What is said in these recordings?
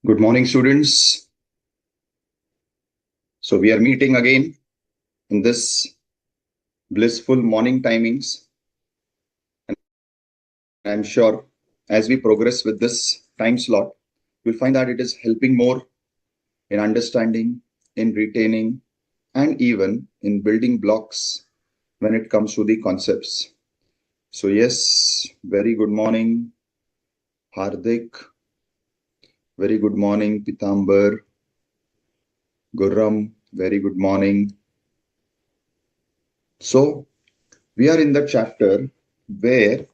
Good morning, students. So we are meeting again in this blissful morning timings. And I'm sure as we progress with this time slot, you'll find that it is helping more in understanding, in retaining, and even in building blocks when it comes to the concepts. So yes, very good morning, Hardik. Very good morning, Pitambar. Gurram, very good morning. So we are in the chapter where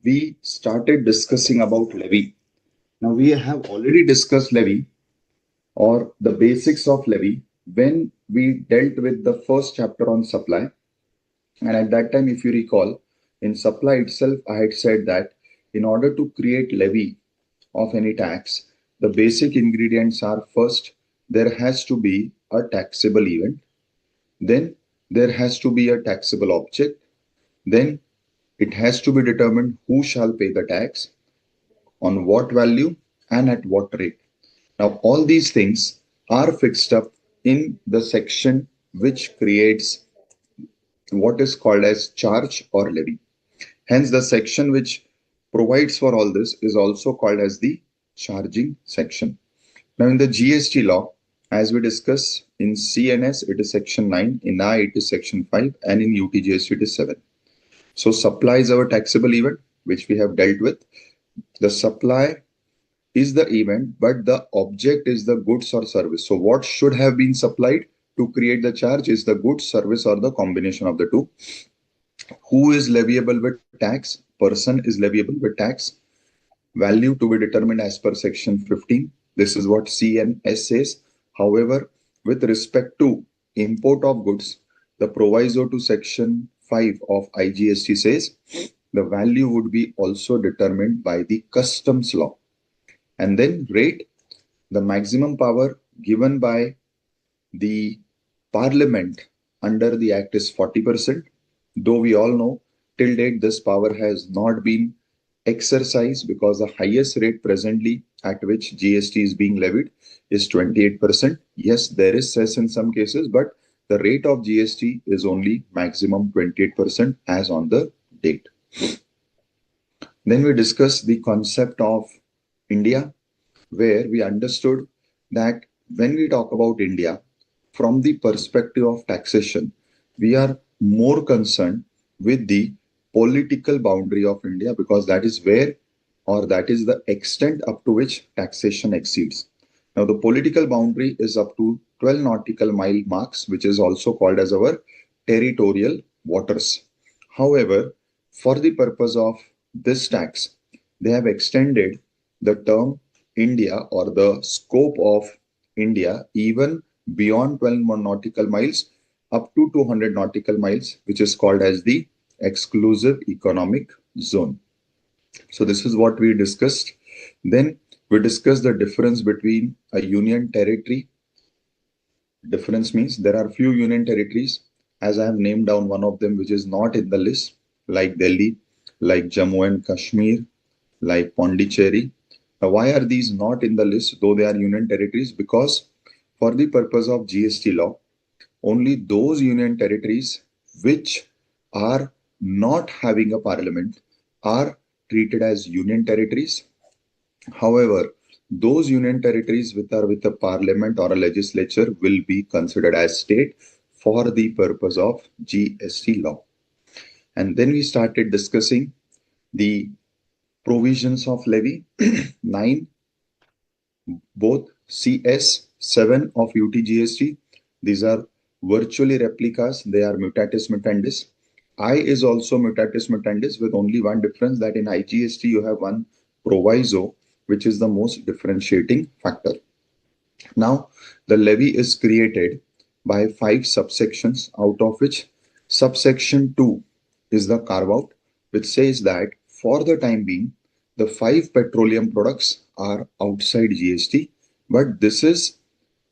we started discussing about levy. Now we have already discussed levy or the basics of levy when we dealt with the first chapter on supply. And at that time, if you recall, in supply itself, I had said that in order to create levy of any tax, the basic ingredients are: first, there has to be a taxable event. Then there has to be a taxable object. Then it has to be determined who shall pay the tax, on what value, and at what rate. Now, all these things are fixed up in the section which creates what is called as charge or levy. Hence, the section which provides for all this is also called as the charging section. Now, in the GST law, as we discuss in CNS, it is section 9, in I, it is section 5, and in UTGST, it is 7. So, supply is our taxable event, which we have dealt with. The supply is the event, but the object is the goods or service. So, what should have been supplied to create the charge is the goods, service, or the combination of the two. Who is leviable with tax? Person is leviable with tax. Value to be determined as per section 15. This is what CNS says. However, with respect to import of goods, the proviso to section 5 of IGST says the value would be also determined by the customs law. And then rate, the maximum power given by the parliament under the act is 40%. Though we all know till date this power has not been exercised because the highest rate presently at which GST is being levied is 28%. Yes, there is cess in some cases, but the rate of GST is only maximum 28% as on the date. Then we discuss the concept of India, where we understood that when we talk about India, from the perspective of taxation, we are more concerned with the political boundary of India because that is where, or that is the extent up to which taxation exceeds. Now, the political boundary is up to 12 nautical mile marks, which is also called as our territorial waters. However, for the purpose of this tax, they have extended the term India or the scope of India even beyond 12 nautical miles up to 200 nautical miles, which is called as the exclusive economic zone. So this is what we discussed. Then we discussed the difference between a union territory. Difference means there are few union territories, as I have named down one of them, which is not in the list, like Delhi, like Jammu and Kashmir, like Pondicherry. Now, why are these not in the list, though they are union territories? Because for the purpose of GST law, only those union territories which are not having a parliament are treated as union territories. However, those union territories which are with a parliament or a legislature will be considered as state for the purpose of GST law. And then we started discussing the provisions of levy 9, both CS 7 of UTGST. These are virtually replicas. They are mutatis mutandis. I is also mutatis mutandis with only one difference, that in IGST you have one proviso, which is the most differentiating factor. Now, the levy is created by 5 subsections, out of which subsection 2 is the carve out, which says that for the time being, the 5 petroleum products are outside GST, but this is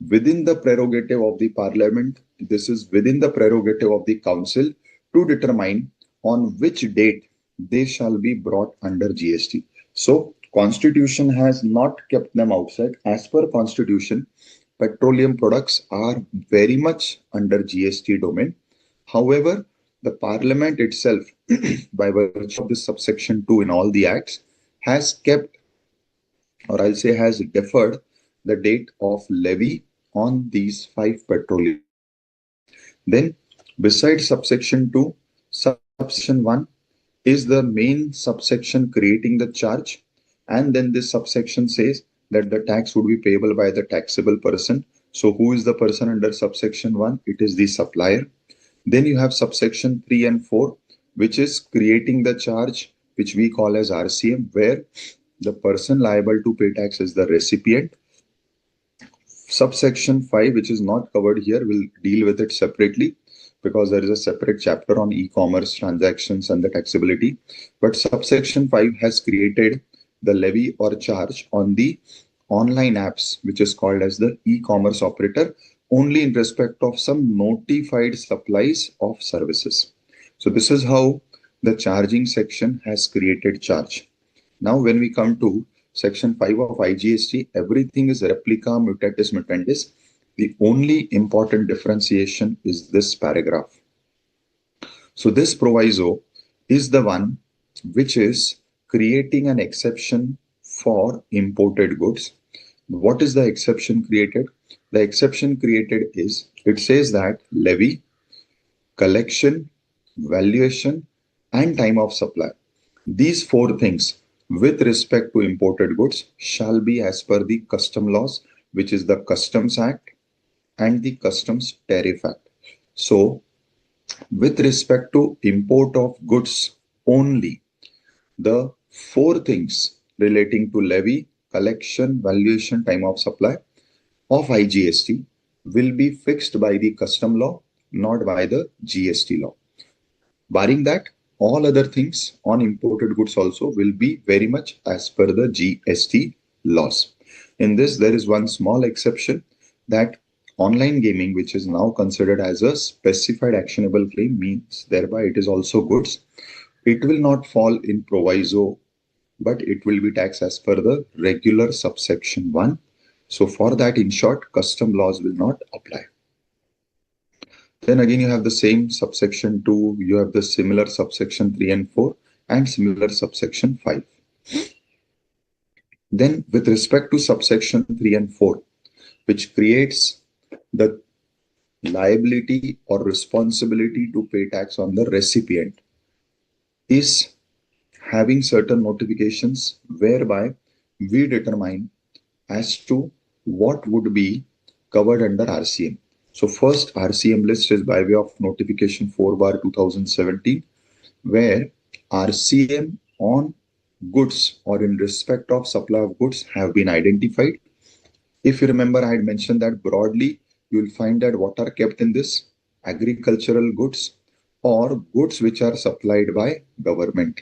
within the prerogative of the parliament. This is within the prerogative of the council to determine on which date they shall be brought under GST. So Constitution has not kept them outside. As per Constitution, petroleum products are very much under GST domain. However, the Parliament itself, by virtue of this subsection 2 in all the acts, has kept, or I'll say has deferred, the date of levy on these 5 petroleum products. Then, besides subsection 2, subsection 1 is the main subsection creating the charge, and then this subsection says that the tax would be payable by the taxable person. So who is the person under subsection 1? It is the supplier. Then you have subsection 3 and 4, which is creating the charge, which we call as RCM, where the person liable to pay tax is the recipient. Subsection 5, which is not covered here, will deal with it separately because there is a separate chapter on e-commerce transactions and the taxability. But subsection 5 has created the levy or charge on the online apps, which is called as the e-commerce operator, only in respect of some notified supplies of services. So this is how the charging section has created charge. Now, when we come to Section 5 of IGST, everything is replica mutatis mutandis. The only important differentiation is this paragraph. So this proviso is the one which is creating an exception for imported goods. What is the exception created? The exception created is, it says that levy, collection, valuation, and time of supply. These 4 things with respect to imported goods shall be as per the custom laws, which is the Customs Act and the Customs Tariff Act. So, with respect to import of goods only, the 4 things relating to levy, collection, valuation, time of supply of IGST will be fixed by the custom law, not by the GST law. Barring that, all other things on imported goods also will be very much as per the GST laws. In this, there is one small exception, that online gaming, which is now considered as a specified actionable claim, means thereby it is also goods. It will not fall in proviso, but it will be taxed as per the regular subsection 1. So for that, in short, custom laws will not apply. Then again, you have the same subsection 2, you have the similar subsection 3 and 4, and similar subsection 5. Then with respect to subsection 3 and 4, which creates the liability or responsibility to pay tax on the recipient, is having certain notifications whereby we determine as to what would be covered under RCM. So first RCM list is by way of notification 4/2017, where RCM on goods or in respect of supply of goods have been identified. If you remember, I had mentioned that broadly, you will find that what are kept in this: agricultural goods or goods which are supplied by government.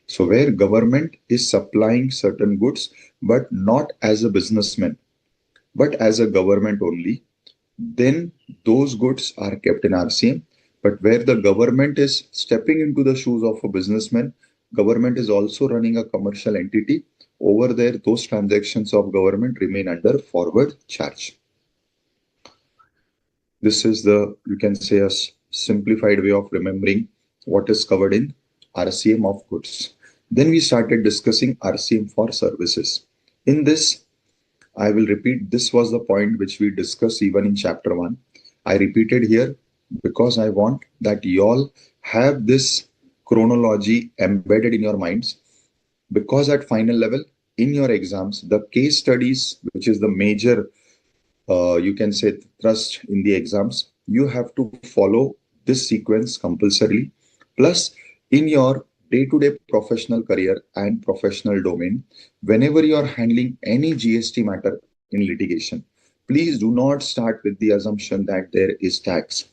So where government is supplying certain goods, but not as a businessman, but as a government only, then those goods are kept in RCM. But where the government is stepping into the shoes of a businessman, government is also running a commercial entity, over there those transactions of government remain under forward charge. This is the, you can say, a simplified way of remembering what is covered in RCM of goods. Then we started discussing RCM for services. In this, I will repeat, this was the point which we discussed even in chapter 1. I repeated here because I want that you all have this chronology embedded in your minds, because at final level in your exams, the case studies, which is the major, you can say, thrust in the exams, you have to follow this sequence compulsorily. Plus, in your day-to-day professional career and professional domain, whenever you are handling any GST matter in litigation, please do not start with the assumption that there is tax.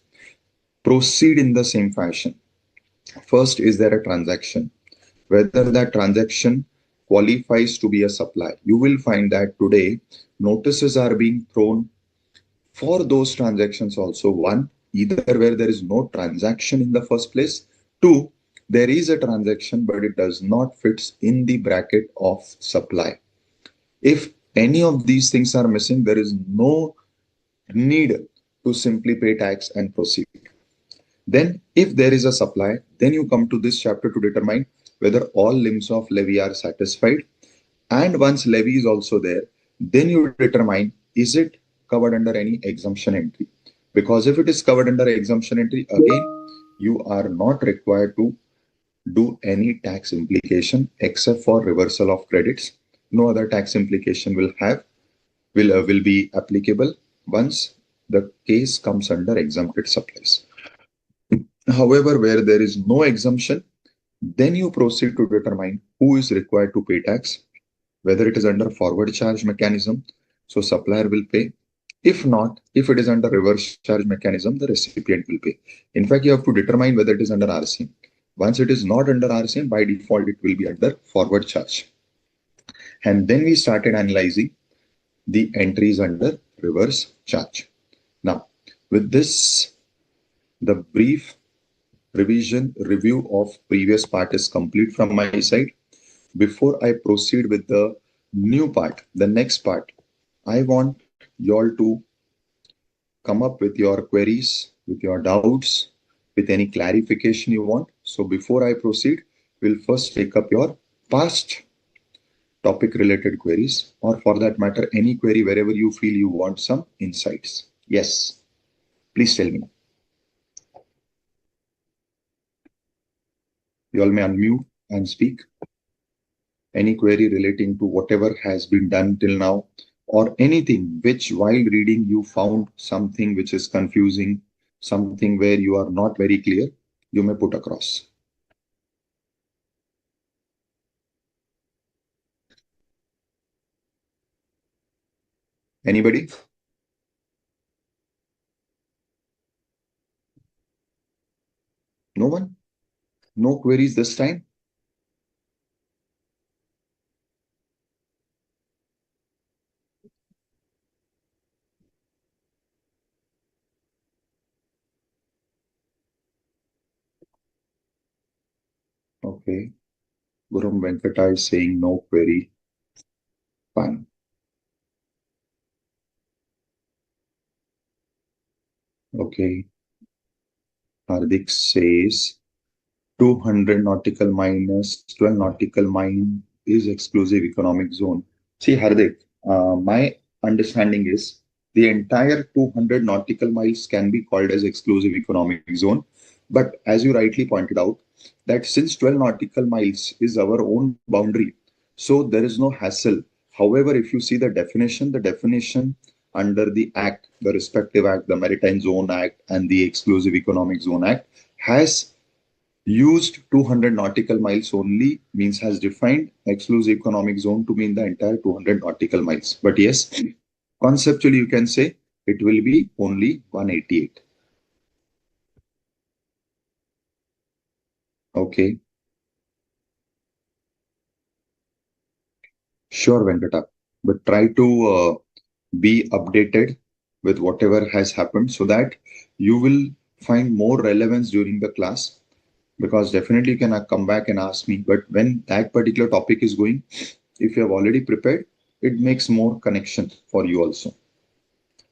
Proceed in the same fashion. First, is there a transaction? Whether that transaction qualifies to be a supply. You will find that today notices are being thrown for those transactions also. One, either where there is no transaction in the first place. Two, there is a transaction, but it does not fit in the bracket of supply. If any of these things are missing, there is no need to simply pay tax and proceed. Then, if there is a supply, then you come to this chapter to determine whether all limbs of levy are satisfied. And once levy is also there, then you determine, is it covered under any exemption entry? Because if it is covered under exemption entry, again, you are not required to do any tax implication except for reversal of credits. No other tax implication will be applicable once the case comes under exempted supplies. However, where there is no exemption, then you proceed to determine who is required to pay tax, whether it is under forward charge mechanism, so supplier will pay. If not, if it is under reverse charge mechanism, the recipient will pay. In fact, you have to determine whether it is under RCM. Once it is not under RCM, by default, it will be under forward charge. And then we started analyzing the entries under reverse charge. Now, with this, the brief review of previous part is complete from my side. Before I proceed with the new part, the next part, I want you all to come up with your queries, with your doubts, with any clarification you want. So before I proceed, we'll first take up your past topic related queries, or for that matter, any query wherever you feel you want some insights. Yes, please tell me. You all may unmute and speak. Any query relating to whatever has been done till now, or anything which while reading you found something which is confusing, something where you are not very clear, you may put across. Anybody? No one? No queries this time? Okay. Gurum Venkata is saying no query. Fine. Okay. Hardik says 200 nautical minus 12 nautical mile is exclusive economic zone. See, Hardik, my understanding is the entire 200 nautical miles can be called as exclusive economic zone. But as you rightly pointed out, that since 12 nautical miles is our own boundary, so there is no hassle. However, if you see the definition under the Act, the respective Act, the Maritime Zone Act and the Exclusive Economic Zone Act has used 200 nautical miles only, means has defined exclusive economic zone to mean the entire 200 nautical miles. But yes, conceptually you can say it will be only 188. Okay. Sure, Venkata. But try to be updated with whatever has happened so that you will find more relevance during the class. Because definitely you can come back and ask me, but when that particular topic is going, if you have already prepared, it makes more connection for you also.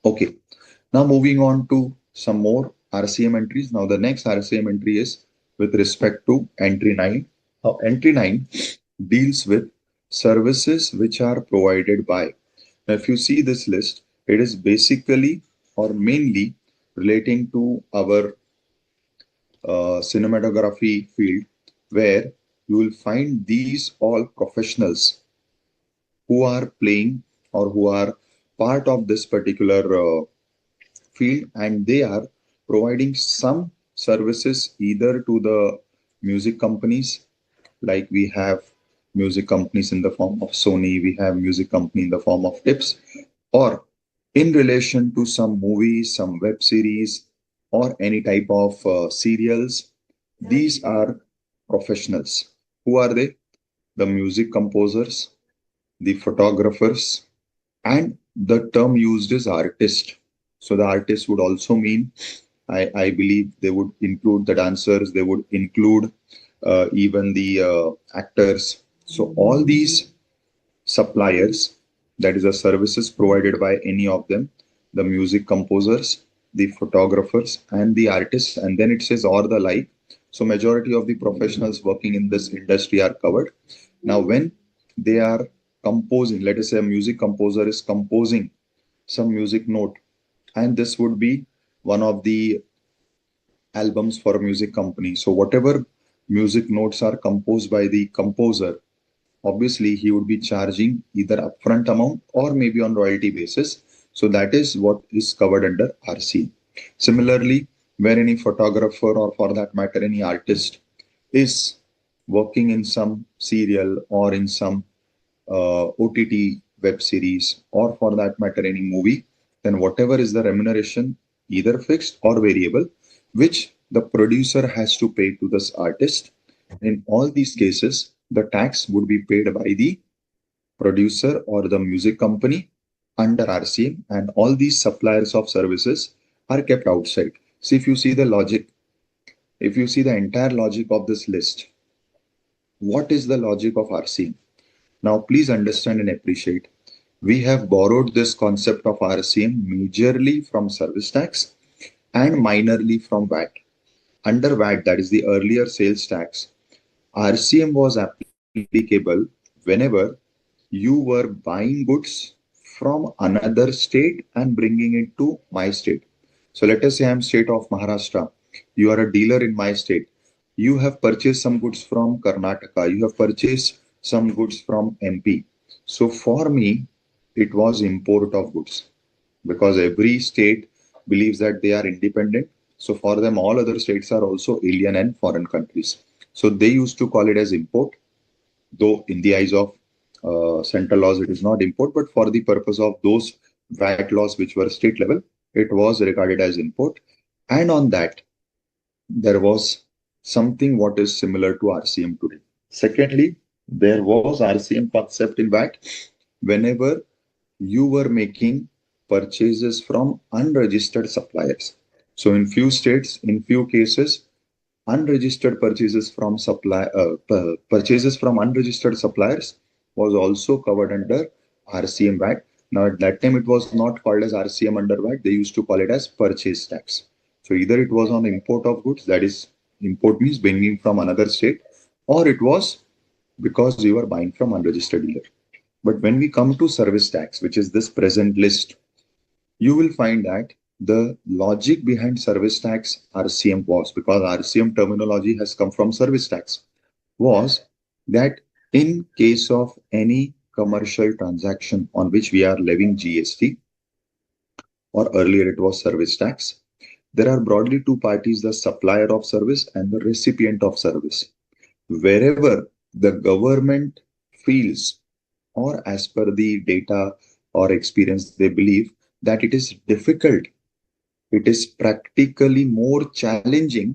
Okay, now moving on to some more RCM entries. Now the next RCM entry is with respect to entry 9. Now entry 9 deals with services which are provided by. Now if you see this list, it is basically or mainly relating to our cinematography field, where you will find these all professionals who are playing or who are part of this particular field, and they are providing some services either to the music companies, like we have music companies in the form of Sony, we have music company in the form of tips, or in relation to some movies, some web series, or any type of serials. These are professionals. Who are they? The music composers, the photographers, and the term used is artist. So the artist would also mean, I believe they would include the dancers, they would include even the actors. So all these suppliers, that is the services provided by any of them, the music composers, the photographers, and the artists, and then it says or the like. So majority of the professionals working in this industry are covered. Now, when they are composing, let us say a music composer is composing some music note, and this would be one of the albums for a music company. So whatever music notes are composed by the composer, obviously he would be charging either upfront amount or maybe on royalty basis. So that is what is covered under RCM. Similarly, where any photographer or for that matter any artist is working in some serial or in some OTT web series or for that matter any movie, then whatever is the remuneration, either fixed or variable, which the producer has to pay to this artist. In all these cases, the tax would be paid by the producer or the music company under RCM, and all these suppliers of services are kept outside. So if you see the logic, if you see the entire logic of this list, what is the logic of RCM? Now, please understand and appreciate. We have borrowed this concept of RCM majorly from service tax and minorly from VAT. Under VAT, that is the earlier sales tax, RCM was applicable whenever you were buying goods from another state and bringing it to my state. So let us say I'm state of Maharashtra. You are a dealer in my state. You have purchased some goods from Karnataka. You have purchased some goods from MP. So for me, it was import of goods because every state believes that they are independent. So for them, all other states are also alien and foreign countries. So they used to call it as import, though in the eyes of central laws it is not import, but for the purpose of those VAT laws which were state level, it was regarded as import. And on that, there was something what is similar to RCM today. Secondly, there was RCM concept in VAT whenever you were making purchases from unregistered suppliers. So in few states, in few cases, unregistered purchases from unregistered suppliers was also covered under RCM VAT. Now at that time it was not called as RCM under VAT, they used to call it as purchase tax. So either it was on import of goods, that is import means bringing from another state, or it was because you were buying from unregistered dealer. But when we come to service tax, which is this present list, you will find that the logic behind service tax RCM was, because RCM terminology has come from service tax, was that in case of any commercial transaction on which we are levying GST, or earlier it was service tax, there are broadly two parties, the supplier of service and the recipient of service. Wherever the government feels, or as per the data or experience, they believe that it is difficult, it is practically more challenging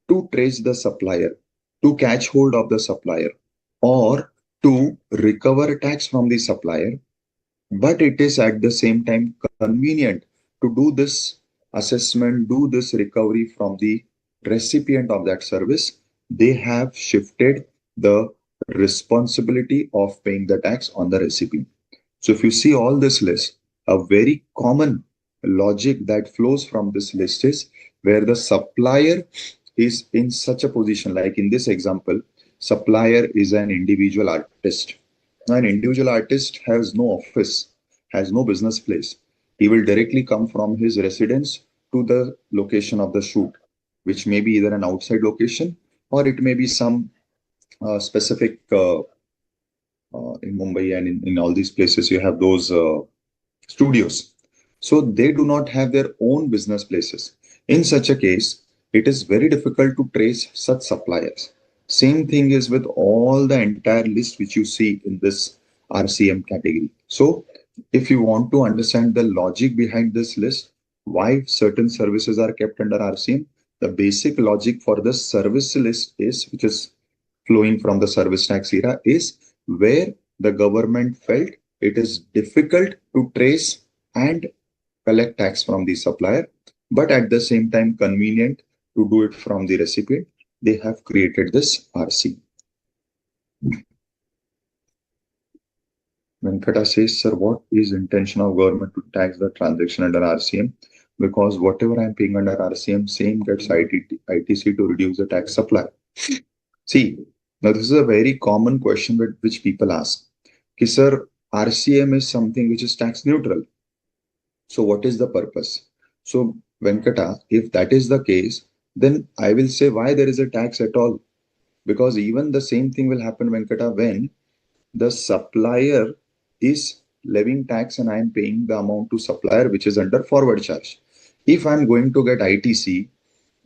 to trace the supplier, to catch hold of the supplier, or to recover tax from the supplier, but it is at the same time convenient to do this assessment, do this recovery from the recipient of that service. They have shifted the responsibility of paying the tax on the recipient. So if you see all this list, a very common logic that flows from this list is where the supplier is in such a position, like in this example, supplier is an individual artist. Now, an individual artist has no office, has no business place. He will directly come from his residence to the location of the shoot, which may be either an outside location or it may be some specific in Mumbai and in all these places, you have those studios. So they do not have their own business places. In such a case, it is very difficult to trace such suppliers. Same thing is with all the entire list which you see in this RCM category. So if you want to understand the logic behind this list, why certain services are kept under RCM, the basic logic for the service list is, which is flowing from the service tax era, is where the government felt it is difficult to trace and collect tax from the supplier, but at the same time convenient to do it from the recipient. they have created this RC. Venkata says, sir, what is intention of government to tax the transaction under RCM? Because whatever I'm paying under RCM, same gets ITC to reduce the tax supply. See, now this is a very common question which people ask. Ki, sir, RCM is something which is tax neutral. So what is the purpose? So Venkata, if that is the case, then I will say why there is a tax at all. Because even the same thing will happen, Venkata, when the supplier is levying tax and I am paying the amount to supplier which is under forward charge. If I'm going to get ITC,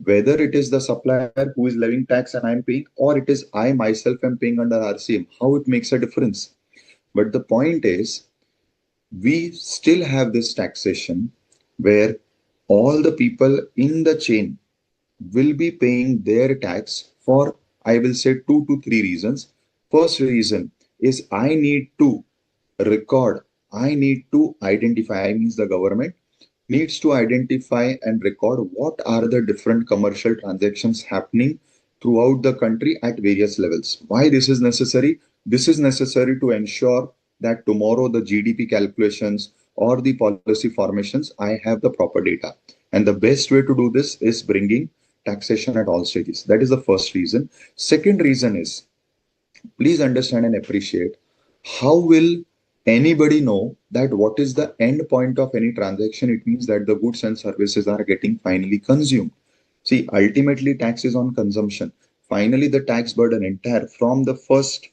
whether it is the supplier who is levying tax and I'm paying, or it is I myself am paying under RCM, how it makes a difference. But the point is, we still have this taxation where all the people in the chain will be paying their tax for, I will say, 2 to 3 reasons. First reason is I need to record, I need to identify, I means the government needs to identify and record what are the different commercial transactions happening throughout the country at various levels. Why this is necessary? This is necessary to ensure that tomorrow the GDP calculations or the policy formations, I have the proper data. And the best way to do this is bringing taxation at all stages. That is the first reason. Second reason is, please understand and appreciate, how will anybody know that what is the end point of any transaction? It means that the goods and services are getting finally consumed. See, ultimately tax is on consumption. Finally, the tax burden entire from the first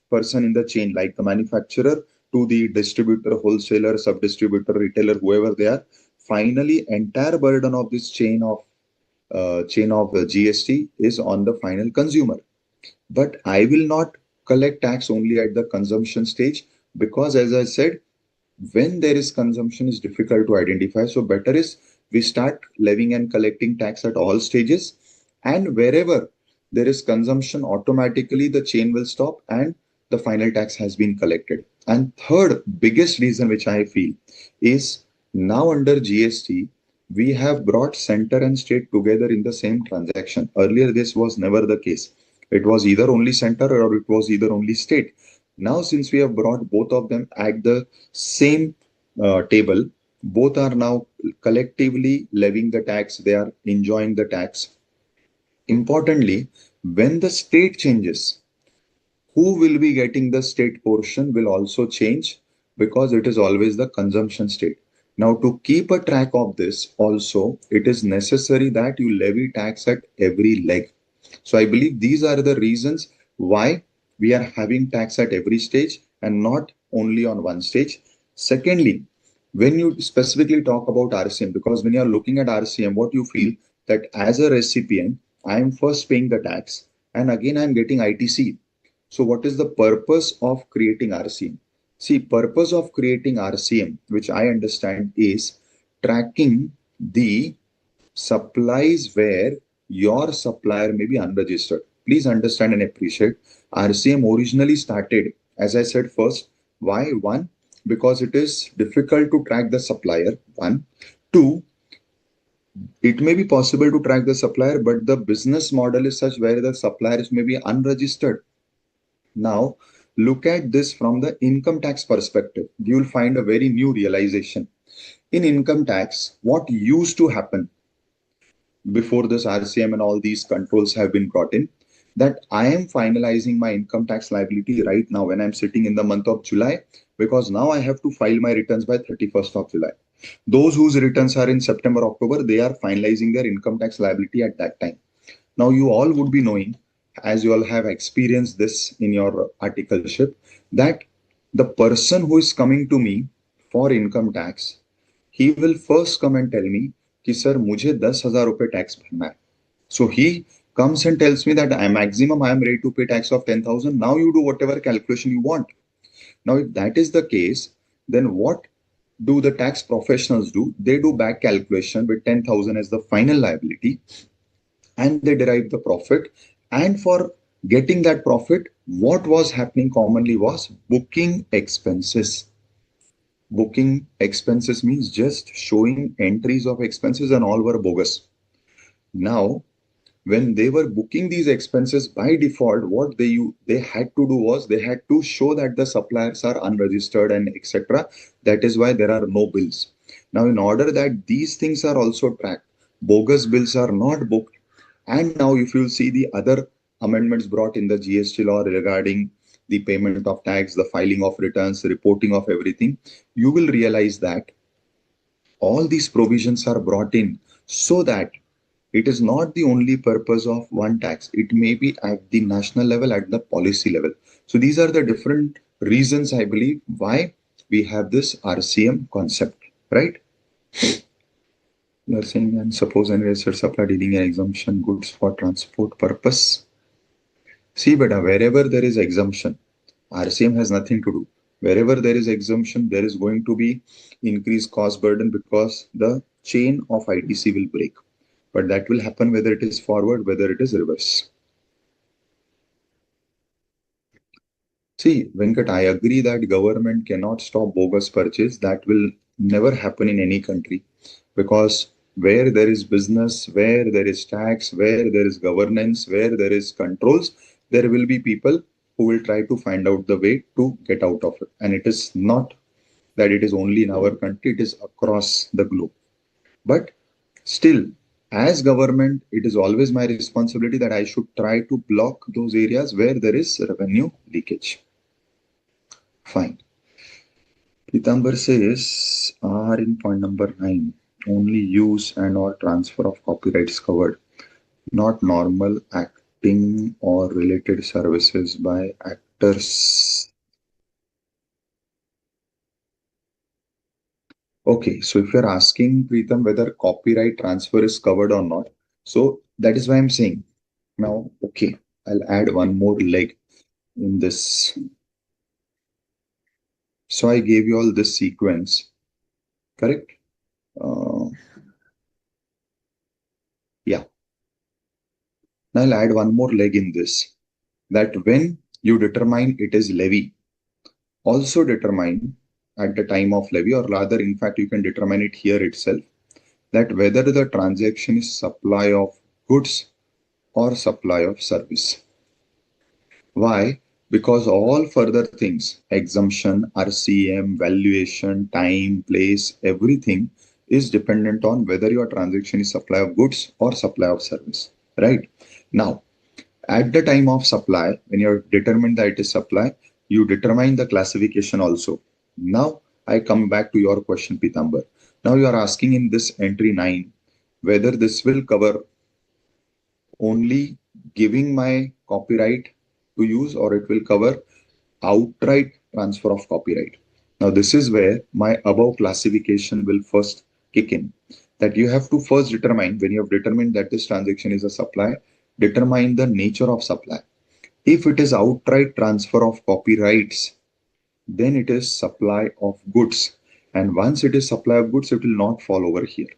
person in the chain, like the manufacturer to the distributor, wholesaler, sub-distributor, retailer, whoever they are, finally entire burden of this chain of GST is on the final consumer. But I will not collect tax only at the consumption stage, because as I said, when there is consumption is difficult to identify. So better is we start levying and collecting tax at all stages, and wherever there is consumption, automatically the chain will stop and the final tax has been collected. And third biggest reason which I feel is, now under GST, we have brought center and state together in the same transaction. Earlier, this was never the case. It was either only center or it was either only state. Now, since we have brought both of them at the same table, both are now collectively levying the tax. They are enjoying the tax. Importantly, when the state changes, who will be getting the state portion will also change, because it is always the consumption state. Now, to keep a track of this also, it is necessary that you levy tax at every leg. So I believe these are the reasons why we are having tax at every stage and not only on one stage. Secondly, when you specifically talk about RCM, because when you are looking at RCM, what you feel that as a recipient, I am first paying the tax and again I am getting ITC. So what is the purpose of creating RCM? See, purpose of creating RCM, which I understand, is tracking the supplies where your supplier may be unregistered. Please understand and appreciate, RCM originally started, as I said first, why? One, because it is difficult to track the supplier. One. Two, it may be possible to track the supplier, but the business model is such where the suppliers may be unregistered. Now, look at this from the income tax perspective. You will find a very new realization. In income tax, what used to happen before this RCM and all these controls have been brought in, that I am finalizing my income tax liability right now when I'm sitting in the month of July, because now I have to file my returns by 31st of July. Those whose returns are in September, October, they are finalizing their income tax liability at that time. Now, you all would be knowing, as you all have experienced this in your articleship, that the person who is coming to me for income tax, he will first come and tell me कि sir मुझे 10,000 रुपए tax भरना है. So he comes and tells me that maximum I am ready to pay tax of 10,000. Now you do whatever calculation you want. Now if that is the case, then what do the tax professionals do? They do back calculation with 10,000 as the final liability, and they derive the profit. And for getting that profit, what was happening commonly was booking expenses. Booking expenses means just showing entries of expenses, and all were bogus. Now, when they were booking these expenses by default, what they had to do was they had to show that the suppliers are unregistered and etc. That is why there are no bills. Now, in order that these things are also tracked, bogus bills are not booked. And now, if you see the other amendments brought in the GST law regarding the payment of tax, the filing of returns, reporting of everything, you will realize that all these provisions are brought in so that it is not the only purpose of one tax. It may be at the national level, at the policy level. So these are the different reasons, I believe, why we have this RCM concept, right? You are saying, and suppose any registered supplier dealing in exemption goods for transport purpose. See, but wherever there is exemption, RCM has nothing to do. Wherever there is exemption, there is going to be increased cost burden because the chain of ITC will break. But that will happen whether it is forward, whether it is reverse. See, Venkat, I agree that government cannot stop bogus purchase. That will never happen in any country because where there is business, where there is tax, where there is governance, where there is controls, there will be people who will try to find out the way to get out of it. And it is not that it is only in our country, it is across the globe. But still, as government, it is always my responsibility that I should try to block those areas where there is revenue leakage. Fine. Pitambar says, are in point number 9, only use and or transfer of copyrights covered, not normal acting or related services by actors. Okay, so if you're asking, Preetham, whether copyright transfer is covered or not, so that is why I'm saying. Now, okay, I'll add one more leg in this. So I gave you all this sequence, correct? Yeah. Now I'll add one more leg in this, that when you determine it is levy, also determine at the time of levy, or rather, in fact, you can determine it here itself, that whether the transaction is supply of goods or supply of service. Why? Because all further things, exemption, RCM, valuation, time, place, everything is dependent on whether your transaction is supply of goods or supply of service, right? Now, at the time of supply, when you determine that it is supply, you determine the classification also. Now, I come back to your question, Pitambar. Now, you are asking in this entry 9, whether this will cover only giving my copyright to use or it will cover outright transfer of copyright. Now, this is where my above classification will first kick in. That you have to first determine, when you have determined that this transaction is a supply, determine the nature of supply. If it is outright transfer of copyrights, then it is supply of goods. And once it is supply of goods, it will not fall over here.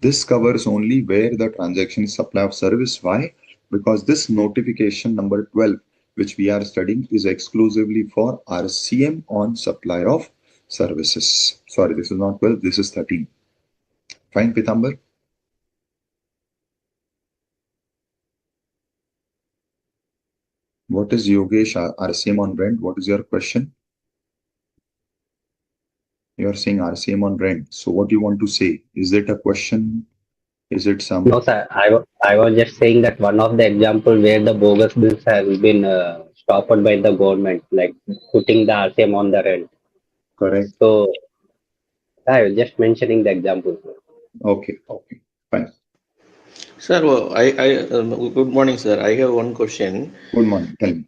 This covers only where the transaction is supply of service. Why? Because this notification number 12, which we are studying, is exclusively for RCM on supply of services. Sorry, this is not 12, this is 13. Fine, Pitambar? What is Yogesh RCM on rent? What is your question? You are saying RCM on rent. So what do you want to say? Is it a question? Is it some? No, sir. I was just saying that one of the example where the bogus bills has been stopped by the government, like putting the RCM on the rent. Correct. So I was just mentioning the example. Okay, okay, fine. Sir, good morning, sir. I have one question. Good morning. Tell me.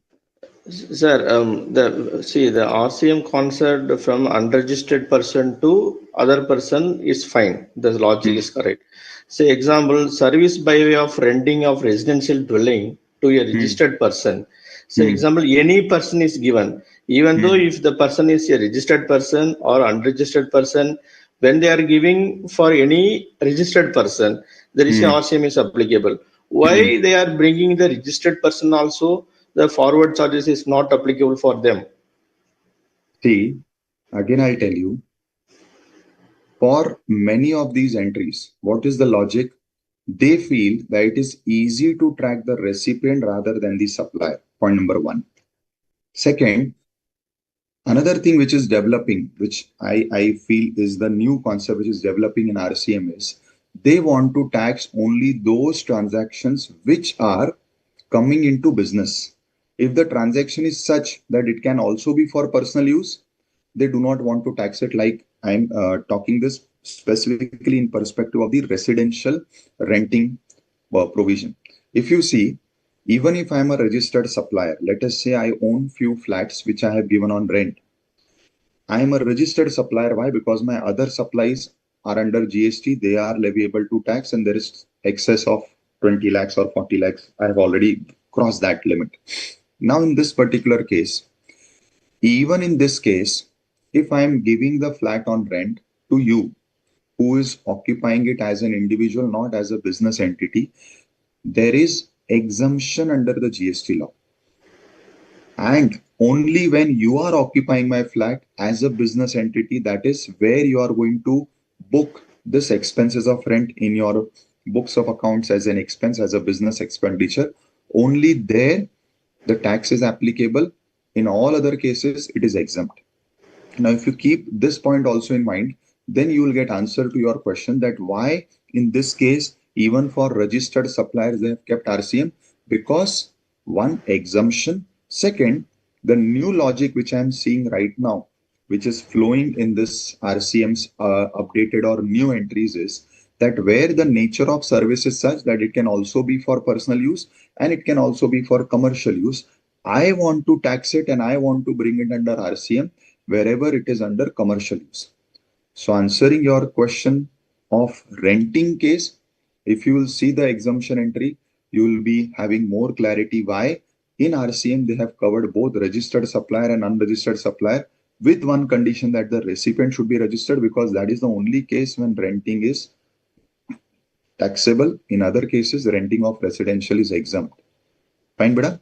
Sir, the RCM concept from unregistered person to other person is fine. The logic is correct. Say example, service by way of renting of residential dwelling to a registered person. Say example, any person is given, even though if the person is a registered person or unregistered person, when they are giving for any registered person, there is a RCM is applicable. Why they are bringing the registered person also? The forward charges is not applicable for them. See, again, I'll tell you, for many of these entries, what is the logic? They feel that it is easy to track the recipient rather than the supplier. Point number one. Second, another thing which is developing, which I feel is the new concept which is developing in RCM is they want to tax only those transactions which are coming into business. If the transaction is such that it can also be for personal use, they do not want to tax it. Like I'm talking this specifically in perspective of the residential renting provision. If you see, even if I'm a registered supplier, let us say I own few flats which I have given on rent. I am a registered supplier. Why? Because my other supplies are under GST. They are leviable to tax, and there is excess of 20 lakhs or 40 lakhs. I have already crossed that limit. Now, in this particular case, even in this case, if I am giving the flat on rent to you, who is occupying it as an individual, not as a business entity, there is exemption under the GST law. And only when you are occupying my flat as a business entity, that is where you are going to book this expenses of rent in your books of accounts as an expense, as a business expenditure. Only there the tax is applicable. In all other cases, it is exempt. Now, if you keep this point also in mind, then you will get answer to your question that why in this case, even for registered suppliers, they have kept RCM because one, exemption. Second, the new logic which I am seeing right now, which is flowing in this RCM's updated or new entries is that where the nature of service is such that it can also be for personal use and it can also be for commercial use. I want to tax it and I want to bring it under RCM wherever it is under commercial use. So answering your question of renting case, if you will see the exemption entry, you will be having more clarity why in RCM they have covered both registered supplier and unregistered supplier with one condition that the recipient should be registered because that is the only case when renting is taxable. In other cases, renting of residential is exempt. Fine, beta?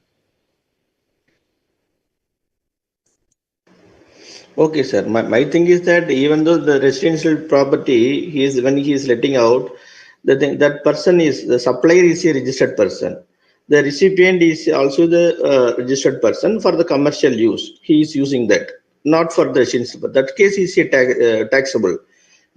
Okay, sir. My thing is that even though the residential property, he is when he is letting out, the thing that person is the supplier is a registered person. The recipient is also the registered person for the commercial use. He is using that, not for the residential. But that case is a taxable.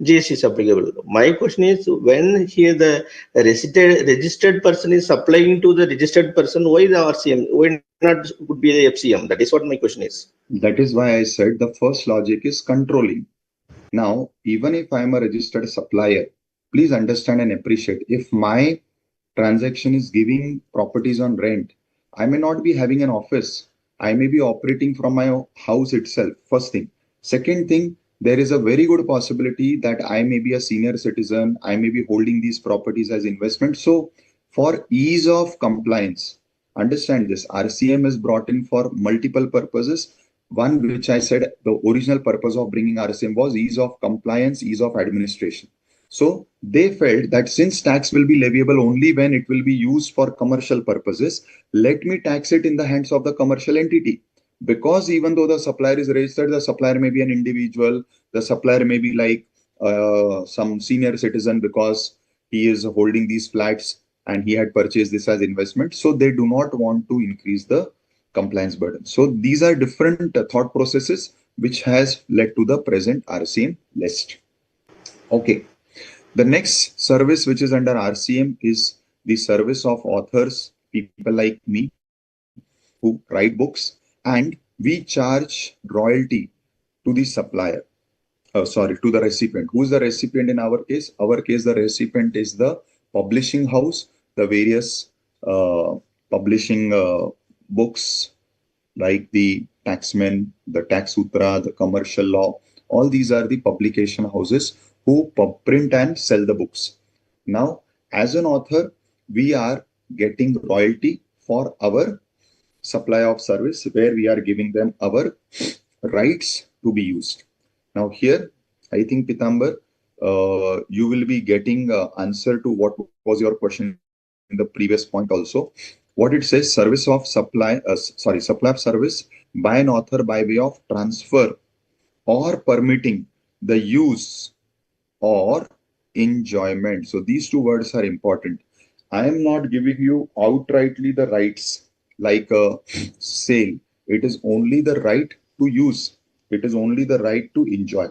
GST is applicable. My question is when here the registered person is supplying to the registered person, why the RCM? Why not would be the FCM? That is what my question is. That is why I said the first logic is controlling. Now, even if I am a registered supplier, please understand and appreciate if my transaction is giving properties on rent, I may not be having an office. I may be operating from my house itself. First thing. Second thing, there is a very good possibility that I may be a senior citizen. I may be holding these properties as investment. So, for ease of compliance, understand this RCM is brought in for multiple purposes. One, which I said the original purpose of bringing RCM was ease of compliance, ease of administration. So they felt that since tax will be leviable only when it will be used for commercial purposes, let me tax it in the hands of the commercial entity. Because even though the supplier is registered, the supplier may be an individual, the supplier may be like some senior citizen because he is holding these flats and he had purchased this as investment. So they do not want to increase the compliance burden. So these are different thought processes which has led to the present RCM list. Okay. The next service which is under RCM is the service of authors, people like me who write books, and we charge royalty to the supplier. To the recipient. Who is the recipient in our case? Our case, the recipient is the publishing house, the various publishing books like the Taxman, the Tax Sutra, the Commercial Law. All these are the publication houses who print and sell the books. Now, as an author, we are getting royalty for our supply of service where we are giving them our rights to be used. Now, here, I think Pitambar, you will be getting answer to what was your question in the previous point also. What it says, supply of service by an author by way of transfer or permitting the use or enjoyment. So these two words are important. I am not giving you outrightly the rights like a sale. It is only the right to use. It is only the right to enjoy.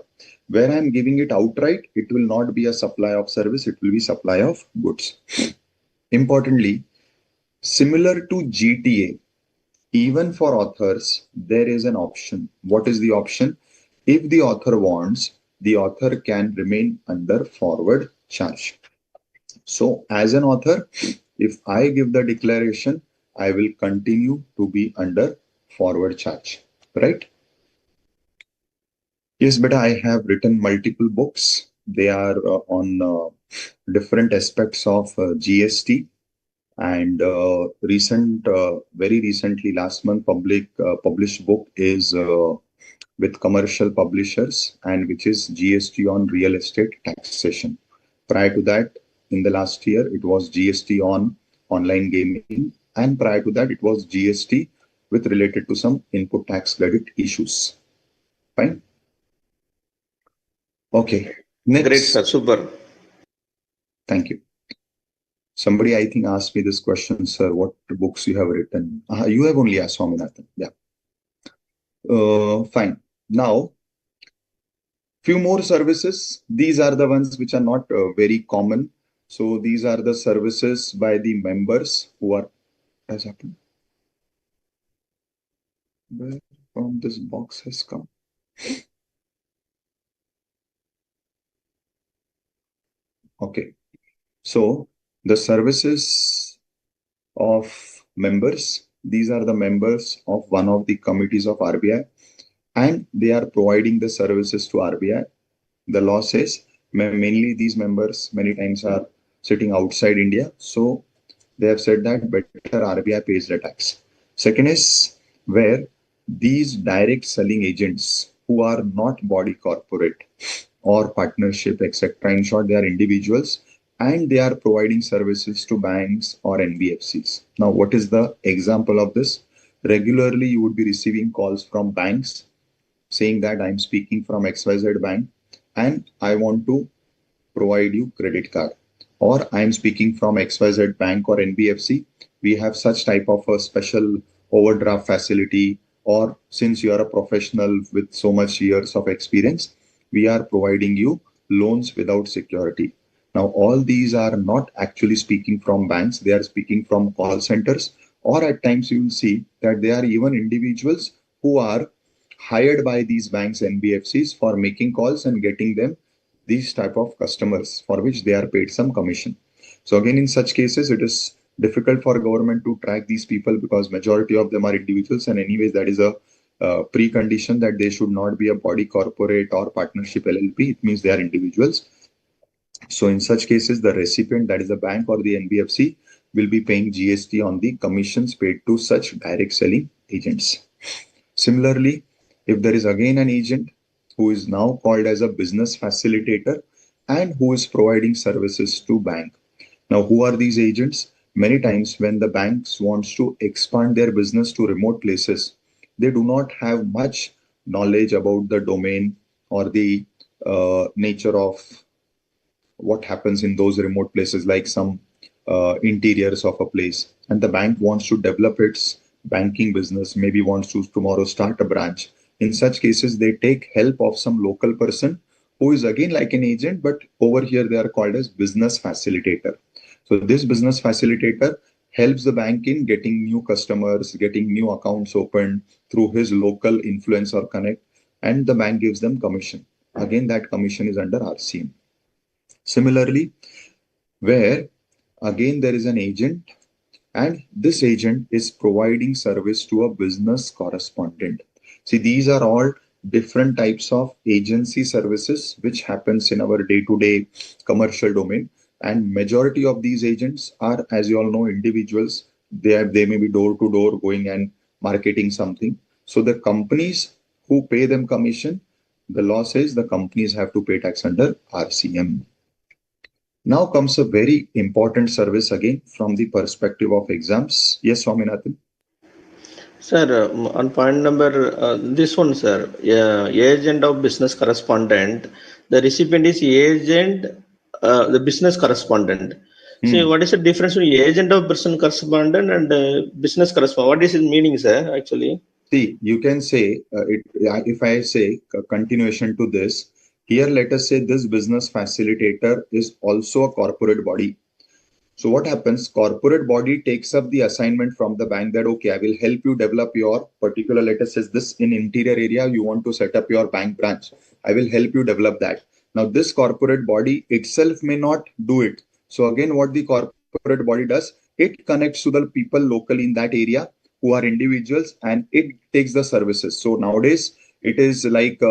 Where I am giving it outright, it will not be a supply of service, it will be supply of goods. Importantly, similar to GTA, even for authors, there is an option. What is the option? If the author wants, the author can remain under forward charge. So, as an author, if I give the declaration, I will continue to be under forward charge, right? Yes, but I have written multiple books. They are on different aspects of GST. And very recently, last month, published book is with commercial publishers, and which is GST on real estate taxation. Prior to that, in the last year, it was GST on online gaming, and prior to that, it was GST with related to some input tax credit issues. Fine. Okay. Next. Great, sir. Super. Thank you. Somebody, I think, asked me this question, sir, what books you have written? You have only asked Swaminathan. Yeah. Fine. Now, few more services. These are the ones which are not very common. So these are the services by the members who are, has happened. Where from this box has come? Okay. So the services of members, these are the members of one of the committees of RBI, and they are providing the services to RBI. The law says mainly these members many times are sitting outside India. So they have said that better RBI pays the tax. Second is where these direct selling agents who are not body corporate or partnership, etc. In short, they are individuals and they are providing services to banks or NBFCs. Now, what is the example of this? Regularly, you would be receiving calls from banks saying that I'm speaking from XYZ bank and I want to provide you credit card, or I'm speaking from XYZ bank or NBFC. We have such type of a special overdraft facility, or since you are a professional with so much years of experience, we are providing you loans without security. Now, all these are not actually speaking from banks, they are speaking from call centers, or at times you will see that they are even individuals who are hired by these banks, NBFCs, for making calls and getting them these type of customers for which they are paid some commission. So again, in such cases, it is difficult for government to track these people because majority of them are individuals, and anyways, that is a precondition that they should not be a body corporate or partnership LLP. It means they are individuals. So in such cases, the recipient, that is the bank or the NBFC, will be paying GST on the commissions paid to such direct selling agents. Similarly, if there is again an agent who is now called as a business facilitator and who is providing services to bank. Now, who are these agents? Many times when the banks wants to expand their business to remote places, they do not have much knowledge about the domain or the nature of what happens in those remote places, like some interiors of a place. And the bank wants to develop its banking business, maybe wants to tomorrow start a branch. In such cases, they take help of some local person who is again like an agent, but over here they are called as business facilitator. So this business facilitator helps the bank in getting new customers, getting new accounts opened through his local influence or connect, and the bank gives them commission. Again, that commission is under RCM. Similarly, where again there is an agent, and this agent is providing service to a business correspondent. See, these are all different types of agency services which happens in our day-to-day commercial domain, and majority of these agents are, as you all know, individuals. They may be door to door going and marketing something. So the companies who pay them commission, the law says the companies have to pay tax under RCM. Now comes a very important service again from the perspective of exams. Yes, Swaminathan. Sir, on point number this one, sir, agent of business correspondent, the recipient is agent the business correspondent. See, what is the difference between agent of person correspondent and business correspondent? What is its meaning, sir, actually? See, you can say, if I say a continuation to this, here let us say this business facilitator is also a corporate body. So what happens? Corporate body takes up the assignment from the bank that, okay, I will help you develop your particular, let us say this in interior area, you want to set up your bank branch. I will help you develop that. Now this corporate body itself may not do it. So again, what the corporate body does, it connects to the people locally in that area who are individuals and it takes the services. So nowadays it is like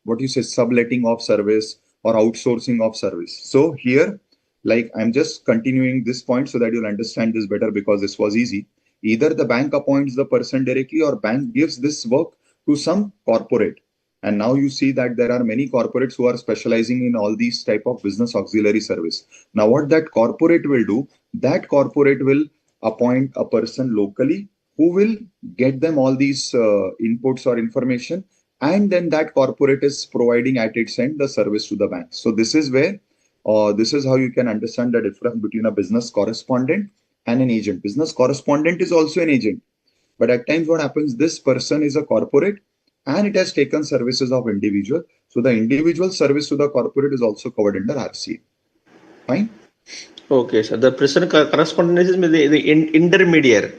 what you say, subletting of service or outsourcing of service. So here, like I'm just continuing this point so that you'll understand this better because this was easy. Either the bank appoints the person directly or bank gives this work to some corporate. And now you see that there are many corporates who are specializing in all these type of business auxiliary service. Now what that corporate will do, that corporate will appoint a person locally who will get them all these inputs or information, and then that corporate is providing at its end the service to the bank. So this is where this is how you can understand the difference between a business correspondent and an agent. Business correspondent is also an agent, but at times what happens, this person is a corporate and it has taken services of individual. So the individual service to the corporate is also covered under RCM. Fine. Okay, so the person correspondent is the intermediary.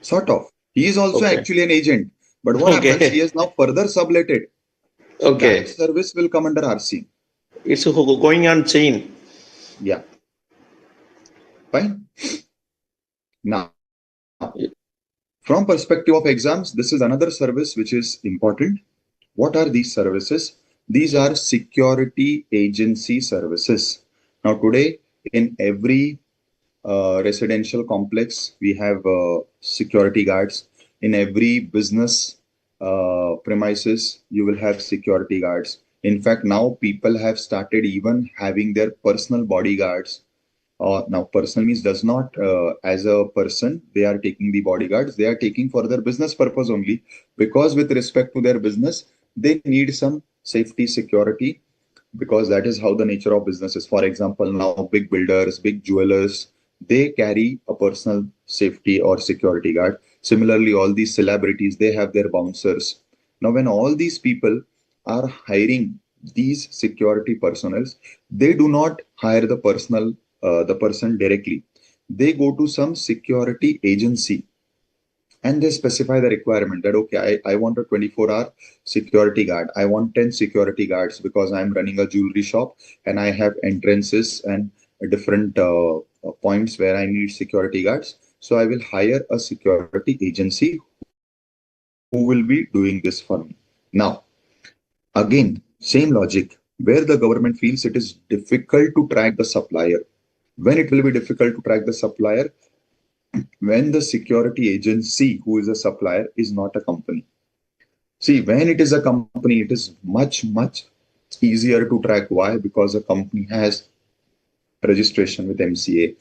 Sort of. He is also Okay. actually an agent. But what happens? He has now further subletted. So Okay. that service will come under RCM. It's going on chain. Yeah. Fine. Now, from perspective of exams, this is another service which is important. What are these services? These are security agency services. Now today, in every residential complex, we have security guards. In every business premises, you will have security guards. In fact, now people have started even having their personal bodyguards. Now, personal means does not as a person they are taking the bodyguards. They are taking for their business purpose only, because with respect to their business, they need some safety security, because that is how the nature of business is. For example, now big builders, big jewelers, they carry a personal safety or security guard. Similarly, all these celebrities, they have their bouncers. Now, when all these people are hiring these security personnel, they do not hire the person directly. They go to some security agency and they specify the requirement that, okay, I want a 24-hour security guard. I want 10 security guards because I'm running a jewelry shop and I have entrances and different points where I need security guards. So I will hire a security agency who will be doing this for me. Now, again, same logic, where the government feels it is difficult to track the supplier. When it will be difficult to track the supplier? When the security agency who is a supplier is not a company. See, when it is a company, it is much easier to track. Why? Because a company has registration with MCA.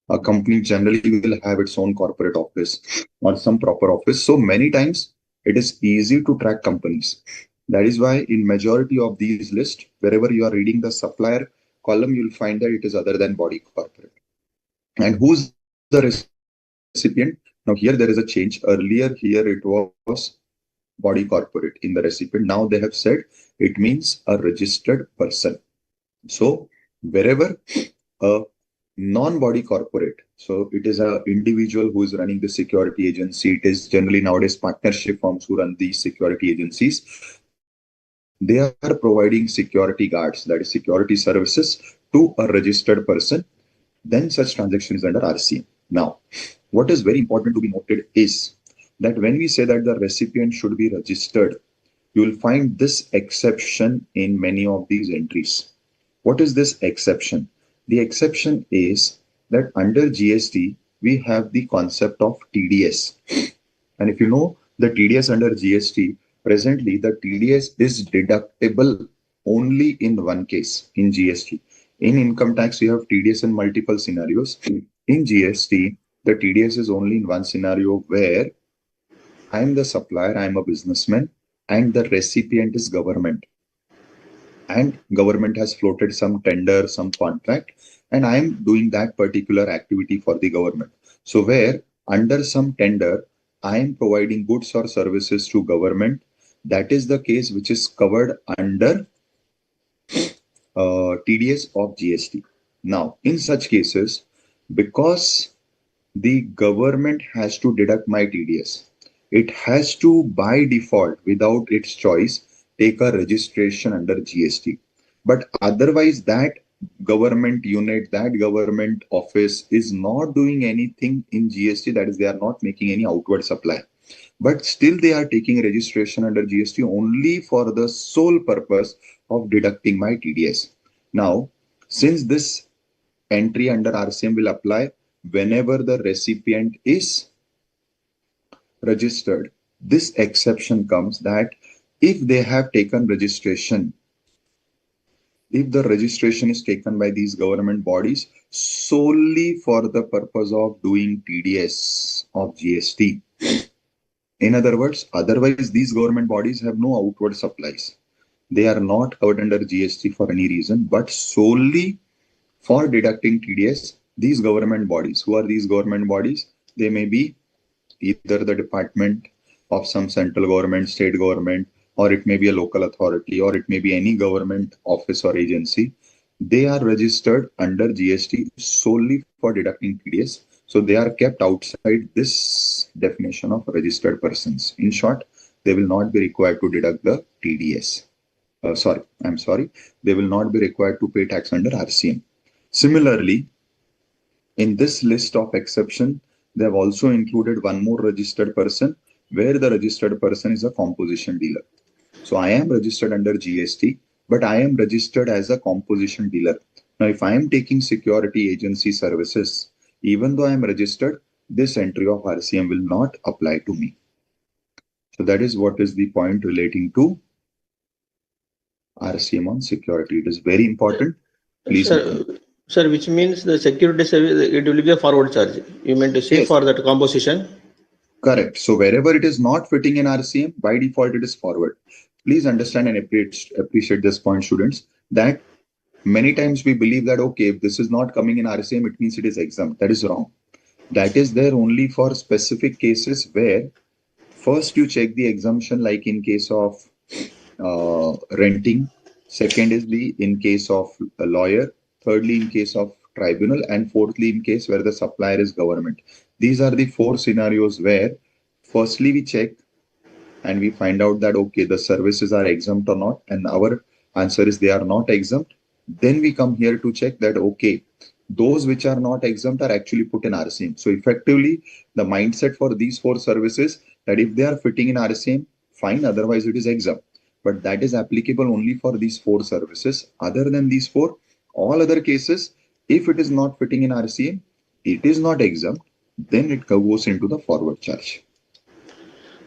A company generally will have its own corporate office or some proper office. So many times it is easy to track companies. That is why in majority of these lists, wherever you are reading the supplier column, you'll find that it is other than body corporate. And who's the recipient? Now here there is a change. Earlier here it was body corporate in the recipient. Now they have said it means a registered person. So wherever a non-body corporate, so it is an individual who is running the security agency. It is generally nowadays partnership firms who run these security agencies. They are providing security guards, that is security services, to a registered person. Then such transaction is under RCM. Now, what is very important to be noted is that when we say that the recipient should be registered, you will find this exception in many of these entries. What is this exception? The exception is that under GST, we have the concept of TDS. And if you know the TDS under GST, presently the TDS is deductible only in one case in GST. In income tax, you have TDS in multiple scenarios. In GST, the TDS is only in one scenario where I'm the supplier, I'm a businessman, and the recipient is government. and government has floated some tender, some contract, and I am doing that particular activity for the government. So where under some tender, I am providing goods or services to government, that is the case which is covered under TDS of GST. Now, in such cases, because the government has to deduct my TDS, it has to by default, without its choice, take a registration under GST. But otherwise, that government unit, that government office is not doing anything in GST, that is, they are not making any outward supply. But still, they are taking registration under GST only for the sole purpose of deducting my TDS. Now, since this entry under RCM will apply whenever the recipient is registered, this exception comes that if they have taken registration, if the registration is taken by these government bodies solely for the purpose of doing TDS of GST, in other words, otherwise these government bodies have no outward supplies. They are not covered under GST for any reason, but solely for deducting TDS, these government bodies. Who are these government bodies? They may be either the department of some central government, state government, or it may be a local authority, or it may be any government office or agency. They are registered under GST solely for deducting TDS. So they are kept outside this definition of registered persons. In short, they will not be required to deduct the TDS. They will not be required to pay tax under RCM. Similarly, in this list of exception, they have also included one more registered person, where the registered person is a composition dealer. So I am registered under GST, but I am registered as a composition dealer. Now, if I am taking security agency services, even though I am registered, this entry of RCM will not apply to me. So that is what is the point relating to RCM on security. It is very important. Please. Sir, which means the security service, it will be a forward charge. You meant to say yes. For that composition? Correct. So wherever it is not fitting in RCM, by default, it is forward. Please understand and appreciate this point, students, that many times we believe that, okay, if this is not coming in RCM, it means it is exempt. That is wrong. That is there only for specific cases where first you check the exemption, like in case of renting. Second is in case of a lawyer. Thirdly, in case of tribunal. And fourthly, in case where the supplier is government. These are the four scenarios where firstly we check and we find out that, okay, the services are exempt or not. And our answer is they are not exempt. Then we come here to check that, okay, those which are not exempt are actually put in RCM. So effectively, the mindset for these four services that if they are fitting in RCM, fine, otherwise it is exempt. But that is applicable only for these four services. Other than these four, all other cases, if it is not fitting in RCM, it is not exempt, then it goes into the forward charge.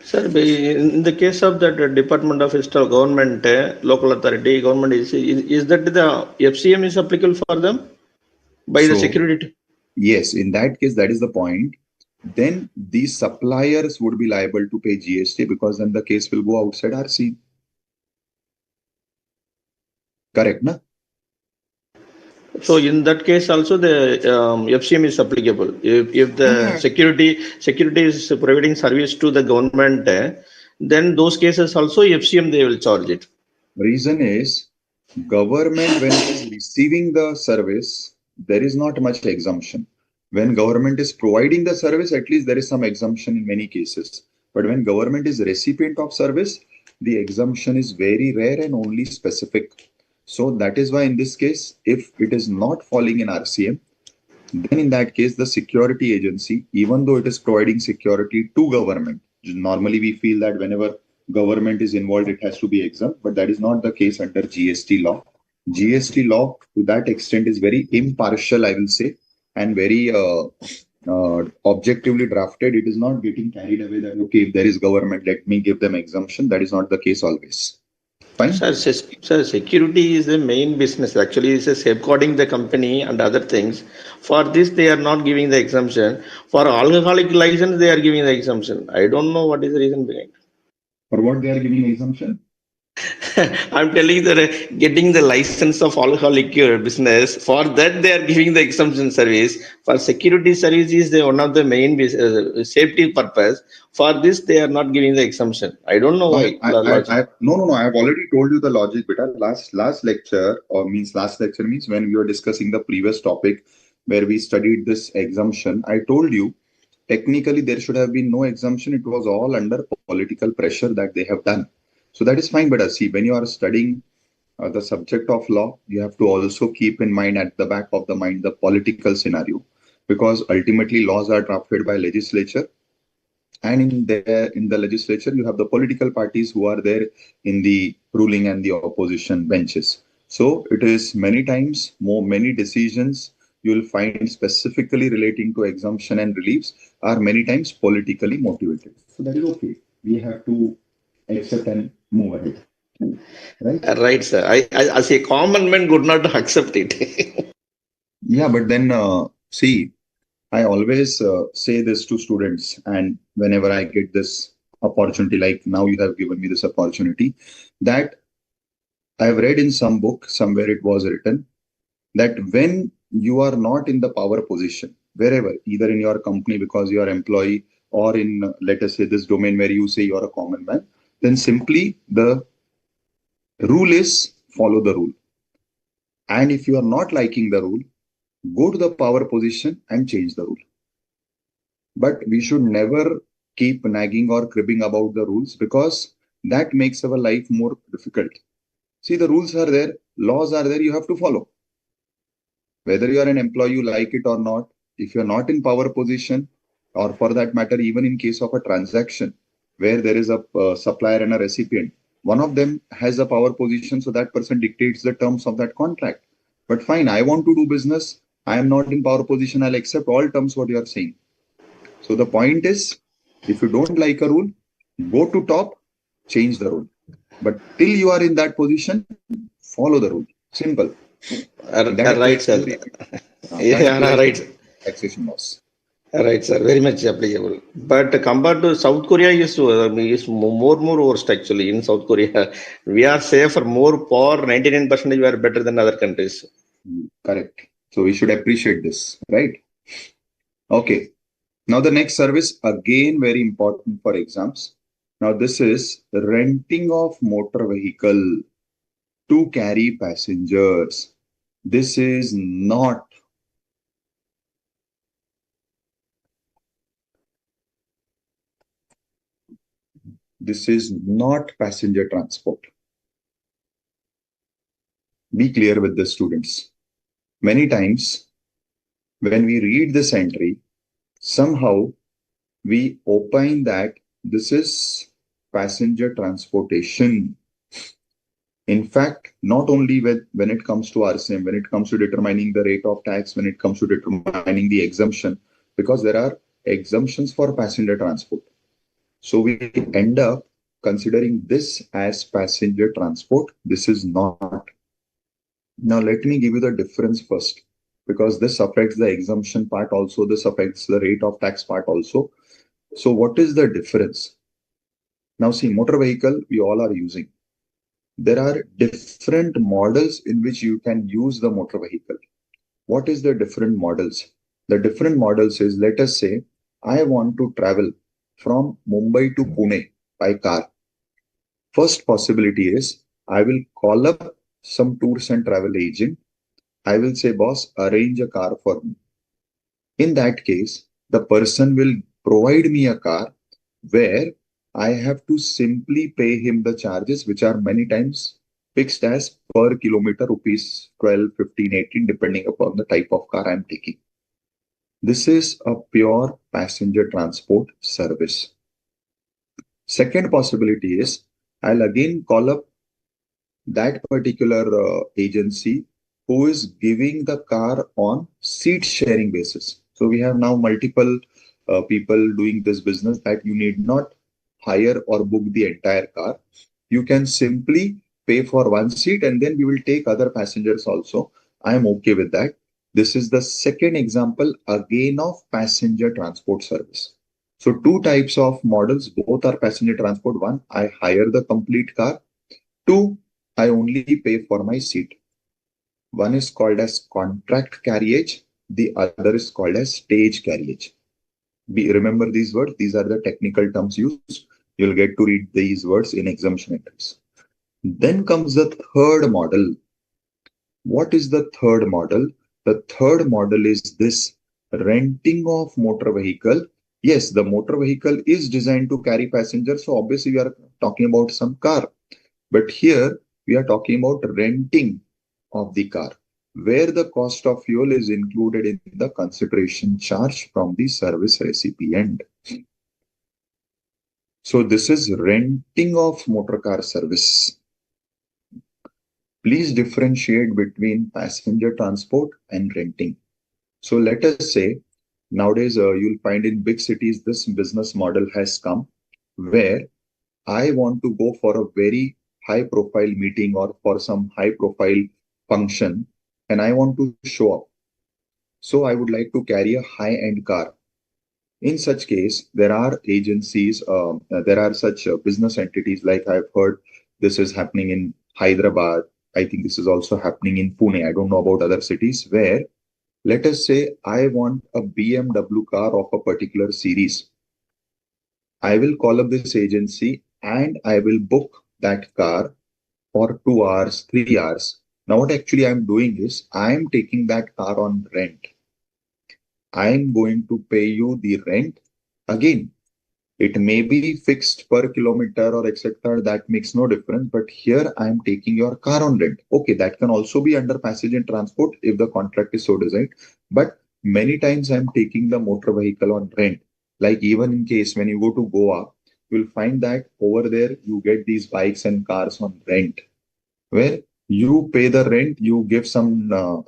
Sir, in the case of that Department of Fiscal Government, local authority, government, is that the FCM is applicable for them by the security? Yes, in that case, that is the point. Then these suppliers would be liable to pay GST because then the case will go outside RCM. Correct, na? So in that case also the FCM is applicable. If the security is providing service to the government, then those cases also FCM they will charge it. Reason is government, when it is receiving the service, there is not much exemption. When government is providing the service, at least there is some exemption in many cases. But when government is recipient of service, the exemption is very rare and only specific. So that is why in this case, if it is not falling in RCM, then in that case, the security agency, even though it is providing security to government, normally we feel that whenever government is involved, it has to be exempt, but that is not the case under GST law. GST law to that extent is very impartial, I will say, and very objectively drafted. It is not getting carried away that, okay, if there is government, let me give them exemption. That is not the case always. Fine. Sir, security is the main business. Actually, it's safeguarding the company and other things. For this, they are not giving the exemption. For alcoholic license, they are giving the exemption. I don't know what is the reason behind. For what they are giving exemption? I'm telling that getting the license of alcoholic business, for that they are giving the exemption service. For security service is the one of the main safety purpose. For this, they are not giving the exemption. I don't know No, why. Logic. no. I have already told you the logic, beta. Last lecture, or means last lecture means when we were discussing the previous topic where we studied this exemption. I told you technically there should have been no exemption. It was all under political pressure that they have done. So that is fine, but see, when you are studying the subject of law, you have to also keep in mind at the back of the mind the political scenario, because ultimately laws are drafted by legislature, and in the legislature you have the political parties who are there in the ruling and the opposition benches. So it is many times many decisions you will find specifically relating to exemption and reliefs are many times politically motivated. So that is okay. We have to accept and move ahead. Right? Right, sir. I as a common man could not accept it. Yeah, but then see, I always say this to students, and whenever I get this opportunity, like now you have given me this opportunity, that I have read in some book somewhere it was written that when you are not in the power position, wherever, either in your company because you are employee, or in let us say this domain where you say you are a common man, then simply the rule is follow the rule. And if you are not liking the rule, go to the power position and change the rule. But we should never keep nagging or cribbing about the rules, because that makes our life more difficult. See, the rules are there, laws are there, you have to follow. Whether you are an employee, you like it or not, if you're not in power position, or for that matter, even in case of a transaction where there is a supplier and a recipient, one of them has a power position, so that person dictates the terms of that contract. But fine, I want to do business, I am not in power position, I'll accept all terms what you are saying. So the point is, if you don't like a rule, go to top, change the rule. But till you are in that position, follow the rule. Simple. That Right, applies sir. to that Yeah, applies to right. taxation laws. Right, sir. Very much applicable. But compared to South Korea, is more worst actually. In South Korea, we are safe for more poor. 99% we are better than other countries. Correct. So we should appreciate this, right? Okay. Now the next service, again very important for exams. Now this is renting of motor vehicle to carry passengers. This is not passenger transport. Be clear with the students. Many times when we read this entry, somehow we opine that this is passenger transportation. In fact, not only when it comes to RCM, when it comes to determining the rate of tax, when it comes to determining the exemption, because there are exemptions for passenger transport. So we end up considering this as passenger transport. This is not. Now, let me give you the difference first, because this affects the exemption part also, this affects the rate of tax part also. So, what is the difference? Now, see, motor vehicle we all are using. There are different models in which you can use the motor vehicle. What is the different models? The different models is, let us say, I want to travel from Mumbai to Pune by car. First possibility is I will call up some tours and travel agent. I will say, boss, arrange a car for me. In that case, the person will provide me a car where I have to simply pay him the charges, which are many times fixed as per kilometer rupees 12, 15, 18, depending upon the type of car I'm taking. This is a pure passenger transport service. Second possibility is I'll again call up that particular agency who is giving the car on seat sharing basis. So we have now multiple people doing this business that you need not hire or book the entire car. You can simply pay for one seat and then we will take other passengers also. I am okay with that. This is the second example again of passenger transport service. So two types of models, both are passenger transport. One, I hire the complete car, Two, I only pay for my seat. One is called as contract carriage. The other is called as stage carriage. Remember these words. These are the technical terms used. You'll get to read these words in exemption entries. Then comes the third model. What is the third model? The third model is this renting of motor vehicle. Yes, the motor vehicle is designed to carry passengers. So obviously we are talking about some car. But here we are talking about renting of the car, where the cost of fuel is included in the consideration charge from the service recipient. So this is renting of motor car service. Please differentiate between passenger transport and renting. So let us say nowadays you'll find in big cities this business model has come where I want to go for a very high profile meeting or for some high profile function and I want to show up. So I would like to carry a high end car. In such case, there are agencies, there are such business entities like I've heard this is happening in Hyderabad. I think this is also happening in Pune. I don't know about other cities where, let us say, I want a BMW car of a particular series. I will call up this agency and I will book that car for 2 hours, 3 hours. Now, what actually I'm doing is I'm taking that car on rent. I'm going to pay you the rent. Again, it may be fixed per kilometer or etc. That makes no difference. But here I'm taking your car on rent. Okay, that can also be under passenger transport if the contract is so designed. But many times I'm taking the motor vehicle on rent. Like even in case when you go to Goa, you'll find that over there you get these bikes and cars on rent, where you pay the rent, you give some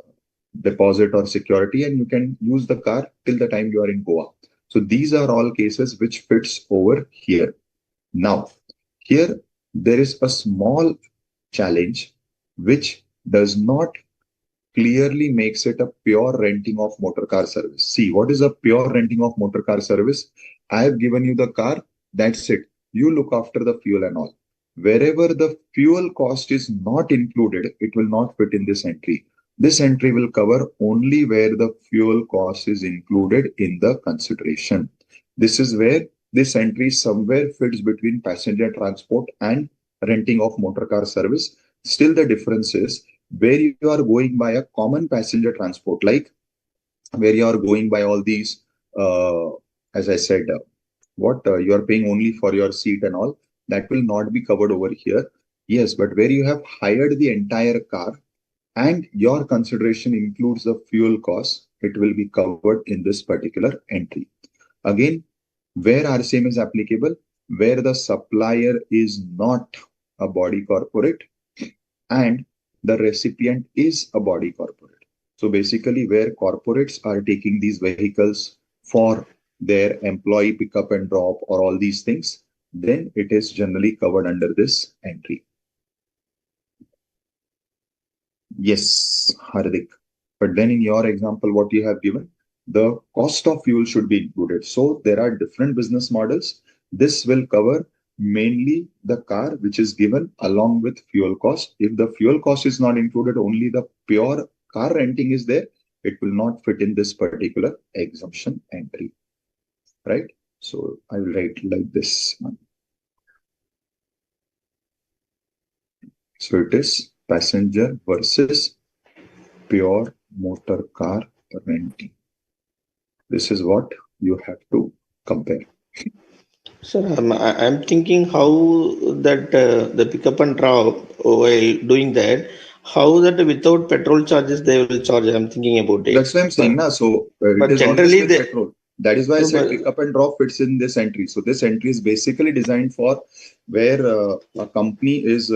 deposit or security, and you can use the car till the time you are in Goa. So these are all cases which fits over here. Now, here there is a small challenge which does not clearly makes it a pure renting of motor car service. See, what is a pure renting of motor car service? I have given you the car, that's it. You look after the fuel and all. Wherever the fuel cost is not included, it will not fit in this entry. This entry will cover only where the fuel cost is included in the consideration. This is where this entry somewhere fits between passenger transport and renting of motor car service. Still, the difference is where you are going by a common passenger transport, like where you are going by all these, as I said, you are paying only for your seat and all, that will not be covered over here. Yes, but where you have hired the entire car and your consideration includes the fuel cost, it will be covered in this particular entry. Again, where RCM is applicable, where the supplier is not a body corporate and the recipient is a body corporate. So basically where corporates are taking these vehicles for their employee pickup and drop or all these things, then it is generally covered under this entry. Yes, Hardik. But then in your example, what you have given, the cost of fuel should be included. So there are different business models. This will cover mainly the car which is given along with fuel cost. If the fuel cost is not included, only the pure car renting is there, it will not fit in this particular exemption entry, right? So I will write like this one. So it is passenger versus pure motor car renting. This is what you have to compare. Sir, I'm thinking how that the pickup and drop, while doing that, how that without petrol charges they will charge. I'm thinking about it. That's what I'm saying. So it is always with petrol. That is why I said pickup and drop fits in this entry. So this entry is basically designed for where a company is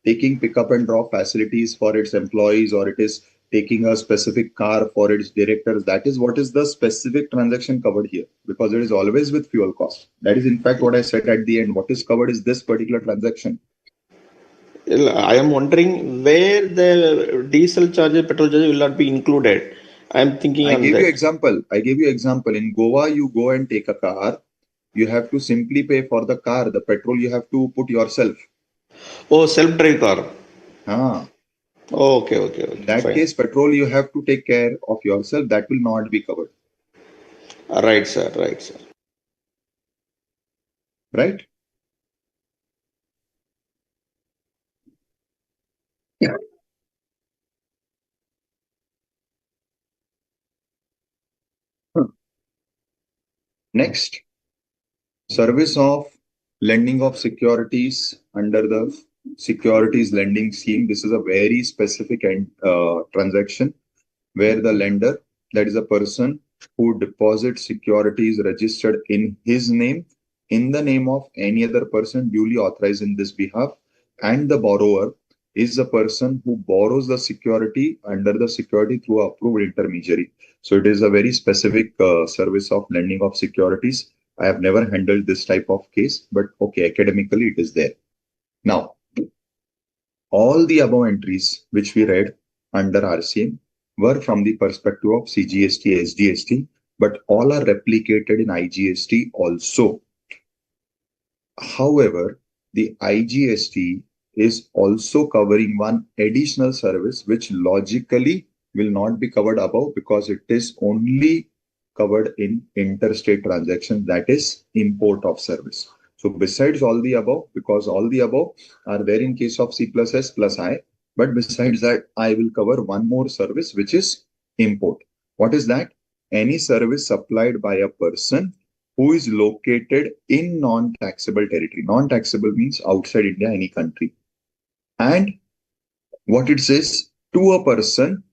taking pickup and drop facilities for its employees, or it is taking a specific car for its directors. That is what is the specific transaction covered here, because it is always with fuel cost. That is in fact what I said at the end. What is covered is this particular transaction. I am wondering where the diesel charges, petrol charges will not be included. I am thinking I on gave that. you example. I gave you example. In Goa, you go and take a car. You have to simply pay for the car. The petrol you have to put yourself. Oh, self-drive car. Ah, Oh, okay, okay, in okay, that fine. case, petrol you have to take care of yourself. That will not be covered, Right, sir. Right, sir. right? Yeah. Hmm. Next, service of lending of securities under the securities lending scheme. This is a very specific transaction where the lender, that is a person who deposits securities registered in his name, in the name of any other person duly authorized in this behalf, and the borrower is the person who borrows the security under the security through approved intermediary. So it is a very specific service of lending of securities. I have never handled this type of case, but okay, academically it is there. Now, all the above entries which we read under RCM were from the perspective of CGST, SGST, but all are replicated in IGST also. However, the IGST is also covering one additional service which logically will not be covered above because it is only covered in interstate transactions, that is import of service. So besides all the above, because all the above are there in case of C plus S plus I, but besides that, I will cover one more service which is import. What is that? Any service supplied by a person who is located in non-taxable territory. Non-taxable means outside India, any country. And what it says to a person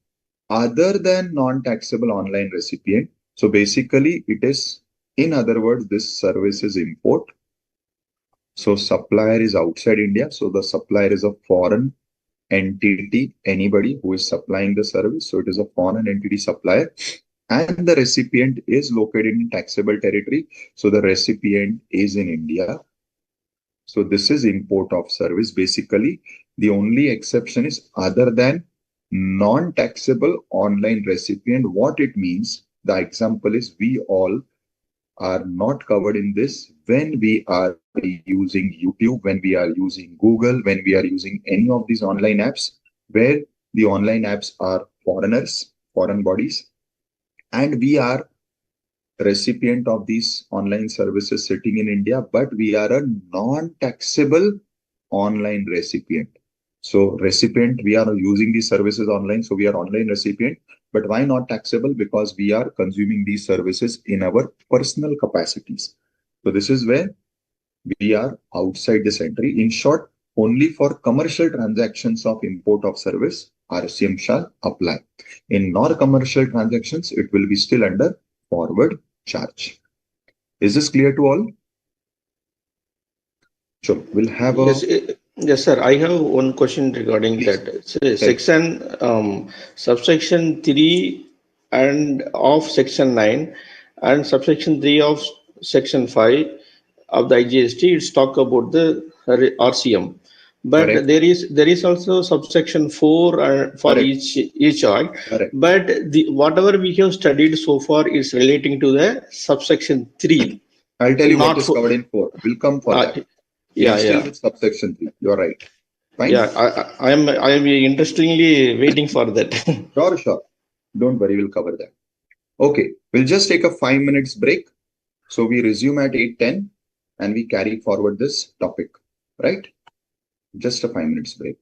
other than non-taxable online recipient. So basically, it is, in other words, this service is import. So supplier is outside India. So the supplier is a foreign entity, anybody who is supplying the service. So it is a foreign entity supplier. And the recipient is located in taxable territory. So the recipient is in India. So this is import of service. Basically, the only exception is other than non-taxable online recipient. What it means, the example is we all are not covered in this when we are using YouTube, when we are using Google, when we are using any of these online apps, where the online apps are foreigners, foreign bodies, and we are recipient of these online services sitting in India, but we are a non-taxable online recipient. So recipient, we are using these services online, so we are online recipient. But why not taxable? Because we are consuming these services in our personal capacities. So this is where we are outside this entry. In short, only for commercial transactions of import of service, RCM shall apply. In non-commercial transactions, it will be still under forward charge. Is this clear to all? Sure. We'll have a, Yes, yes, sir. I have one question regarding please that. So, tell. subsection 3 and of section 9 and subsection 3 of section 5 of the IGST, it's talk about the RCM. But Correct. there is also subsection 4 for Correct. each act. Correct. But the whatever we have studied so far is relating to the subsection 3, I'll tell you what not is for. covered in 4. We'll come for Uh, that. We'll yeah, still yeah. with subsection 3. You're right. Yeah, Fine. I am interestingly waiting for that. Sure, sure. Don't worry, we'll cover that. Okay. We'll just take a 5 minutes break. So we resume at 8:10 and we carry forward this topic. Right? Just a 5 minutes break.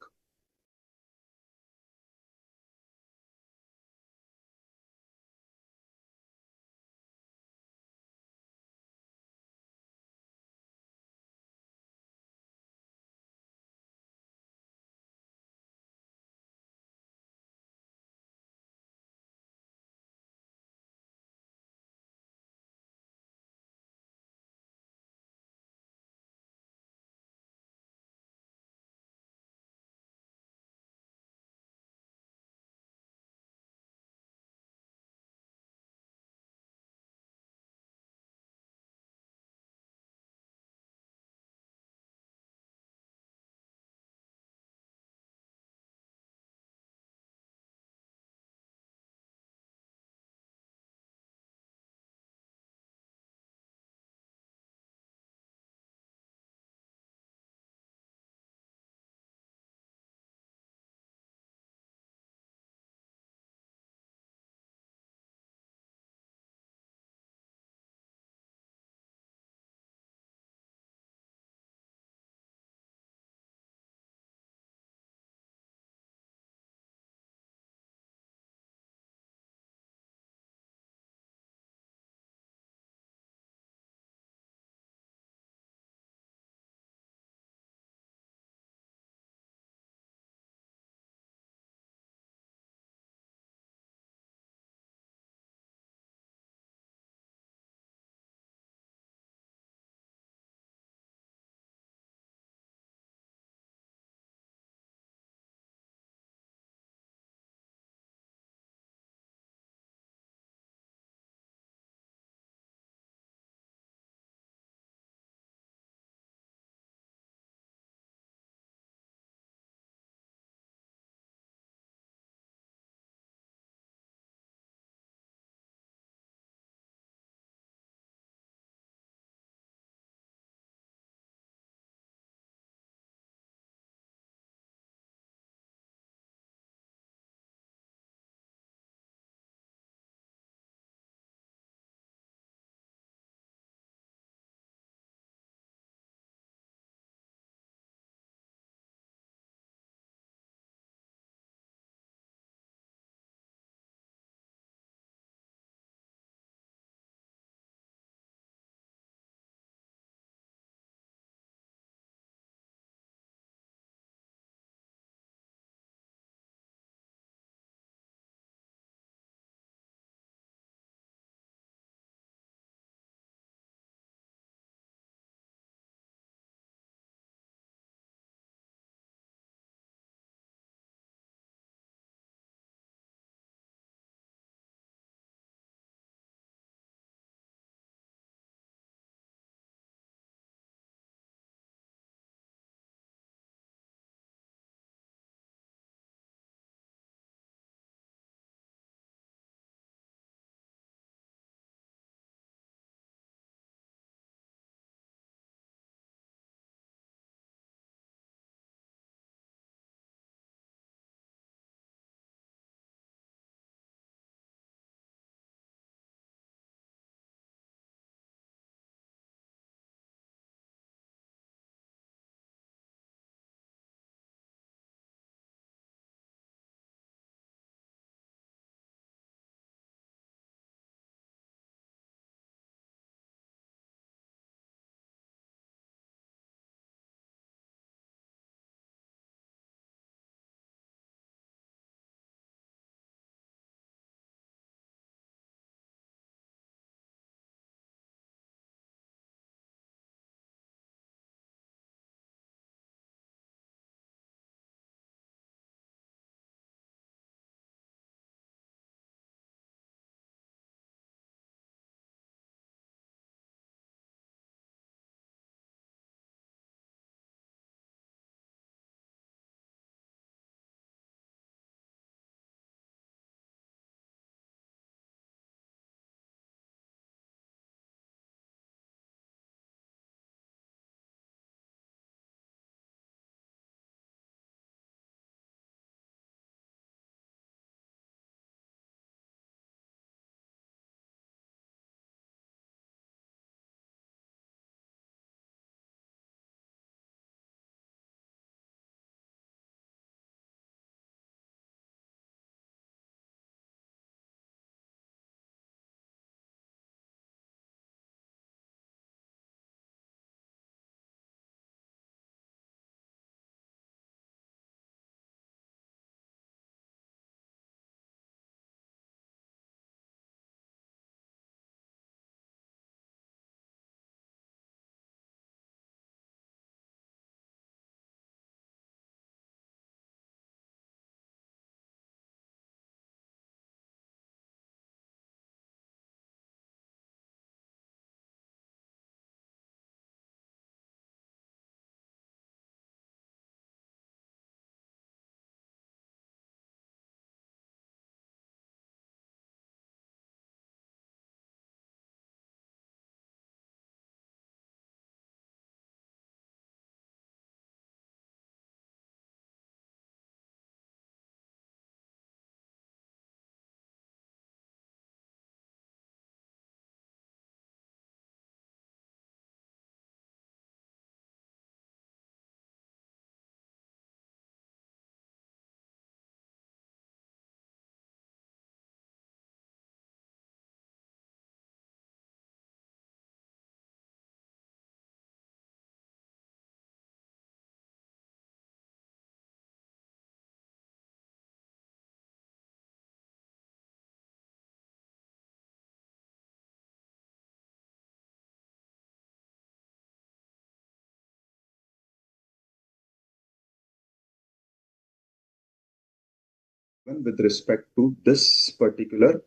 with respect to this particular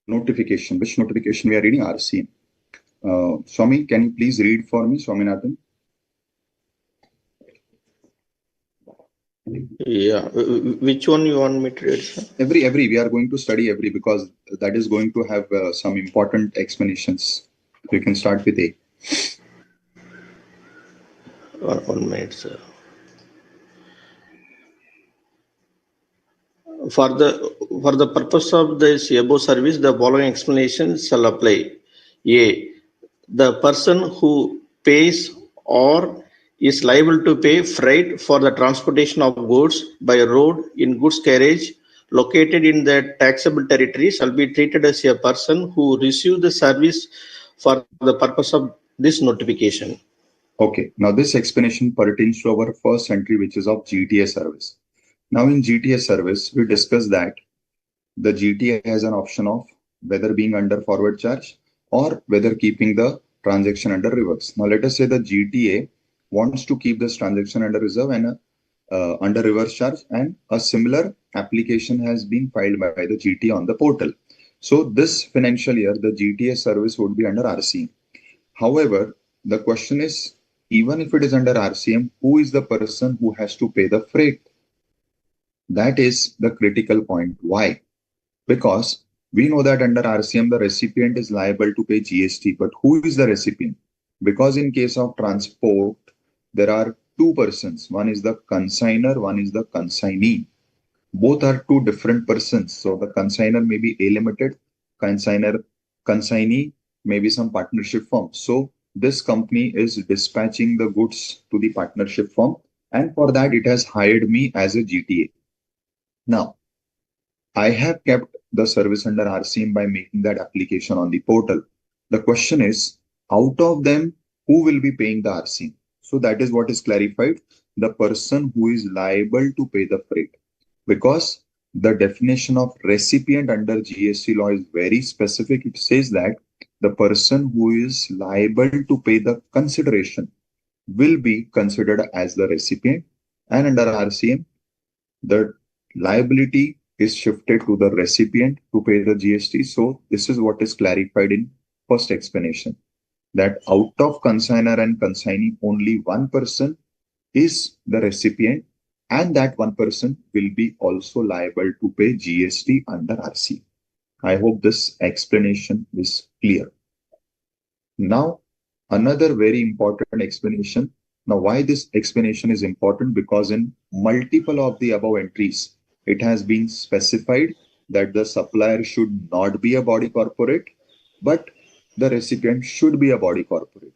notification. Which notification we are reading? RCM. Swami, can you please read for me, Swaminathan? Yeah, which one you want me to read, sir? Every we are going to study every, because that is going to have some important explanations. You can start with A. 1 minute, sir. For the purpose of this above service, the following explanations shall apply. A. The person who pays or is liable to pay freight for the transportation of goods by road in goods carriage located in the taxable territory shall be treated as a person who received the service for the purpose of this notification. Okay, now this explanation pertains to our first entry, which is of GTA service. Now in GTA service, we discussed that the GTA has an option of whether being under forward charge or whether keeping the transaction under reverse. Now let us say the GTA wants to keep this transaction under reserve and under reverse charge, and a similar application has been filed by the GTA on the portal. So this financial year, the GTA service would be under RCM. However, the question is, even if it is under RCM, who is the person who has to pay the freight? That is the critical point. Why? Because we know that under RCM, the recipient is liable to pay GST, but who is the recipient? Because in case of transport, there are two persons. One is the consignor, one is the consignee. Both are two different persons. So the consignor may be A Limited, consignee may be some partnership firm. So this company is dispatching the goods to the partnership firm, and for that it has hired me as a GTA. Now, I have kept the service under RCM by making that application on the portal. The question is, out of them, who will be paying the RCM? So that is what is clarified, the person who is liable to pay the freight. Because the definition of recipient under GST law is very specific. It says that the person who is liable to pay the consideration will be considered as the recipient, and under RCM, the liability is shifted to the recipient to pay the GST. So this is what is clarified in first explanation, that out of consignor and consignee, only one person is the recipient, and that one person will be also liable to pay GST under RCM. I hope this explanation is clear. Now, another very important explanation. Now, why this explanation is important? Because in multiple of the above entries, it has been specified that the supplier should not be a body corporate, but the recipient should be a body corporate.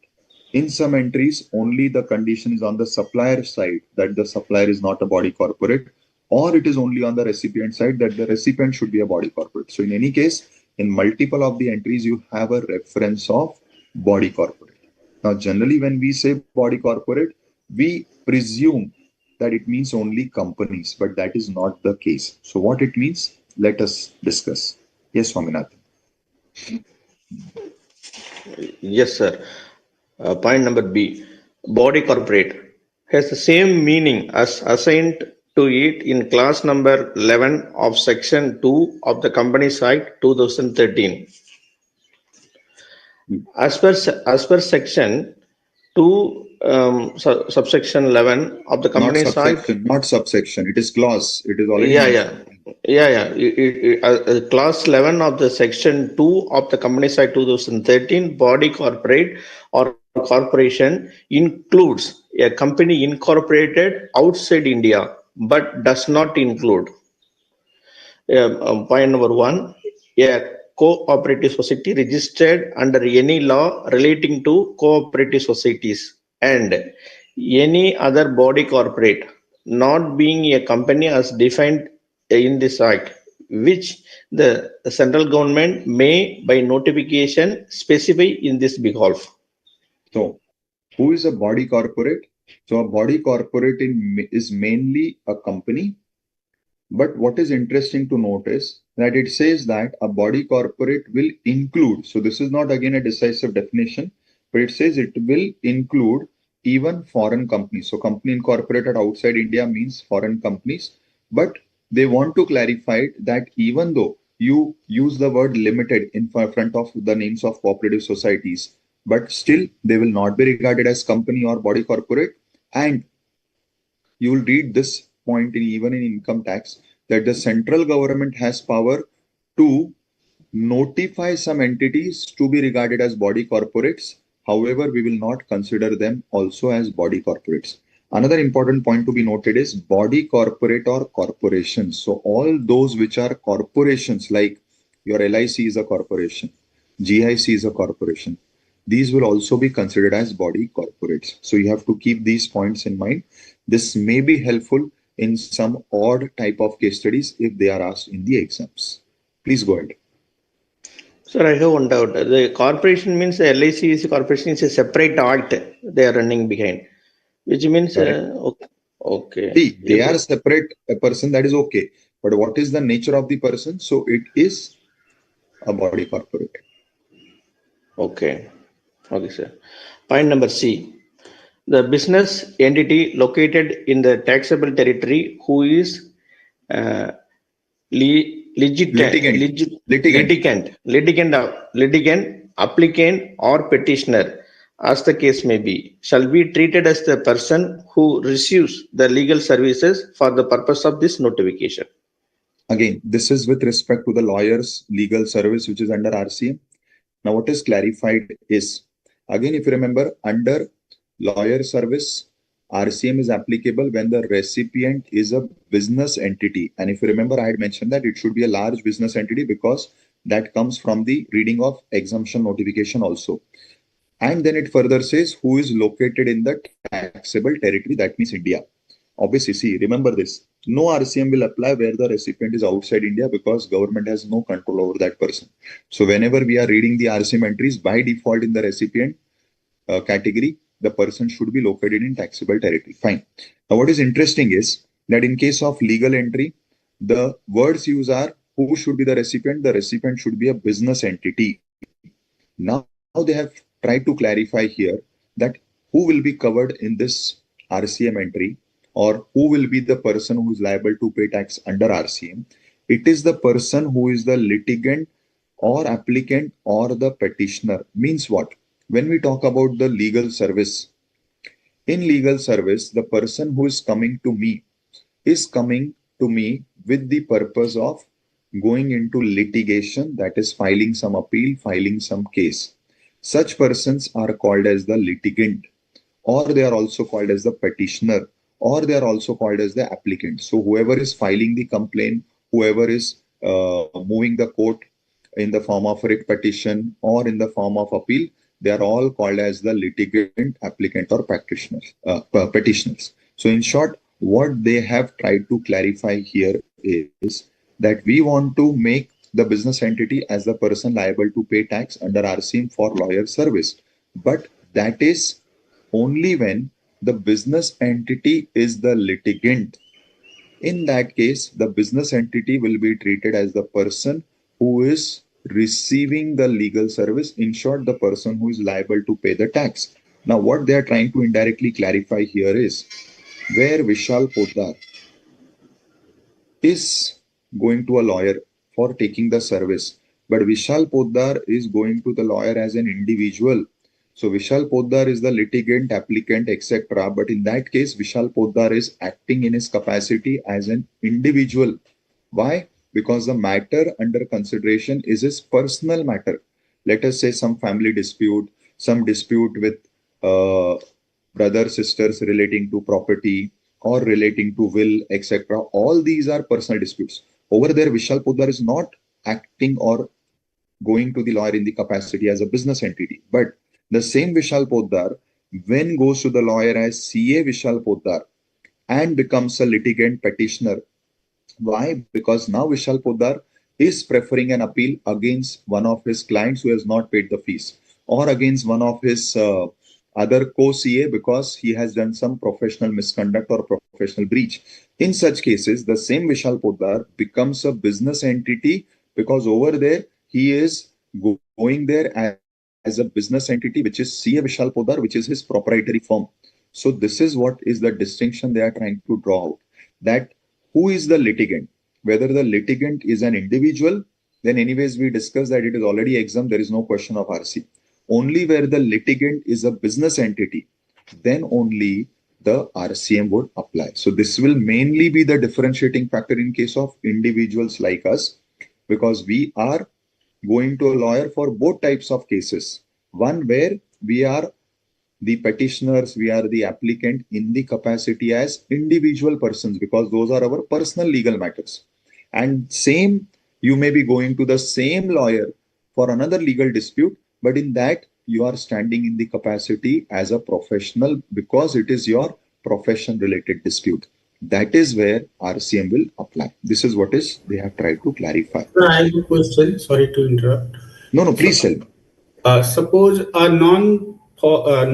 In some entries, only the condition is on the supplier side that the supplier is not a body corporate, or it is only on the recipient side that the recipient should be a body corporate. So in any case, in multiple of the entries, you have a reference of body corporate. Now, generally, when we say body corporate, we presume that it means only companies, but that is not the case. So what it means, let us discuss. Yes, Swaminathan. Yes, sir. Point number B. Body corporate has the same meaning as assigned to it in class number 11 of section 2 of the Companies Act 2013. As per section 2, subsection 11 of the Companies Act. Not subsection. It is clause. It is already. Clause 11 of the section 2 of the Companies Act 2013, body corporate or corporation includes a company incorporated outside India, but does not include. Point number 1, a cooperative society registered under any law relating to cooperative societies, and any other body corporate not being a company as defined in this act, which the central government may by notification specify in this behalf. So, who is a body corporate? So, a body corporate is mainly a company. But what is interesting to notice that it says that a body corporate will include. So, this is not again a decisive definition, but it says it will include even foreign companies. So, company incorporated outside India means foreign companies. But they want to clarify that even though you use the word limited in front of the names of cooperative societies, but still they will not be regarded as company or body corporate. And you will read this point in even in income tax, that the central government has power to notify some entities to be regarded as body corporates. However, we will not consider them also as body corporates. Another important point to be noted is body corporate or corporations. So all those which are corporations, like your LIC is a corporation, GIC is a corporation, these will also be considered as body corporates. So you have to keep these points in mind. This may be helpful in some odd type of case studies if they are asked in the exams. Please go ahead. Sir, I have one doubt. The corporation means the LIC is a corporation, is a separate act they are running behind, which means Correct. okay. See, they are separate a person, that is okay. But what is the nature of the person? So it is a body corporate. Okay. Okay, sir. Point number C. The business entity located in the taxable territory who is uh, Litigant. litigant, applicant, or petitioner, as the case may be, shall be treated as the person who receives the legal services for the purpose of this notification. Again, this is with respect to the lawyer's legal service, which is under RCM. Now, what is clarified is, again, if you remember, under lawyer service, RCM is applicable when the recipient is a business entity. And if you remember, I had mentioned that it should be a large business entity because that comes from the reading of exemption notification also. And then it further says who is located in the taxable territory, that means India. Obviously, see, remember this. No RCM will apply where the recipient is outside India because government has no control over that person. So whenever we are reading the RCM entries, by default in the recipient category, the person should be located in taxable territory. Fine. Now, what is interesting is that in case of legal entry, the words used are who should be the recipient? The recipient should be a business entity. Now they have tried to clarify here that who will be covered in this RCM entry, or who will be the person who is liable to pay tax under RCM. It is the person who is the litigant or applicant or the petitioner. Means what? When we talk about the legal service, in legal service, the person who is coming to me is coming to me with the purpose of going into litigation, that is filing some appeal, filing some case. Such persons are called as the litigant, or they are also called as the petitioner, or they are also called as the applicant. So whoever is filing the complaint, whoever is moving the court in the form of writ petition or in the form of appeal, they are all called as the litigant, applicant, or practitioners, petitioners. So in short, what they have tried to clarify here is that we want to make the business entity as the person liable to pay tax under RCM for lawyer service. But that is only when the business entity is the litigant. In that case, the business entity will be treated as the person who is receiving the legal service, in short, the person who is liable to pay the tax. Now, what they are trying to indirectly clarify here is where Vishal Poddar is going to a lawyer for taking the service, but Vishal Poddar is going to the lawyer as an individual. So Vishal Poddar is the litigant, applicant, etc. But in that case, Vishal Poddar is acting in his capacity as an individual. Why? Because the matter under consideration is his personal matter. Let us say some family dispute, some dispute with brothers, sisters relating to property or relating to will, etc. All these are personal disputes. Over there, Vishal Poddar is not acting or going to the lawyer in the capacity as a business entity. But the same Vishal Poddar, when goes to the lawyer as CA Vishal Poddar and becomes a litigant petitioner. Why? Because now Vishal Poddar is preferring an appeal against one of his clients who has not paid the fees, or against one of his other co-CA because he has done some professional misconduct or professional breach. In such cases, the same Vishal Poddar becomes a business entity because over there he is going there as a business entity, which is CA Vishal Poddar, which is his proprietary firm. So this is what is the distinction they are trying to draw out. That who is the litigant? whether the litigant is an individual, then anyways we discussed that it is already exempt, there is no question of RC. Only where the litigant is a business entity, then only the RCM would apply. So this will mainly be the differentiating factor in case of individuals like us, because we are going to a lawyer for both types of cases. One where we are the petitioners, we are the applicant in the capacity as individual persons, because those are our personal legal matters. And same, you may be going to the same lawyer for another legal dispute, but in that you are standing in the capacity as a professional because it is your profession related dispute. That is where RCM will apply. This is what is they have tried to clarify. Sir, I have a question. Sorry to interrupt. No, please tell me. Suppose a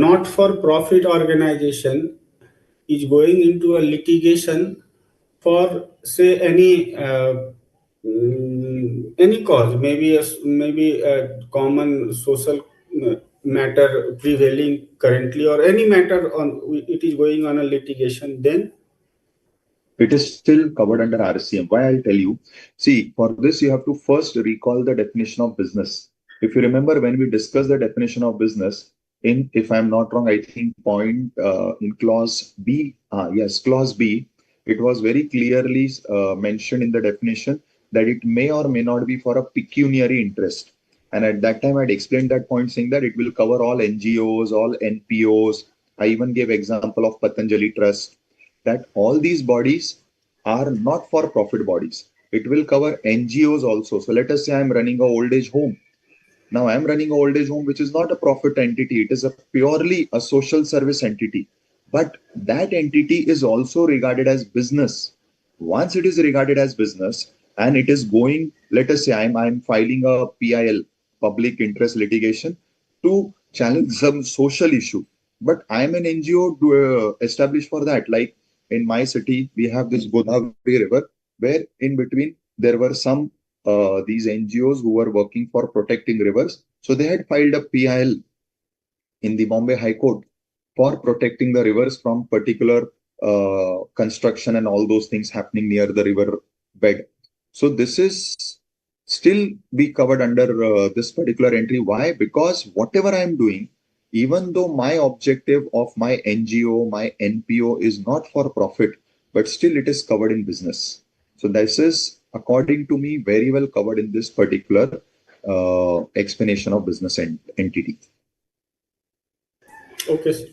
not-for-profit organization is going into a litigation for, say, any cause, maybe a common social matter prevailing currently, or any matter on it is going on a litigation, then it is still covered under RCM. Why? I'll tell you. See, for this, you have to first recall the definition of business. If you remember, when we discussed the definition of business, if I'm not wrong, I think in clause B, clause B, it was very clearly mentioned in the definition that it may or may not be for a pecuniary interest. And at that time, I'd explained that point saying that it will cover all NGOs, all NPOs. I even gave example of Patanjali Trust, that all these bodies are not for profit bodies. It will cover NGOs also. So let us say I'm running a old age home. Now I'm running a old age home, which is not a profit entity. It is purely a social service entity. But that entity is also regarded as business. Once it is regarded as business and it is going, let us say I'm filing a PIL, public interest litigation, to challenge some social issue. But I'm an NGO established for that. Like in my city, we have this Godavari River, where in between there were some these NGOs who were working for protecting rivers. So they had filed a PIL in the Bombay High Court for protecting the rivers from particular construction and all those things happening near the river bed. So this is still be covered under this particular entry. Why? Because whatever I'm doing, even though my objective of my NGO, my NPO is not for profit, but still it is covered in business. So this is, according to me, very well covered in this particular explanation of business entity. Okay, sir.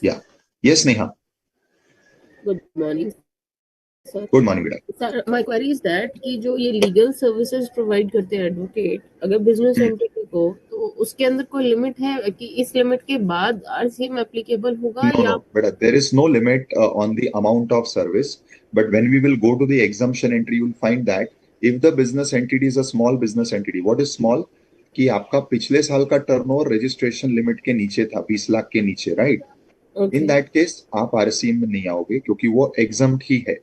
Yeah. Yes, Neha. Good morning, sir. Good morning, Vida. Sir, my query is that कि जो ये legal services provide करते हैं advocate, अगर business entity को, तो उसके अंदर कोई limit है कि इस limit के बाद RCM applicable होगा या? No, but there is no limit on the amount of service. But when we will go to the exemption entry, you will find that if the business entity is a small business entity, what is small? कि आपका पिछले साल का turnover registration limit के नीचे था, 20 लाख के नीचे, राइट? इन दैट केस आप आरसीएम में नहीं आओगे क्योंकि वो एग्जम्प्ट ही है.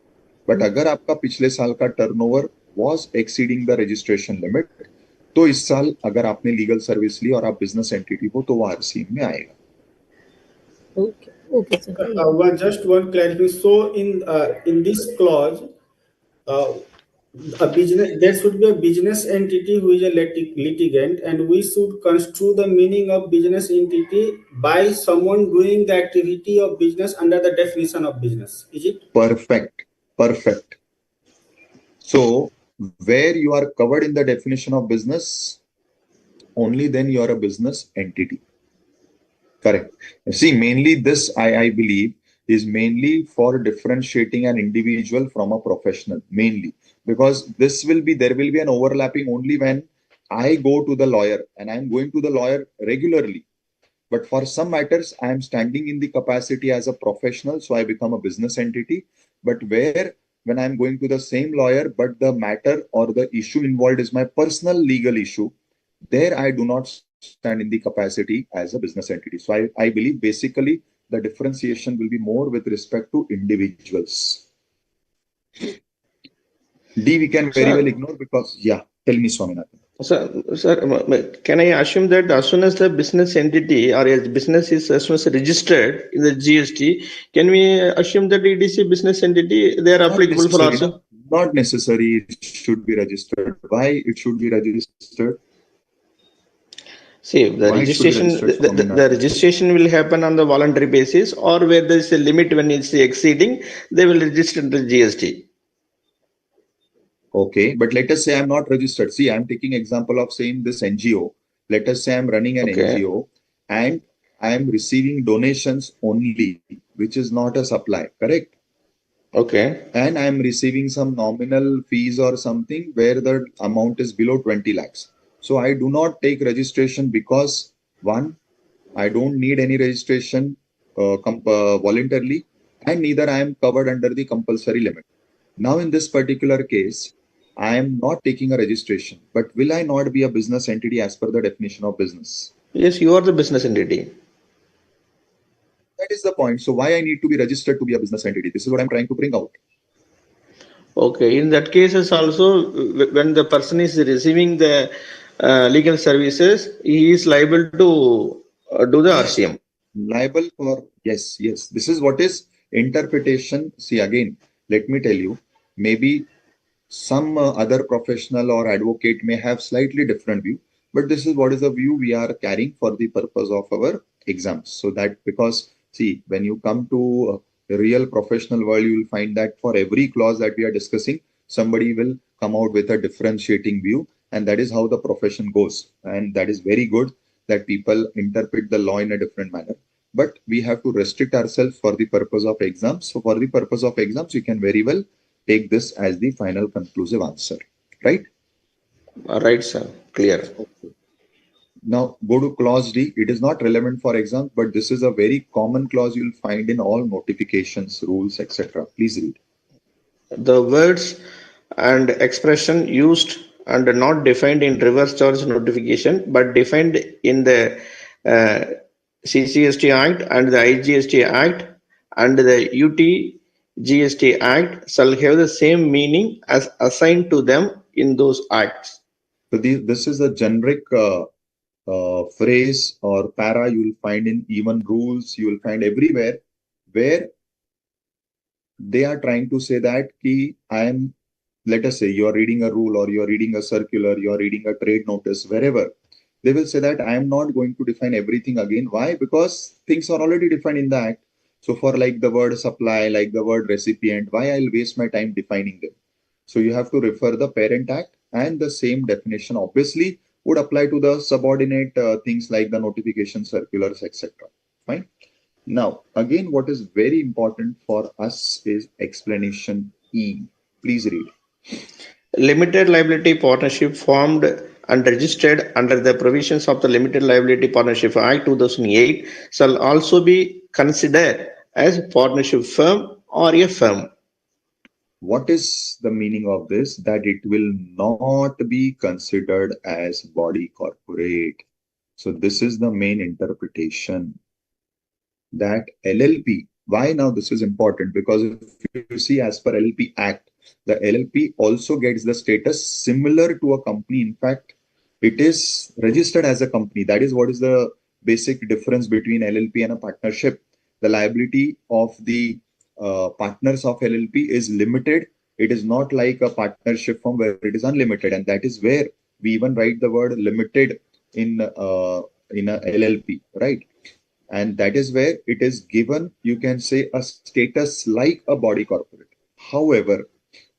बट अगर आपका पिछले साल का turnover was exceeding the registration limit, तो इस साल अगर आपने लीगल सर्विस ली और आप बिजनेस एंटिटी हो तो वो आरसीएम में आएगा. Okay, sir. Just one clarification. So in this clause, there should be a business entity who is a litigant, and we should construe the meaning of business entity by someone doing the activity of business under the definition of business. Is it? Perfect. So where you are covered in the definition of business, only then you are a business entity. Correct. See, mainly this, I believe, is mainly for differentiating an individual from a professional, mainly. Because there will be an overlapping only when I go to the lawyer, and I'm going to the lawyer regularly. But for some matters, I'm standing in the capacity as a professional, so I become a business entity. But when I'm going to the same lawyer, but the matter or the issue involved is my personal legal issue, there I do not stand in the capacity as a business entity. So I believe basically the differentiation will be more with respect to individuals. D we can very well ignore because, yeah, tell me, Swaminathan. Sir, can I assume that as soon as the business entity or a business is as soon as registered in the GST, can we assume that it is a business entity? They are applicable for RCM? Not necessary it should be registered. Why it should be registered? See, the Why it should be registration, registered from the registration will happen on the voluntary basis, or where there is a limit when it's exceeding, they will register the GST. Okay, but let us say I'm not registered. See, I'm taking example of saying this NGO. Let us say I'm running an Okay. NGO and I am receiving donations only, which is not a supply, correct? Okay. And I am receiving some nominal fees or something where the amount is below 20 lakhs. So I do not take registration because one, I don't need any registration voluntarily, and neither I am covered under the compulsory limit. Now, in this particular case, I am not taking a registration, but will I not be a business entity as per the definition of business? Yes, you are the business entity. That is the point. So, why I need to be registered to be a business entity? This is what I'm trying to bring out. Okay. In that cases also, when the person is receiving the legal services, he is liable to do the RCM. Liable for, yes, yes. This is what is interpretation. See, again, let me tell you, maybe some other professional or advocate may have slightly different view, but this is what is the view we are carrying for the purpose of our exams. So that, because see, when you come to the real professional world, you will find that for every clause that we are discussing, somebody will come out with a differentiating view, and that is how the profession goes. And that is very good that people interpret the law in a different manner. But we have to restrict ourselves for the purpose of exams. So for the purpose of exams, you can very well take this as the final conclusive answer, right? Right, sir. Clear. Okay. Now go to clause D. It is not relevant for exam, but this is a very common clause you'll find in all notifications, rules, etc. Please read. The words and expression used and not defined in reverse charge notification, but defined in the uh, CCST Act and the IGST Act and the UT-GST Act shall have the same meaning as assigned to them in those acts. So this is a generic phrase or para you will find in even rules, you will find everywhere where they are trying to say that ki I am, let us say you are reading a rule or you are reading a circular, you are reading a trade notice, wherever they will say that I am not going to define everything again. Why? Because things are already defined in the act. So for like the word supply, like the word recipient, why I'll waste my time defining them? So you have to refer the parent act, and the same definition obviously would apply to the subordinate things like the notification circulars, etc. Fine. Now, again, what is very important for us is explanation E. Please read. Limited liability partnership formed and registered under the provisions of the Limited Liability Partnership Act 2008 shall also be considered as a partnership firm or a firm. What is the meaning of this? That it will not be considered as body corporate. So this is the main interpretation. That LLP, why now this is important? Because if you see as per LLP Act, the LLP also gets the status similar to a company. In fact, it is registered as a company. That is what is the basic difference between LLP and a partnership. The liability of the partners of LLP is limited. It is not like a partnership firm where it is unlimited, and that is where we even write the word limited in a LLP, right? And that is where it is given, you can say, a status like a body corporate. However,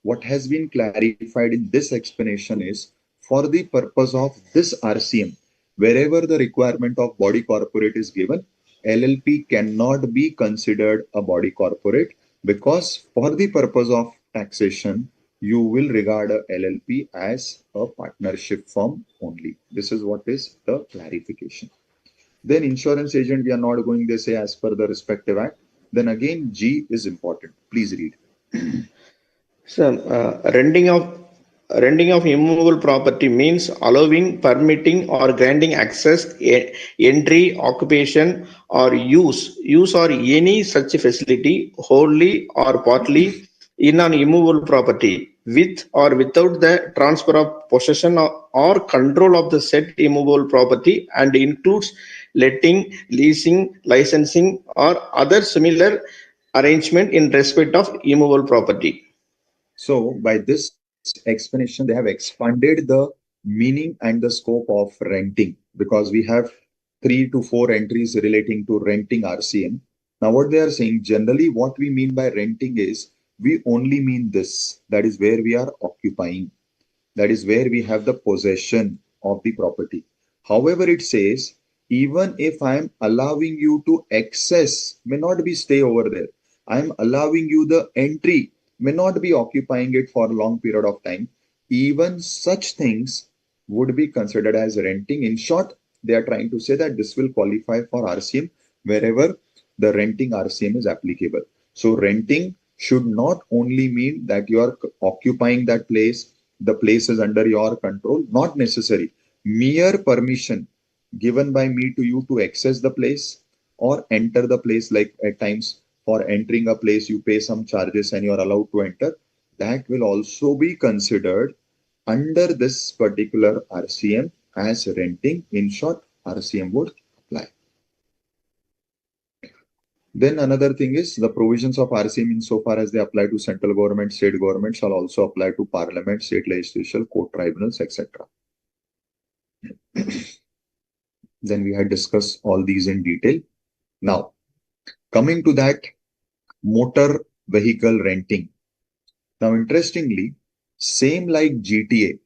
what has been clarified in this explanation is for the purpose of this RCM, wherever the requirement of body corporate is given, LLP cannot be considered a body corporate, because for the purpose of taxation, you will regard a LLP as a partnership firm only. This is what is the clarification. Then insurance agent, we are not going, they say, as per the respective act. Then again, G is important. Please read. So, renting of immovable property means allowing, permitting, or granting access, entry, occupation, or use or any such facility wholly or partly in an immovable property, with or without the transfer of possession or control of the said immovable property, and includes letting, leasing, licensing, or other similar arrangement in respect of immovable property. So by this explanation, they have expanded the meaning and the scope of renting, because we have 3 to 4 entries relating to renting RCM. Now, what they are saying, generally, what we mean by renting is we only mean this, that is where we are occupying, that is where we have the possession of the property. However, it says even if I am allowing you to access, may not be stay over there. I am allowing you the entry, may not be occupying it for a long period of time. Even such things would be considered as renting. In short, they are trying to say that this will qualify for RCM wherever the renting RCM is applicable. So renting should not only mean that you are occupying that place, the place is under your control, not necessary. Mere permission given by me to you to access the place or enter the place, like at times for entering a place, you pay some charges and you are allowed to enter. That will also be considered under this particular RCM as renting. In short, RCM would apply. Then another thing is the provisions of RCM insofar as they apply to central government, state government shall also apply to parliament, state legislature, court tribunals, etc. Then we had discussed all these in detail. Now, coming to that motor vehicle renting. Now, interestingly, same like GTA,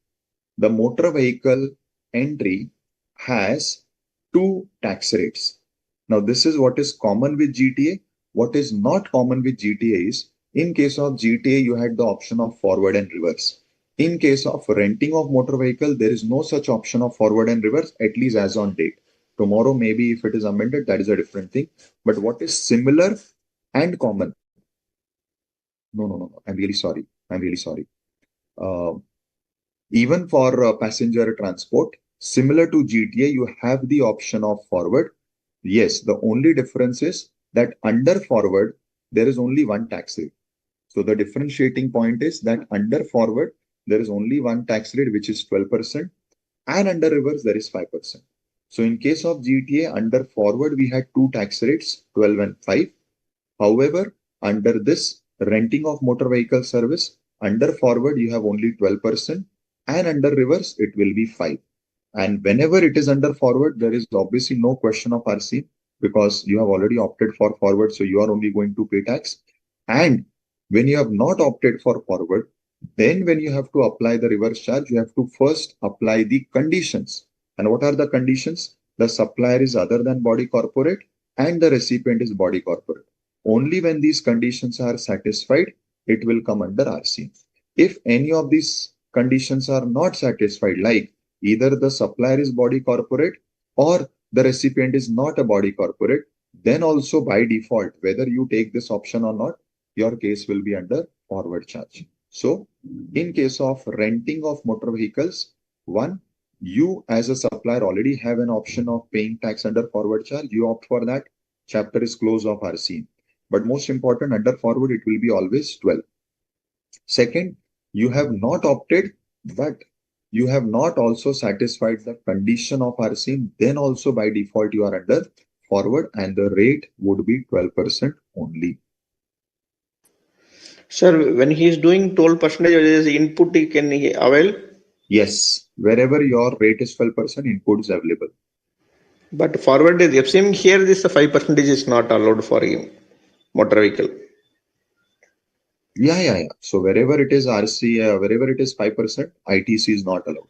the motor vehicle entry has 2 tax rates. Now, this is what is common with GTA. What is not common with GTA is, in case of GTA, you had the option of forward and reverse. In case of renting of motor vehicle, there is no such option of forward and reverse, at least as on date. Tomorrow, maybe if it is amended, that is a different thing. But what is similar and common? No. I'm really sorry. Uh, Even for passenger transport, similar to GTA, you have the option of forward. Yes, the only difference is that under forward, there is only one tax rate. So the differentiating point is that under forward, there is only one tax rate, which is 12%, and under reverse, there is 5%. So in case of GTA, under forward, we had 2 tax rates, 12 and 5. However, under this renting of motor vehicle service, under forward, you have only 12%, and under reverse, it will be 5. And whenever it is under forward, there is obviously no question of RC, because you have already opted for forward, so you are only going to pay tax. And when you have not opted for forward, then when you have to apply the reverse charge, you have to first apply the conditions. And what are the conditions? The supplier is other than body corporate and the recipient is body corporate. Only when these conditions are satisfied, it will come under RCM. If any of these conditions are not satisfied, like either the supplier is body corporate or the recipient is not a body corporate, then also by default, whether you take this option or not, your case will be under forward charge. So in case of renting of motor vehicles, one, you as a supplier already have an option of paying tax under forward charge. You opt for that. Chapter is closed of RCM. But most important, under forward, it will be always 12. Second, you have not opted, but you have not also satisfied the condition of RCM, then also by default you are under forward and the rate would be 12% only. Sir, when he is doing 12% as input, he can avail? Yes, wherever your rate is 12%, input is available. But forward is FCM here, this 5% is not allowed for him, motor vehicle. Yeah. So wherever it is RC, wherever it is 5%, ITC is not allowed.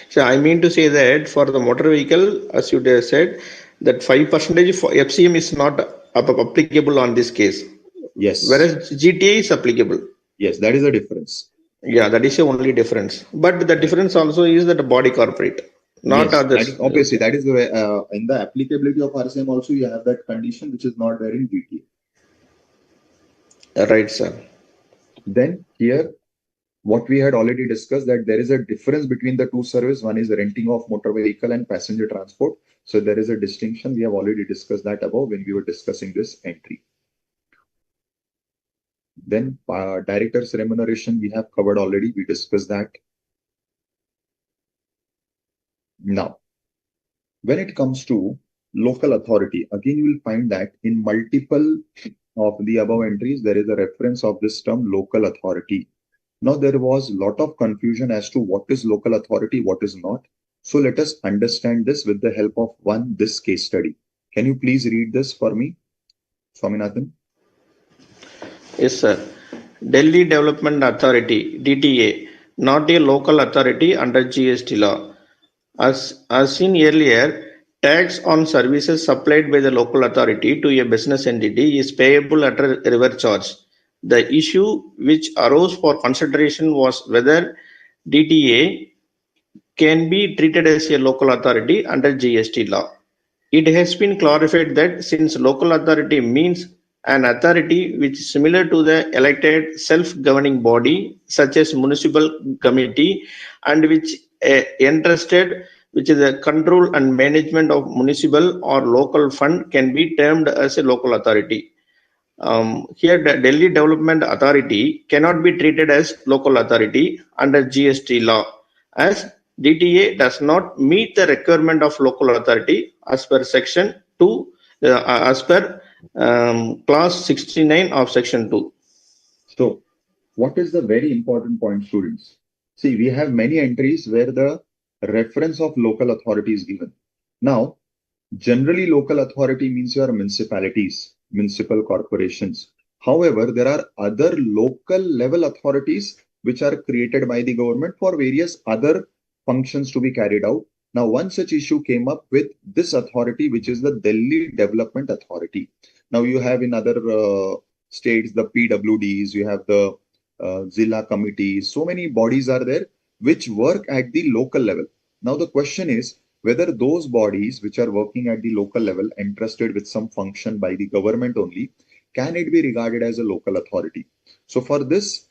So I mean to say that for the motor vehicle, as you said, that 5% for FCM is not applicable on this case. Yes. Whereas GTA is applicable. Yes, that is the difference. Yeah, that is the only difference. But the difference also is that the body corporate, not yes, others. Obviously, that is the way, in the applicability of RCM also you have that condition which is not there in GTA. Right, sir. Then here, what we had already discussed, that there is a difference between the two services. One is renting of motor vehicle and passenger transport. So there is a distinction. We have already discussed that above when we were discussing this entry. Then director's remuneration we have covered already. We discussed that. Now, when it comes to local authority, again you will find that in multiple of the above entries, there is a reference of this term local authority. Now, there was a lot of confusion as to what is local authority, what is not. So let us understand this with the help of this case study. Can you please read this for me, Swaminathan? Yes, sir. Delhi Development Authority, DTA, not a local authority under GST law. As seen earlier, tax on services supplied by the local authority to a business entity is payable at a reverse charge. The issue which arose for consideration was whether DTA can be treated as a local authority under GST law. It has been clarified that since local authority means an authority which is similar to the elected self-governing body such as municipal committee and which entrusted which is the control and management of municipal or local fund can be termed as a local authority. Here, the Delhi Development Authority cannot be treated as local authority under GST law, as DTA does not meet the requirement of local authority as per Section 2, as per Clause 69 of Section 2. So, what is the very important point, students? See, we have many entries where the reference of local authority is given. Now, generally, local authority means your municipalities, municipal corporations. However, there are other local level authorities which are created by the government for various other functions to be carried out. Now, one such issue came up with this authority, which is the Delhi Development Authority. Now, you have in other states the PWDs, you have the Zilla committees, so many bodies are there which work at the local level. Now, the question is, whether those bodies which are working at the local level entrusted with some function by the government only, can it be regarded as a local authority? So for this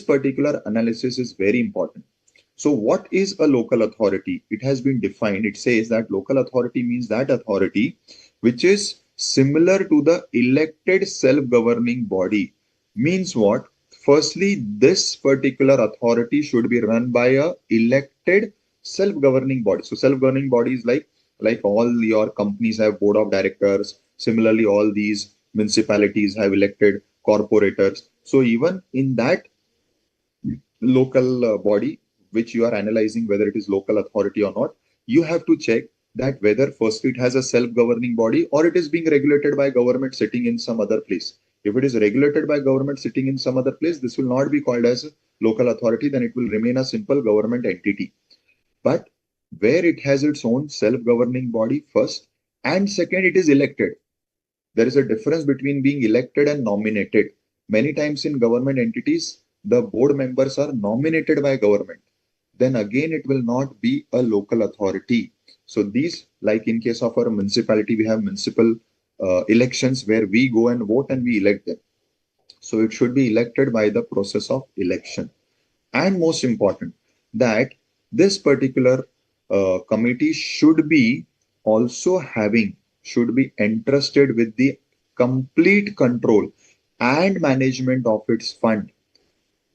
particular analysis is very important. So what is a local authority? It has been defined. It says that local authority means that authority which is similar to the elected self-governing body. Means what? Firstly, this particular authority should be run by a elected self-governing body. So self-governing bodies like all your companies have board of directors. Similarly, all these municipalities have elected corporators. So even in that local body, which you are analyzing whether it is local authority or not, you have to check that whether first it has a self-governing body or it is being regulated by government sitting in some other place. If it is regulated by government sitting in some other place, this will not be called as a local authority, then it will remain a simple government entity. But where it has its own self-governing body first, and second, it is elected. There is a difference between being elected and nominated. Many times in government entities, the board members are nominated by government. Then again, it will not be a local authority. So these, like in case of our municipality, we have municipal elections where we go and vote and we elect them. So it should be elected by the process of election. And most important, that this particular committee should be entrusted with the complete control and management of its fund.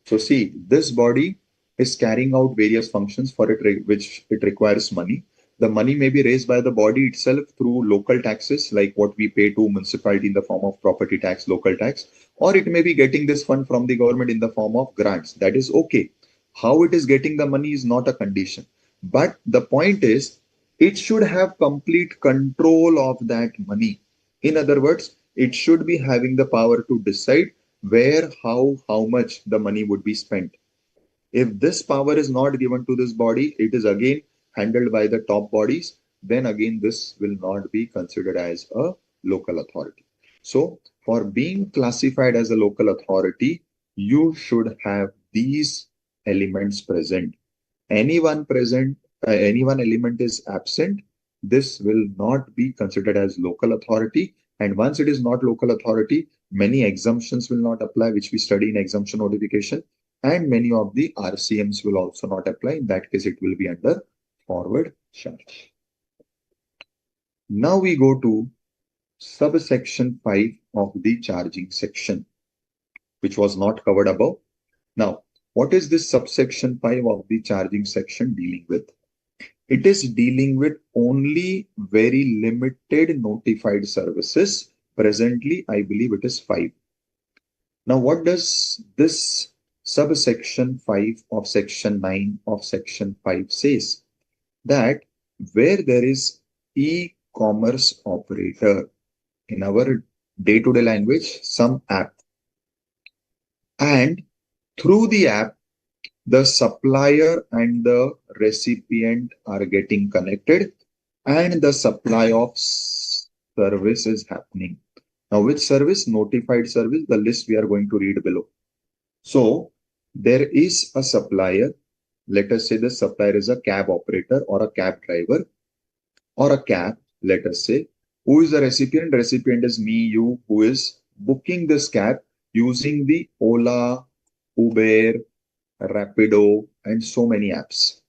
So see, this body is carrying out various functions for it, which it requires money. The money may be raised by the body itself through local taxes, like what we pay to municipality in the form of property tax, local tax, or it may be getting this fund from the government in the form of grants. That is okay. How it is getting the money is not a condition. But the point is, it should have complete control of that money. In other words, it should be having the power to decide where, how much the money would be spent. If this power is not given to this body, it is again handled by the top bodies, then again this will not be considered as a local authority. So for being classified as a local authority, you should have these elements present. Any one element is absent, this will not be considered as local authority. And once it is not local authority, many exemptions will not apply, which we study in exemption notification. And many of the RCMs will also not apply. In that case, it will be under forward charge. Now we go to subsection 5 of the charging section, which was not covered above. Now, what is this subsection 5 of the charging section dealing with? It is dealing with only very limited notified services. Presently, I believe it is 5. Now, what does this subsection 5 of section 9 of section 5 says that where there is e-commerce operator, in our day-to-day language, some app, and through the app, the supplier and the recipient are getting connected and the supply of service is happening. Now, which service? Notified service, the list we are going to read below. So, there is a supplier. Let us say the supplier is a cab operator or a cab driver or a cab, let us say. Who is the recipient? Recipient is me, you, who is booking this cab using the Ola, Uber, Rapido, and so many apps.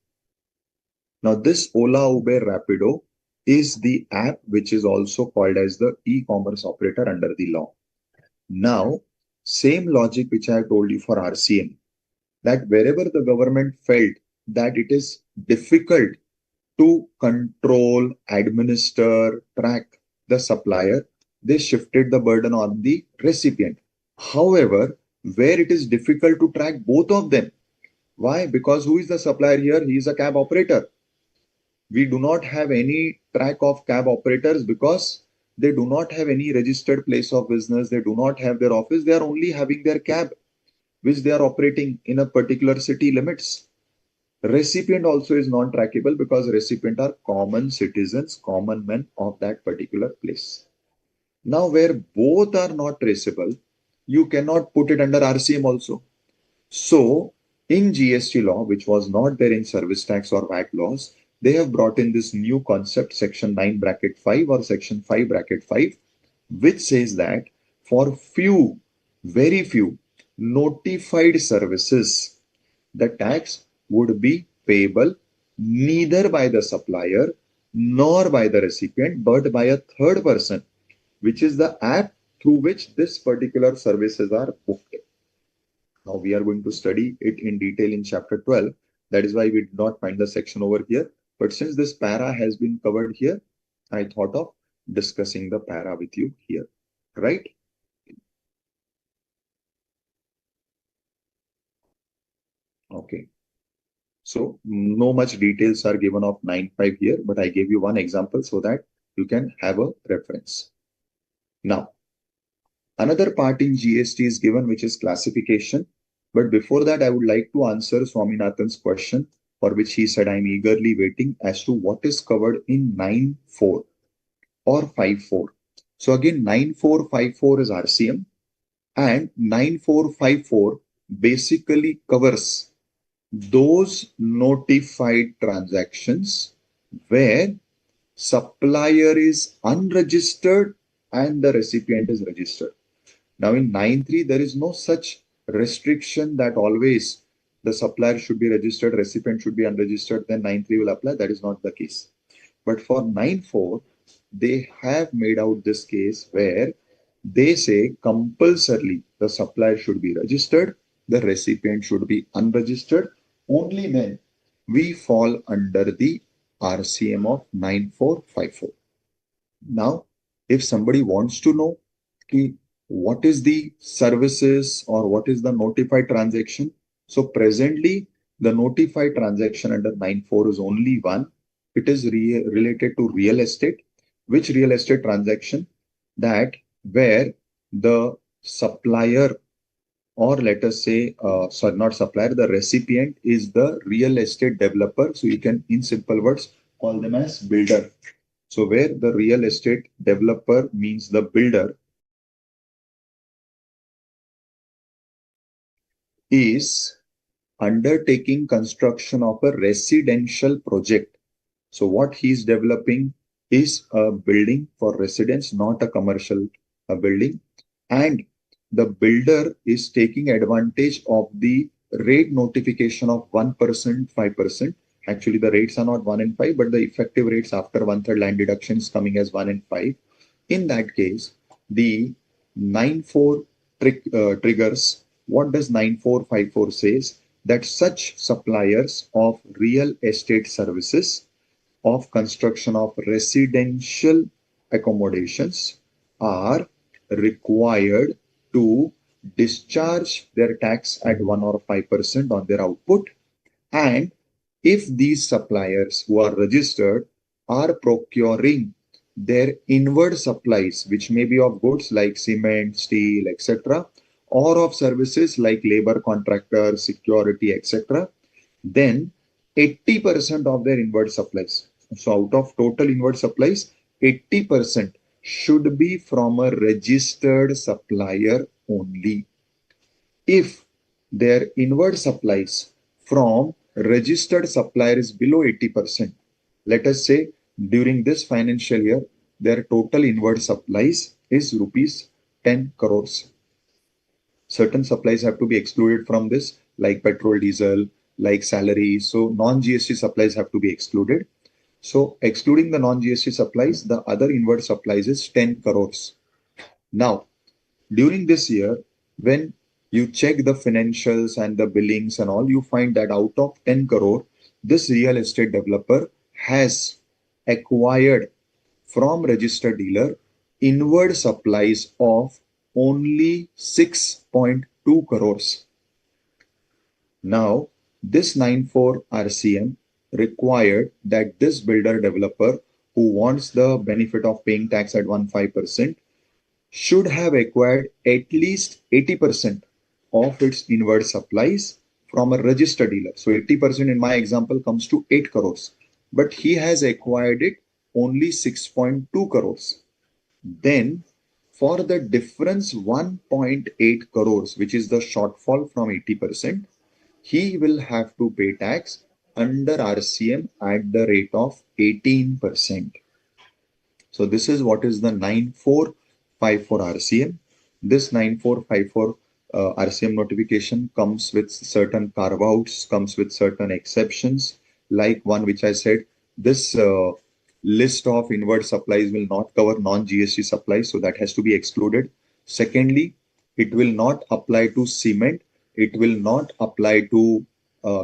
Now, this Ola, Uber, Rapido is the app which is also called as the e-commerce operator under the law. Now, same logic which I have told you for RCM, that wherever the government felt that it is difficult to control, administer, track the supplier, they shifted the burden on the recipient. However, where it is difficult to track both of them, why? Because who is the supplier here? He is a cab operator. We do not have any track of cab operators because they do not have any registered place of business. They do not have their office. They are only having their cab, which they are operating in a particular city limits. Recipient also is non-trackable because recipient are common citizens, common men of that particular place. Now, where both are not traceable, you cannot put it under RCM also. So, in GST law, which was not there in service tax or VAT laws, they have brought in this new concept, section 9 bracket 5 or section 5 bracket 5, which says that for few, very few notified services, the tax would be payable neither by the supplier nor by the recipient, but by a third person, which is the app through which this particular services are booked. Now we are going to study it in detail in chapter 12. That is why we did not find the section over here. But since this para has been covered here, I thought of discussing the para with you here, right? Okay. So no much details are given of 9.5 here, but I gave you one example so that you can have a reference. Now, another part in GST is given, which is classification. But before that, I would like to answer Swaminathan's question, for which he said, I'm eagerly waiting as to what is covered in 9.4 or 5.4. So again, 9.4.5.4 is RCM and 9.4.5.4 basically covers those notified transactions where supplier is unregistered and the recipient is registered. Now in 9.3, there is no such restriction that always the supplier should be registered, recipient should be unregistered, then 9.3 will apply. That is not the case. But for 9.4, they have made out this case where they say compulsorily the supplier should be registered, the recipient should be unregistered. Only then we fall under the RCM of 9.4.5.4. Now, if somebody wants to know what is the services or what is the notified transaction, so presently the notified transaction under 9.4 is only one. It is related to real estate. Which real estate transaction? That where the supplier, or let us say, sorry, not supplier, the recipient is the real estate developer. So you can, in simple words, call them as builder. So where the real estate developer means the builder is undertaking construction of a residential project. So what he's developing is a building for residence, not a commercial building. And the builder is taking advantage of the rate notification of 1%, 5%. Actually, the rates are not 1 and 5, but the effective rates after 1/3 land deduction is coming as 1 and 5. In that case, the 9.4 triggers. What does 9.4.5.4 says? That such suppliers of real estate services of construction of residential accommodations are required to discharge their tax at 1 or 5% on their output. And if these suppliers who are registered are procuring their inward supplies, which may be of goods like cement, steel, etc., or of services like labor contractors, security, etc., then 80% of their inward supplies. So out of total inward supplies, 80% should be from a registered supplier only. If their inward supplies from registered supplier is below 80%, let us say during this financial year, their total inward supplies is rupees 10 crores. Certain supplies have to be excluded from this, like petrol, diesel, like salaries. So non-GST supplies have to be excluded. So excluding the non-GST supplies, the other inward supplies is 10 crores. Now, during this year, when you check the financials and the billings and all, you find that out of 10 crore, this real estate developer has acquired from registered dealer inward supplies of only 6.2 crores. Now, this 94 RCM required that this builder developer who wants the benefit of paying tax at 15% should have acquired at least 80% of its inward supplies from a registered dealer. So 80% in my example comes to 8 crores, but he has acquired it only 6.2 crores. Then for the difference 1.8 crores, which is the shortfall from 80%, he will have to pay tax under RCM at the rate of 18%. So this is what is the 9454 RCM. This 9454 RCM notification comes with certain carve-outs, comes with certain exceptions, like one which I said, this list of inward supplies will not cover non-GST supplies, so that has to be excluded. Secondly, it will not apply to cement. It will not apply to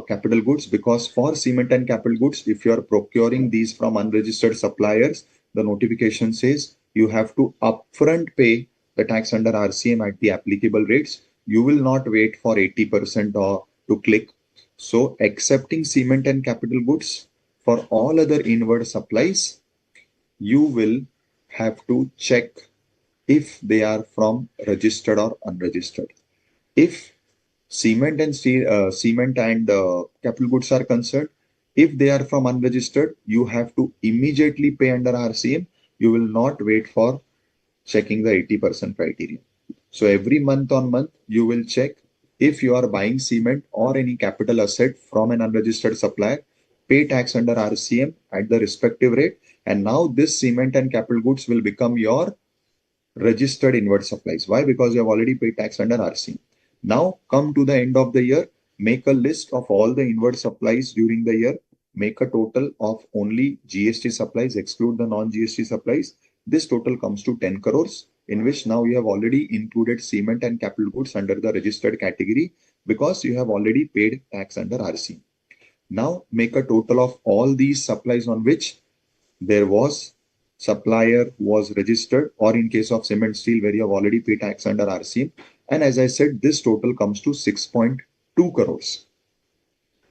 capital goods, because for cement and capital goods, if you are procuring these from unregistered suppliers, the notification says you have to upfront pay the tax under RCM at the applicable rates. You will not wait for 80% or to click. So accepting cement and capital goods, for all other inward supplies, you will have to check if they are from registered or unregistered. If cement and steel, cement and capital goods are concerned, if they are from unregistered, you have to immediately pay under RCM. You will not wait for checking the 80% criteria. So every month on month, you will check if you are buying cement or any capital asset from an unregistered supplier, pay tax under RCM at the respective rate. And now this cement and capital goods will become your registered inward supplies. Why? Because you have already paid tax under RCM. Now come to the end of the year, make a list of all the inward supplies during the year, make a total of only GST supplies, exclude the non-GST supplies. This total comes to 10 crores, in which now you have already included cement and capital goods under the registered category because you have already paid tax under RCM. Now make a total of all these supplies on which there was supplier was registered, or in case of cement steel where you have already paid tax under RCM. And as I said, this total comes to 6.2 crores,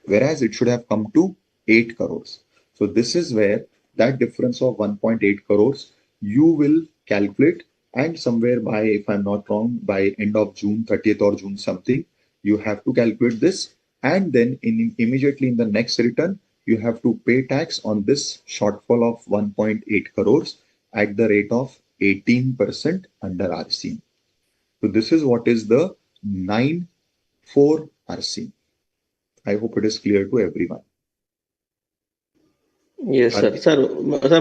whereas it should have come to 8 crores. So this is where that difference of 1.8 crores you will calculate, and somewhere by, if I'm not wrong, by end of June 30th or June something, you have to calculate this, and then immediately in the next return, you have to pay tax on this shortfall of 1.8 crores at the rate of 18% under RCM. So this is what is the 9.4 RCM. I hope it is clear to everyone. Yes, sir. Sir,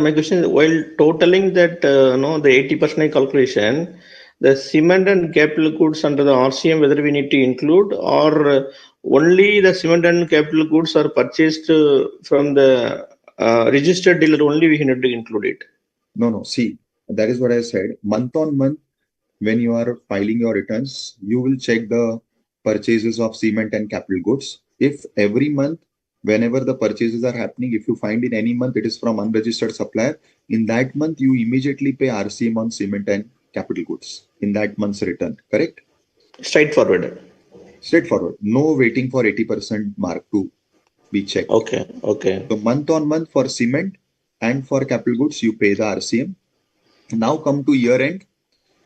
my question is, while totaling that, the 80% calculation, the cement and capital goods under the RCM, whether we need to include, or only the cement and capital goods are purchased from the registered dealer only, we need to include it? No. See, that is what I said. Month on month, when you are filing your returns, you will check the purchases of cement and capital goods. If every month, whenever the purchases are happening, if you find in any month it is from unregistered supplier, in that month you immediately pay RCM on cement and capital goods in that month's return, correct? Straightforward. Straightforward. No waiting for 80% mark to be checked. Okay. Okay. So month on month for cement and for capital goods, you pay the RCM. Now come to year end.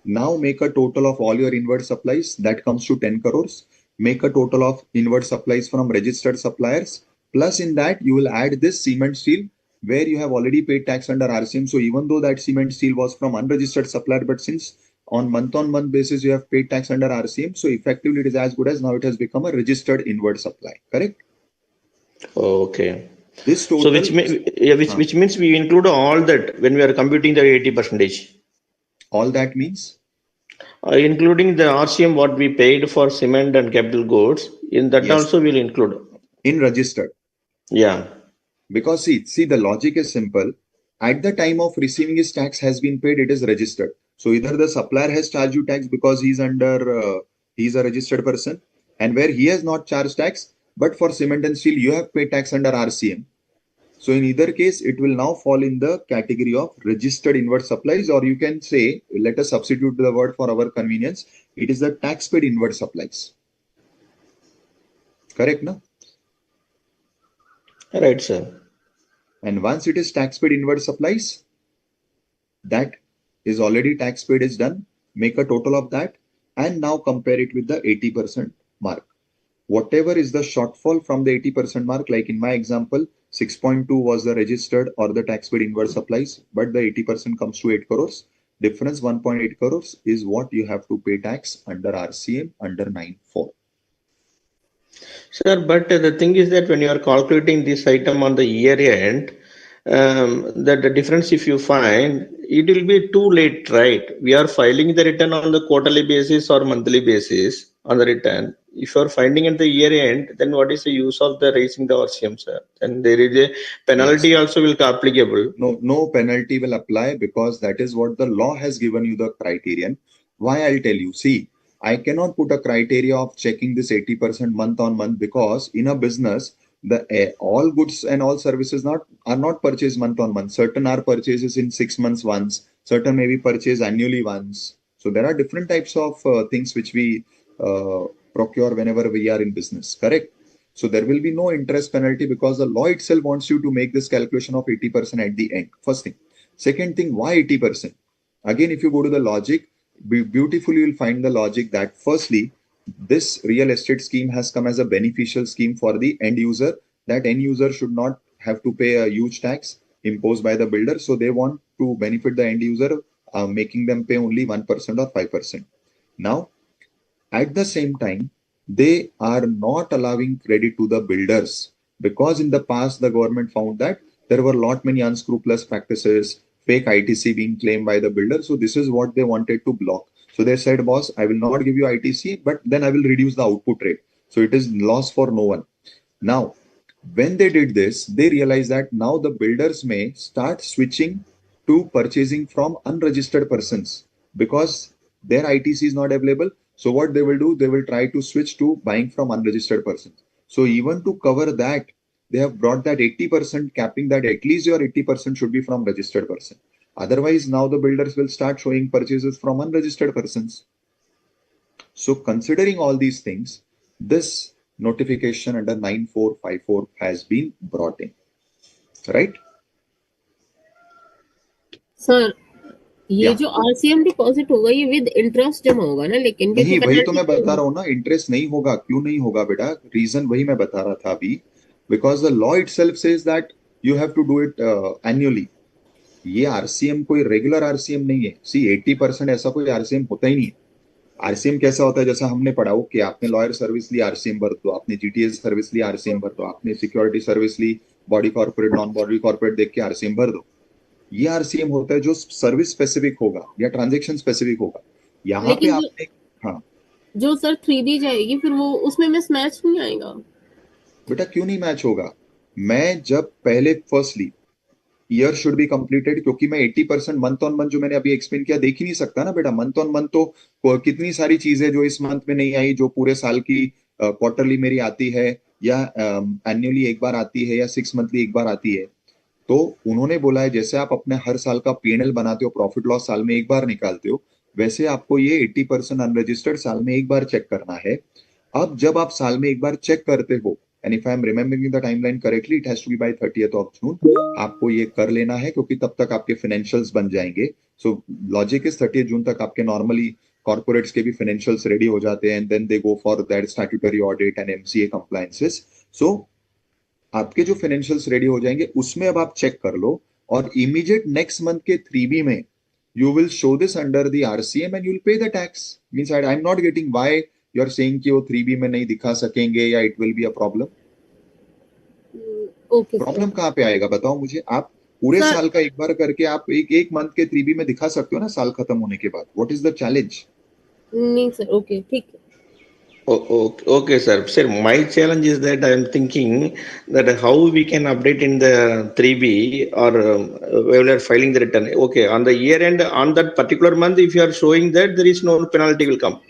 Now make a total of all your inward supplies. That comes to 10 crores. Make a total of inward supplies from registered suppliers. Plus in that, you will add this cement steel where you have already paid tax under RCM. So even though that cement steel was from unregistered supplier, but since on month basis, you have paid tax under RCM. So effectively it is as good as now it has become a registered inward supply. Correct? Okay. This total. So which means we include all that when we are computing the 80%. All that means? Including the RCM what we paid for cement and capital goods, in that Yes. also we'll include. In registered. Yeah. Because see, the logic is simple. At the time of receiving his tax has been paid, it is registered. So either the supplier has charged you tax because he's a registered person, and where he has not charged tax, but for cement and steel, you have paid tax under RCM. So in either case, it will now fall in the category of registered inward supplies, or you can say, let us substitute the word for our convenience. It is the tax paid inward supplies. Correct, no? Right, sir. And once it is tax paid inward supplies, that is already tax paid is done. Make a total of that and now compare it with the 80% mark. Whatever is the shortfall from the 80% mark, like in my example, 6.2 was the registered or the tax paid inward supplies, but the 80% comes to 8 crores. Difference 1.8 crores is what you have to pay tax under RCM under 9.4. Sir, but the thing is that when you are calculating this item on the year end, that the difference if you find, it will be too late, right? We are filing the return on the quarterly basis or monthly basis on the return. If you are finding at the year end, then what is the use of the raising the RCM, sir? And there is a penalty also will be applicable. No penalty will apply because that is what the law has given you the criterion. Why I'll tell you. See, I cannot put a criteria of checking this 80% month on month because in a business, the all goods and all services are not purchased month on month. Certain are purchases in 6 months once, certain may be purchased annually once. So there are different types of things which we procure whenever we are in business. Correct? So there will be no interest penalty because the law itself wants you to make this calculation of 80% at the end. First thing. Second thing, why 80%? Again, if you go to the logic, beautifully you'll find the logic that firstly, this real estate scheme has come as a beneficial scheme for the end user. That end user should not have to pay a huge tax imposed by the builder. So they want to benefit the end user, making them pay only 1% or 5%. Now, at the same time, they are not allowing credit to the builders because in the past, the government found that there were a lot many unscrupulous practices, fake ITC being claimed by the builder. So this is what they wanted to block. So they said, boss, I will not give you ITC, but then I will reduce the output rate. So it is loss for no one. Now, when they did this, they realized that now the builders may start switching to purchasing from unregistered persons because their ITC is not available. So what they will do, they will try to switch to buying from unregistered persons. So even to cover that, they have brought that 80%, capping that at least your 80% should be from registered person. Otherwise, now the builders will start showing purchases from unregistered persons. So considering all these things, this notification under 9454 has been brought in. Right? Sir ये Yeah. जो RCM deposit होगा ये with interest जमा होगा ना, लेकिन नहीं, वही तो मैं बता रहा हूँ ना, इंटरेस्ट नहीं होगा. क्यों नहीं होगा बेटा? रीजन वही मैं बता रहा था अभी. Because the law itself says that you have to do it annually. ये आरसीएम कोई रेगुलर आरसीएम नहीं है. सी 80% ऐसा कोई आरसीएम होता ही नहीं है. आरसीएम कैसा होता है, जैसा हमने पढ़ा हो कि आपने लॉयर सर्विस ली आरसीएम भर दो, आपने जीटीएस सर्विस ली आरसीएम भर दो, आपने सिक्योरिटी सर्विस ली, body corporate non body corporate देख के आरसीएम भर दो. ये आरसीएम होता है जो सर्विस स्पेसिफिक होगा या ट्रांजेक्शन स्पेसिफिक होगा. यहाँ पे आपने हाँ जो सर 3D जाएगी फिर वो उसमें मिसमैच नहीं आएगा बेटा. क्यों नहीं मैच होगा? मैं जब पहले firstly year should be completed, क्योंकि मैं 80% मंथ ऑन मंथ जो मैंने अभी एक्सप्लेन किया देख ही नहीं सकता ना बेटा. मंथ ऑन मंथ तो कितनी सारी चीजें जो इस मंथ में नहीं आई, जो पूरे साल की क्वार्टरली मेरी आती है या एनुअली एक बार आती है या 6 मंथली एक बार आती है. तो उन्होंने बोला है जैसे आप अपने हर साल का P&L बनाते हो, प्रॉफिट लॉस साल में एक बार निकालते हो, वैसे आपको ये 80% अनरजिस्टर्ड साल में एक बार चेक करना है। अब जब आप साल में एक बार चेक करते हो, and if I am remembering the timeline correctly, it has to be by 30th of June, आपको ये कर लेना है क्योंकि तब तक आपके फाइनेंशियल्स बन जाएंगे। सो लॉजिक इज 30th जून तक आपके नॉर्मली कॉर्पोरेट्स के भी फाइनेंशियल्स रेडी हो जाते हैं, and then they go for that statutory audit and MCA compliances. So आपके जो फाइनेंशियल्स रेडी हो जाएंगे उसमें अब आप चेक कर लो, और इमीडिएट नेक्स्ट मंथ के 3B में you will show this under the RCM and you'll pay the tax. Means I'm not getting why you're saying कि वो 3B में नहीं दिखा सकेंगे या it will be a problem. Okay problem कहाँ पे आएगा बताओ मुझे। आप पूरे सर साल का एक बार करके आप एक मंथ के 3B में दिखा सकते हो ना साल खत्म होने के बाद। What is the challenge? नहीं सर, ओके ठीक है। Okay, sir. Sir, my challenge is that I am thinking that how we can update in the 3B or when we are filing the return. Okay, on the year end, on that particular month, if you are showing that there is no penalty will come.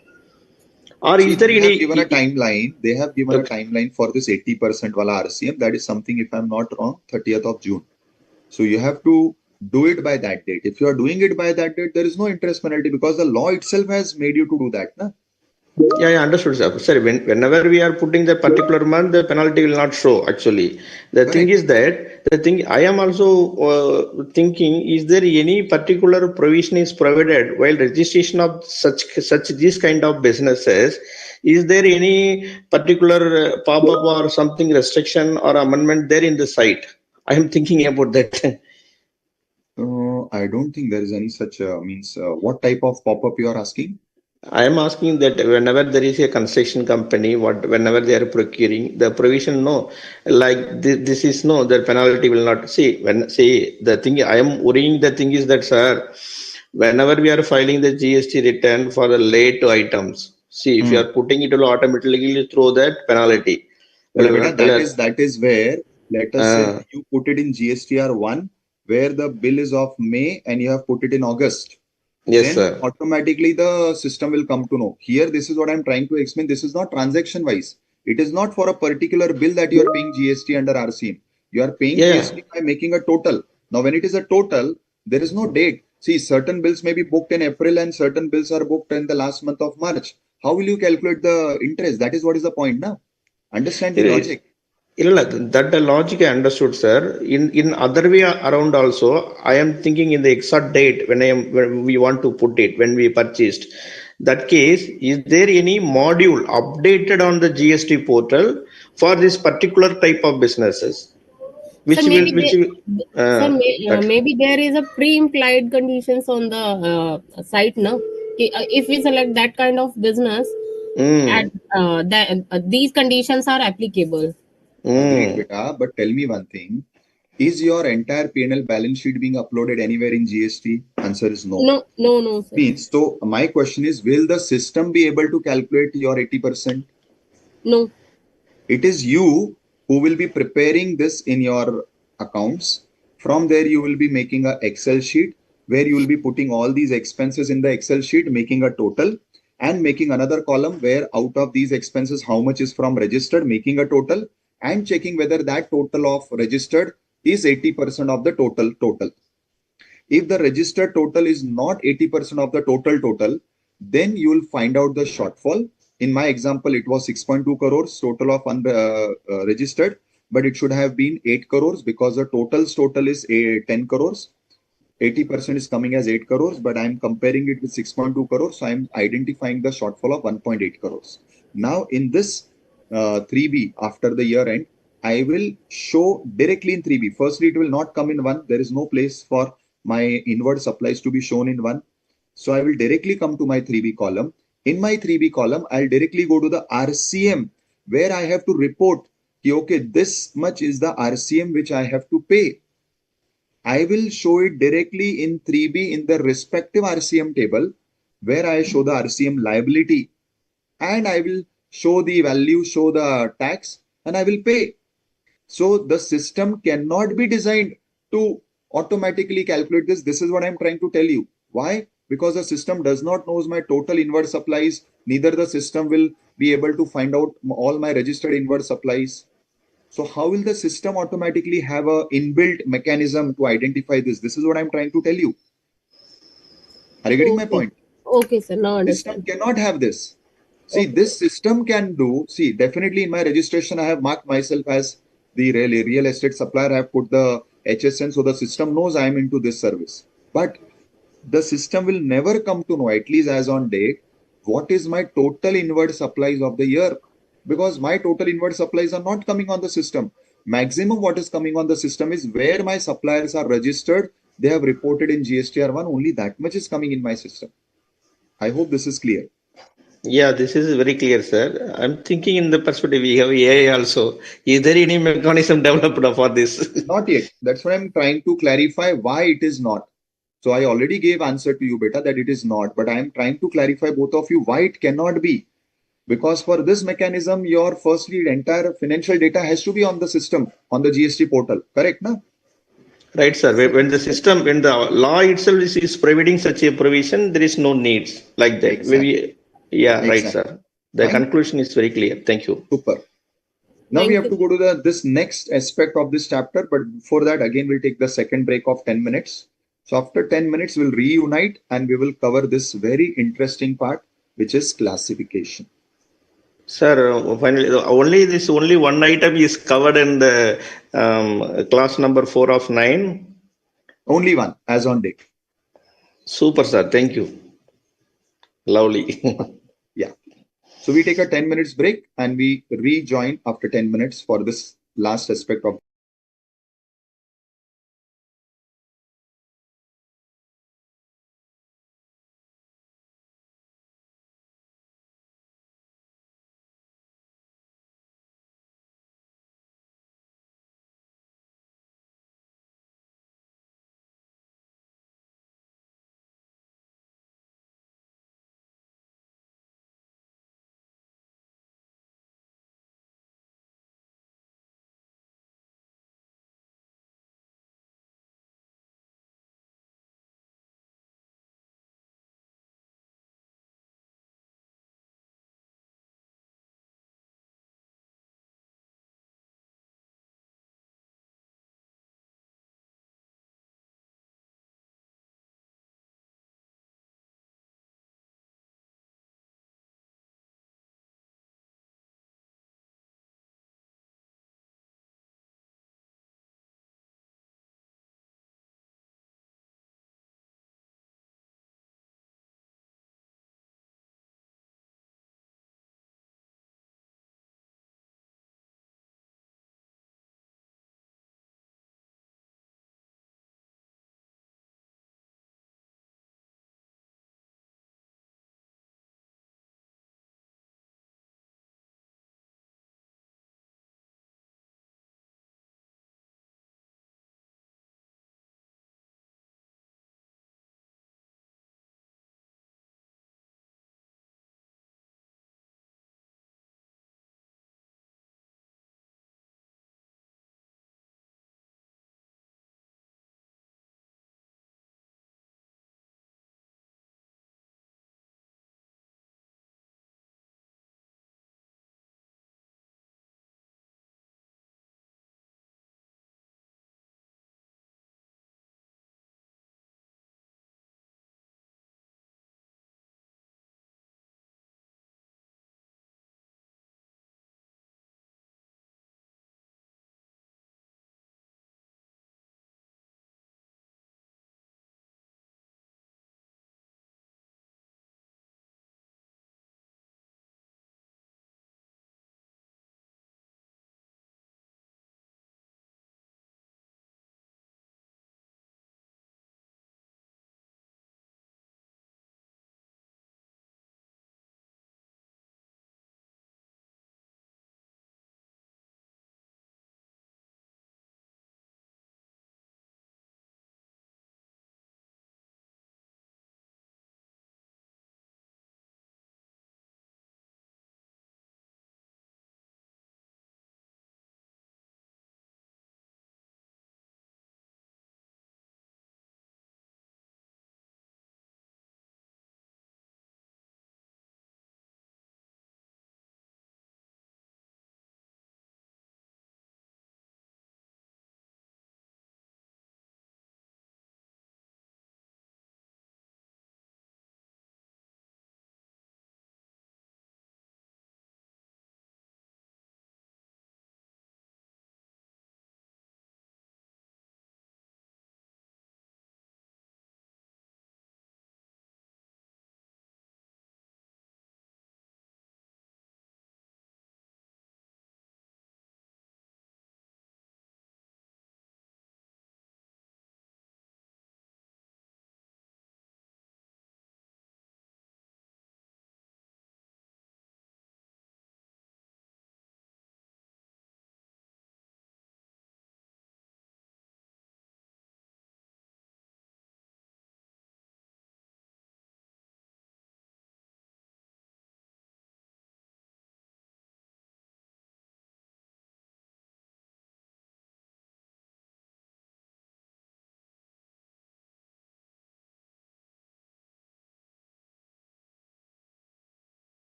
Or See, is there they have any? given a timeline. They have given a Okay. timeline for this 80% wala RCM. That is something, if I'm not wrong, 30th of June. So you have to do it by that date. If you are doing it by that date, there is no interest penalty because the law itself has made you to do that. Na? Yeah, yeah, understood, sir. Sir, whenever we are putting the particular month, the penalty will not show. Actually, the thing Correct. is that the thing I am also thinking: is there any particular provision is provided while registration of such these kind of businesses? Is there any particular pop-up or something restriction or amendment there in the site? I am thinking about that. I don't think there is any such what type of pop-up you are asking? I am asking that whenever there is a construction company, whenever they are procuring the provision, no, like this is no, the penalty will not see. When see the thing, I am worrying. The thing is that, sir, whenever we are filing the GST return for the late items, see if you are putting it, will automatically throw that penalty. Well, beta, that is where, let us say you put it in GSTR 1 where the bill is of May and you have put it in August. Yes, Then sir. automatically the system will come to know. Here, this is what I'm trying to explain. This is not transaction wise. It is not for a particular bill that you are paying GST under RCM. You are paying Yeah. GST by making a total. Now, when it is a total, there is no date. See, certain bills may be booked in April and certain bills are booked in the last month of March. How will you calculate the interest? That is what is the point now. Understand the logic. That the logic I understood, sir. In other way around also, I am thinking in the exact date when we want to put it when we purchased. That case, is there any module updated on the GST portal for this particular type of businesses? Which Sir, will which will, that maybe there is a pre-implied conditions on the site now. If we select that kind of business, and these conditions are applicable. Agreed, beta. But tell me one thing. Is your entire P&L balance sheet being uploaded anywhere in GST? Answer is no. No, sir. Means, so my question is, will the system be able to calculate your 80%? No. It is you who will be preparing this in your accounts. From there, you will be making a Excel sheet where you will be putting all these expenses in the Excel sheet, making a total, and making another column where out of these expenses, how much is from registered, making a total, and checking whether that total of registered is 80% of the total. If the registered total is not 80% of the total, then you will find out the shortfall. In my example, it was 6.2 crores total of registered, but it should have been 8 crores because the total is 10 crores. 80% is coming as 8 crores, but I'm comparing it with 6.2 crores. So I'm identifying the shortfall of 1.8 crores. Now in this 3B after the year end, I will show directly in 3B. Firstly, it will not come in 1. There is no place for my inward supplies to be shown in 1. So I will directly come to my 3B column. In my 3B column, I'll directly go to the RCM where I have to report, okay, this much is the RCM which I have to pay. I will show it directly in 3B in the respective RCM table where I show the RCM liability, and I will show the value, show the tax, and I will pay. So the system cannot be designed to automatically calculate this. This is what I'm trying to tell you. Why? Because the system does not know my total inward supplies. Neither the system will be able to find out all my registered inward supplies. So how will the system automatically have a inbuilt mechanism to identify this? This is what I'm trying to tell you. Are you getting my point? Okay, sir. Now System understand. cannot have this. See, Okay. this system can do. See, definitely in my registration, I have marked myself as the real estate supplier. I have put the HSN, so the system knows I am into this service. But the system will never come to know, at least as on date, what is my total inward supplies of the year, because my total inward supplies are not coming on the system. Maximum what is coming on the system is where my suppliers are registered, they have reported in GSTR1, only that much is coming in my system. I hope this is clear. Yeah, this is very clear, sir. I'm thinking in the perspective we have AI also. Is there any mechanism developed for this? Not yet. That's what I'm trying to clarify why it is not. So I already gave answer to you, beta, that it is not. But I am trying to clarify both of you why it cannot be. Because for this mechanism, your firstly entire financial data has to be on the system, on the GST portal. Correct, na? Right, sir. When the system, when the law itself is providing such a provision, there is no needs like that. Exactly. Maybe, yeah, right, Exactly. sir. The Fine. conclusion is very clear. Thank you. Super. Now we Thank have to you. go to this next aspect of this chapter, but before that, again, we'll take the second break of 10 minutes. So after 10 minutes, we'll reunite and we will cover this very interesting part, which is classification. Sir, finally, only one item is covered in the class number 4 of 9. Only one, as on date. Super, sir. Thank you. Lovely. Yeah. So we take a 10 minutes break and we rejoin after 10 minutes for this last aspect of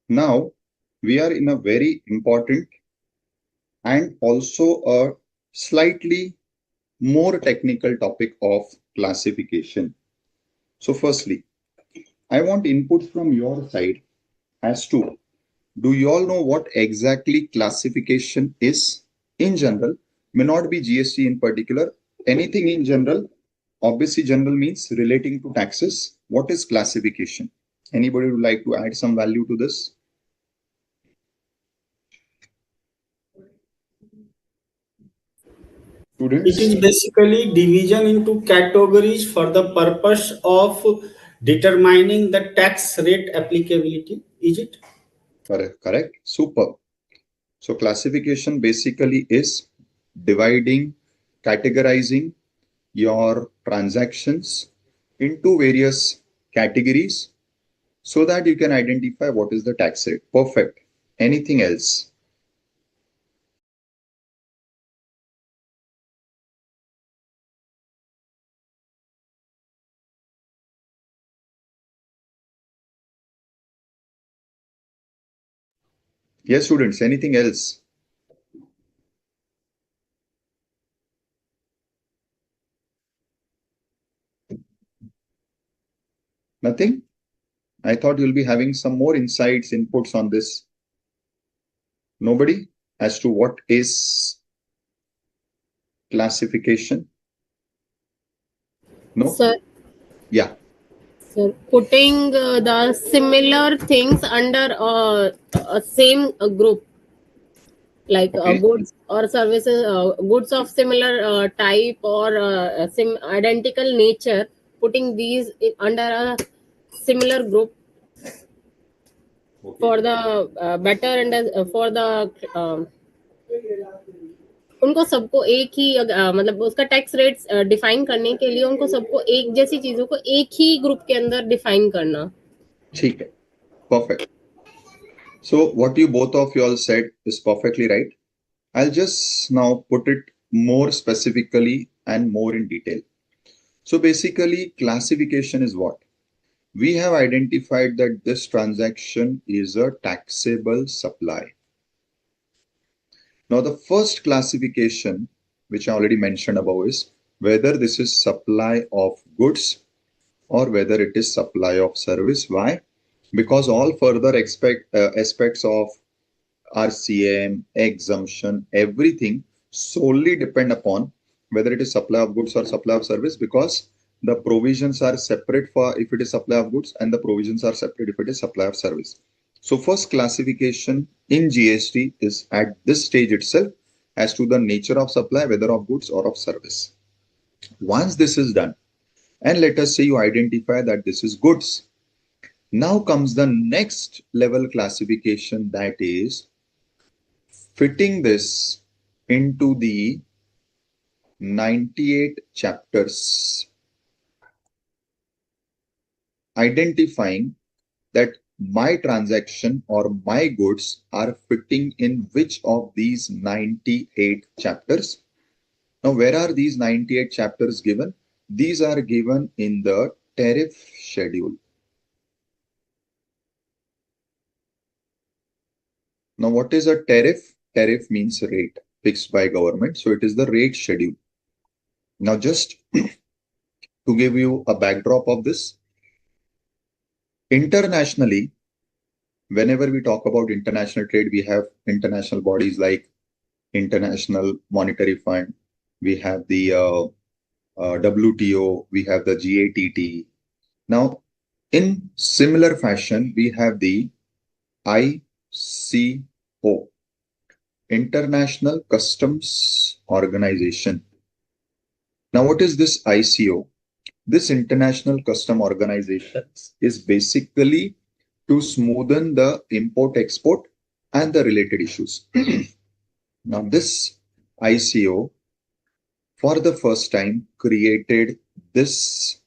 Now, we are in a very important and also a slightly more technical topic of classification. So firstly, I want input from your side as to, do you all know what exactly classification is in general? May not be GST in particular, anything in general. Obviously, general means relating to taxes. What is classification? Anybody would like to add some value to this? It is Students? basically division into categories for the purpose of determining the tax rate applicability. Is it? Correct. Super. So classification basically is dividing, categorizing your transactions into various categories so that you can identify what is the tax rate. Perfect. Anything else? Yes, students, anything else? Nothing? I thought you'll be having some more insights, inputs on this. Nobody? As to what is classification? No? Sir, Yeah. sir, putting the similar things under a same group, like Okay. goods or services, goods of similar type or identical nature, putting these under a similar group Okay. for the better and for the उनको सबको एक ही मतलब उसका tax rates define करने के लिए उनको सबको एक जैसी चीजों को एक ही ग्रुप के अंदर डिफाइन करना. ठीक है. Perfect. So what you both of you all said is perfectly right. I'll just now put it more specifically and more in detail. So basically, classification is what? We have identified that this transaction is a taxable supply. Now, the first classification, which I already mentioned above, is whether this is supply of goods or whether it is supply of service. Why? Because all further aspects of RCM, exemption, everything solely depend upon whether it is supply of goods or supply of service, because the provisions are separate for if it is supply of goods and the provisions are separate if it is supply of service. So first classification in GST is at this stage itself as to the nature of supply, whether of goods or of service. Once this is done, and let us say you identify that this is goods, now comes the next level classification, that is fitting this into the 98 chapters, identifying that my transaction or my goods are fitting in which of these 98 chapters. Now, where are these 98 chapters given? These are given in the tariff schedule. Now, what is a tariff? Tariff means rate fixed by government. So it is the rate schedule. Now, just to give you a backdrop of this, internationally, whenever we talk about international trade, we have international bodies like International Monetary Fund, we have the WTO, we have the GATT. Now, in similar fashion, we have the ICO, International Customs Organization. Now, what is this ICO? This International Custom Organization is basically to smoothen the import-export and the related issues. Now, this ICO, for the first time, created this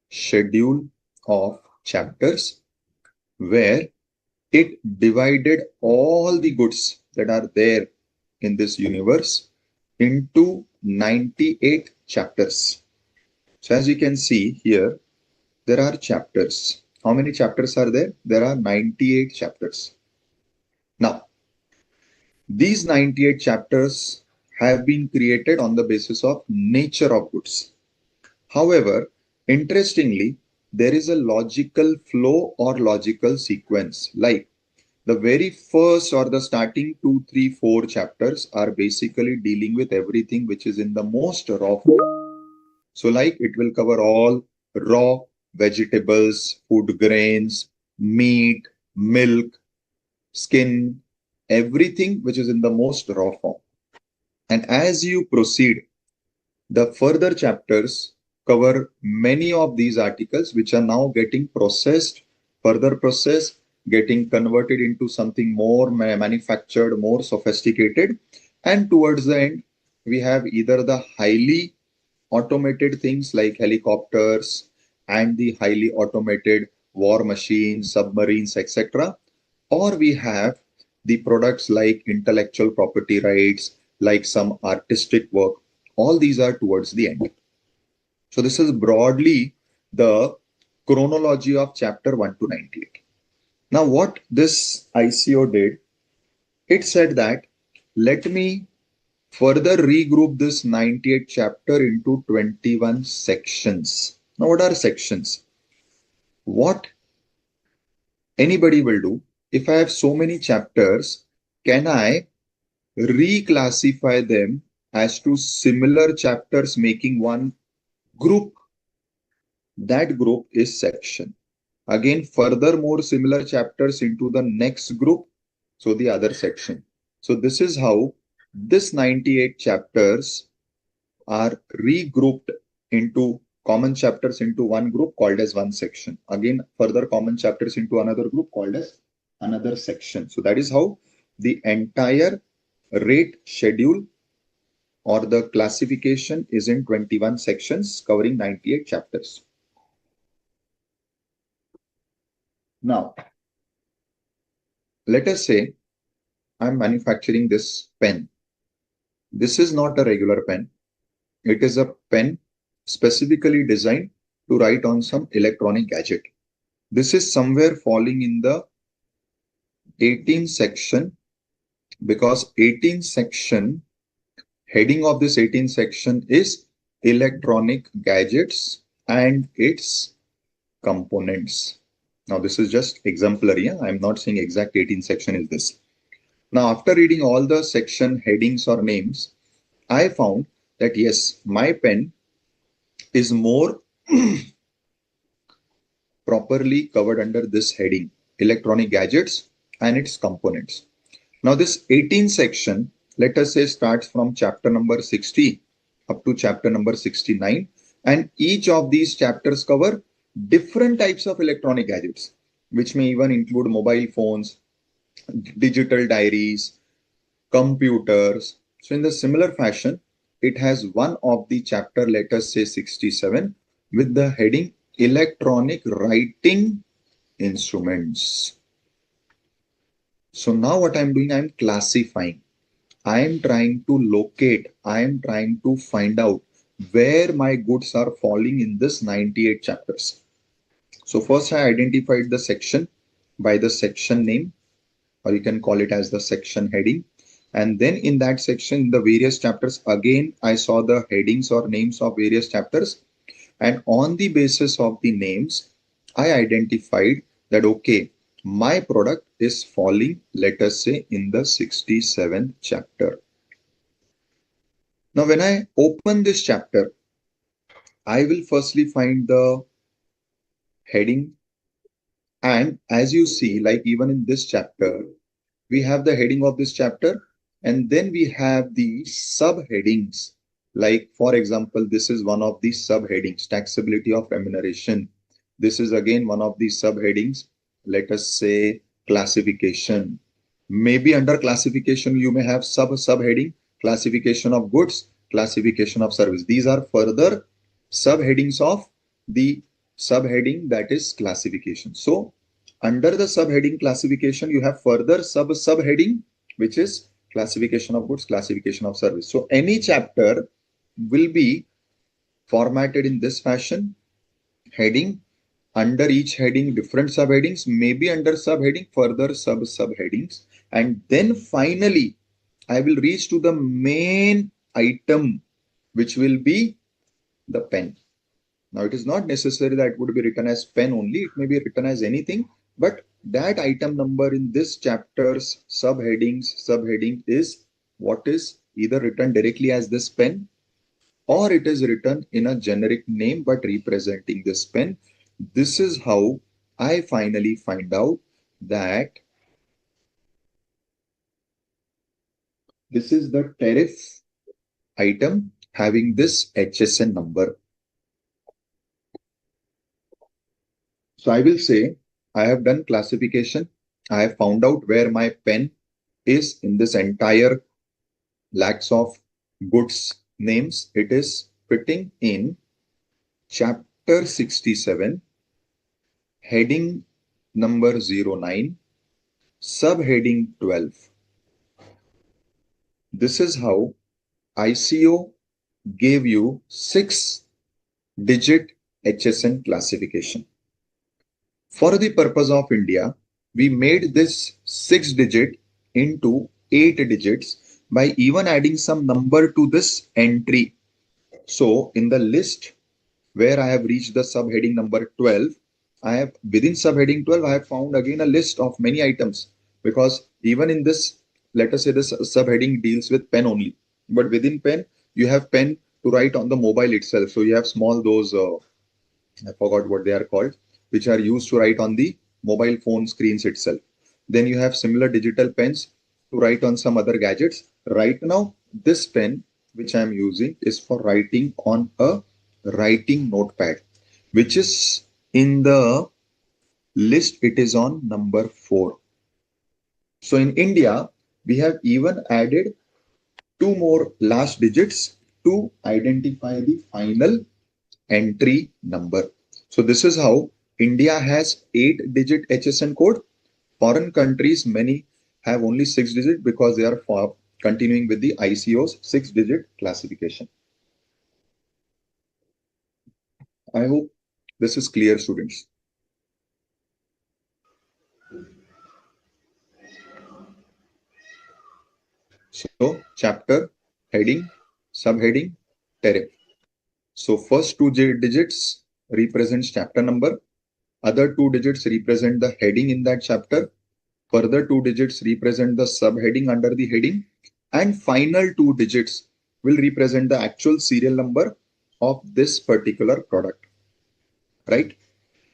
schedule of chapters where it divided all the goods that are there in this universe into 98 chapters. So as you can see here, there are chapters. How many chapters are there? There are 98 chapters. Now, these 98 chapters have been created on the basis of nature of goods. However, interestingly, there is a logical flow or logical sequence. Like the very first or the starting 2, 3, 4 chapters are basically dealing with everything which is in the most raw form. So like it will cover all raw vegetables, food grains, meat, milk, skin, everything which is in the most raw form. And as you proceed, the further chapters cover many of these articles which are now getting processed, further processed, getting converted into something more manufactured, more sophisticated. And towards the end, we have either the highly automated things like helicopters and the highly automated war machines, submarines, etc. Or we have the products like intellectual property rights, like some artistic work. All these are towards the end. So this is broadly the chronology of chapter 1 to 98. Now what this ICO did, it said that let me further regroup this 98 chapter into 21 sections. Now what are sections? What anybody will do, if I have so many chapters, can I reclassify them as to similar chapters making one group? That group is section. Again, further more similar chapters into the next group, so the other section. So this is how this 98 chapters are regrouped into common chapters into one group called as one section. Again, further common chapters into another group called as another section. So that is how the entire rate schedule or the classification is in 21 sections covering 98 chapters. Now, let us say I'm manufacturing this pen. This is not a regular pen. It is a pen specifically designed to write on some electronic gadget. This is somewhere falling in the 18 section, because 18 section, heading of this 18 section is electronic gadgets and its components. Now this is just exemplary. I'm not saying exact 18 section is this. Now after reading all the section headings or names, I found that yes, my pen is more properly covered under this heading, electronic gadgets and its components. Now this 18 section, let us say, starts from chapter number 60 up to chapter number 69, and each of these chapters cover different types of electronic gadgets, which may even include mobile phones, digital diaries, computers. So in the similar fashion, it has one of the chapter, let us say 67, with the heading electronic writing instruments. So now what I'm doing, I'm classifying. I'm trying to locate, I'm trying to find out where my goods are falling in this 98 chapters. So first I identified the section by the section name, or you can call it as the section heading. And then in that section, the various chapters, again, I saw the headings or names of various chapters. And on the basis of the names, I identified that, okay, my product is falling, let us say, in the 67th chapter. Now, when I open this chapter, I will firstly find the heading. And as you see, like even in this chapter, we have the heading of this chapter, and then we have the subheadings. Like, for example, this is one of the subheadings, taxability of remuneration. This is again one of the subheadings, let us say classification. Maybe under classification, you may have subheading, classification of goods, classification of service. These are further subheadings of the subheading, that is classification. So under the subheading classification, you have further subheading, which is classification of goods, classification of service. So any chapter will be formatted in this fashion: heading, under each heading, different subheadings, maybe under subheading, further subheadings. And then finally, I will reach to the main item, which will be the pen. Now, it is not necessary that it would be written as pen only. It may be written as anything, but that item number in this chapter's subheading is what is either written directly as this pen, or it is written in a generic name but representing this pen. This is how I finally find out that this is the tariff item having this HSN number. So I will say I have done classification. I have found out where my pen is in this entire lakhs of goods names. It is fitting in chapter 67, heading number 09, subheading 12. This is how ICO gave you 6-digit HSN classification. For the purpose of India, we made this 6-digit into 8 digits by even adding some number to this entry. So in the list where I have reached the subheading number 12, I have within subheading 12, I have found again a list of many items, because even in this, let us say this subheading deals with pen only, but within pen, you have pen to write on the mobile itself. So you have small those, I forgot what they are called, which are used to write on the mobile phone screens itself. Then you have similar digital pens to write on some other gadgets. Right now, this pen which I am using is for writing on a writing notepad, which is in the list. It is on number 4. So in India, we have even added 2 more last digits to identify the final entry number. So this is how India has 8-digit HSN code. Foreign countries, many have only 6-digit because they are continuing with the ICO's 6-digit classification. I hope this is clear, students. So chapter, heading, subheading, tariff. So first 2 digits represents chapter number. Other 2 digits represent the heading in that chapter. Further 2 digits represent the subheading under the heading. And final 2 digits will represent the actual serial number of this particular product. Right?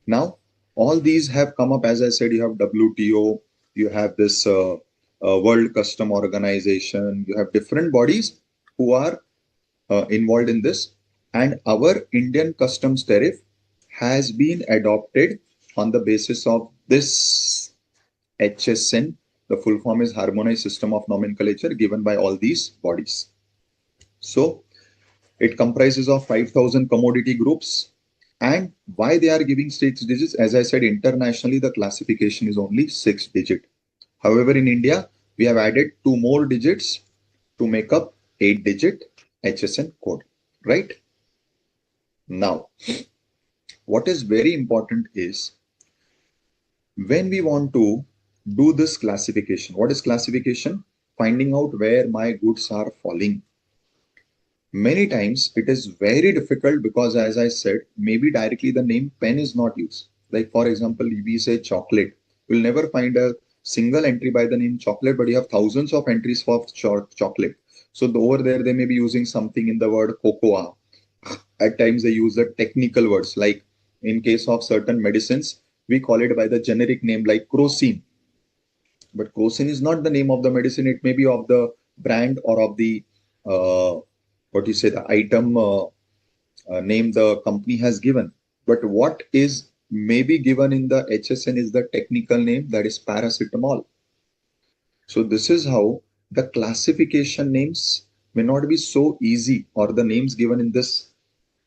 Now, all these have come up. As I said, you have WTO, you have this World Custom Organization, you have different bodies who are involved in this. And our Indian customs tariff has been adopted on the basis of this HSN. The full form is Harmonized System of Nomenclature, given by all these bodies. So it comprises of 5,000 commodity groups. And why they are giving 6 digits? As I said, internationally, the classification is only 6-digit. However, in India, we have added 2 more digits to make up 8-digit HSN code, right? Now, what is very important is when we want to do this classification. What is classification? Finding out where my goods are falling. Many times it is very difficult because, as I said, maybe directly the name pen is not used. Like for example, if we say chocolate, you'll never find a single entry by the name chocolate, but you have thousands of entries for chocolate. So over there, they may be using something in the word cocoa. At times they use the technical words, like in case of certain medicines, we call it by the generic name like crocin. But crocin is not the name of the medicine. It may be of the brand or of the the item name the company has given. But what is maybe given in the HSN is the technical name, that is paracetamol. So this is how the classification names may not be so easy, or the names given in this.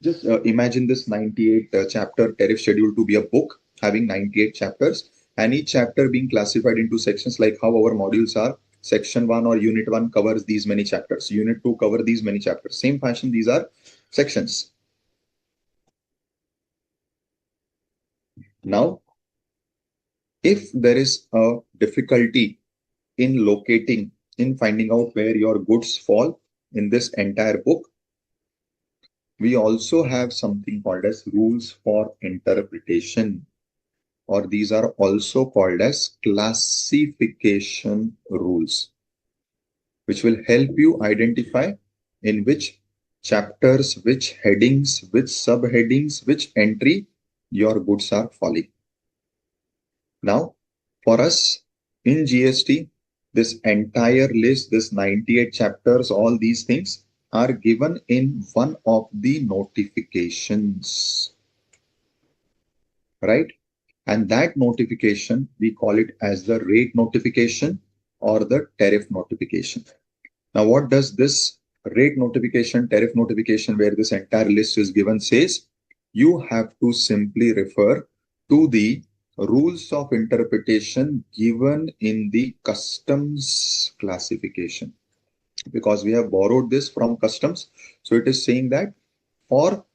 Just imagine this 98 chapter tariff schedule to be a book having 98 chapters, and each chapter being classified into sections, like how our modules are. Section 1 or unit 1 covers these many chapters. Unit 2 cover these many chapters. Same fashion, these are sections. Now, if there is a difficulty in finding out where your goods fall in this entire book, we also have something called as rules for interpretation, or these are also called as classification rules, which will help you identify in which chapters, which headings, which subheadings, which entry your goods are falling. Now, for us in GST, this entire list, this 98 chapters, all these things are given in one of the notifications, right? And that notification, we call it as the rate notification or the tariff notification. Now, what does this rate notification, tariff notification, where this entire list is given, says? You have to simply refer to the rules of interpretation given in the customs classification, because we have borrowed this from customs. So it is saying that for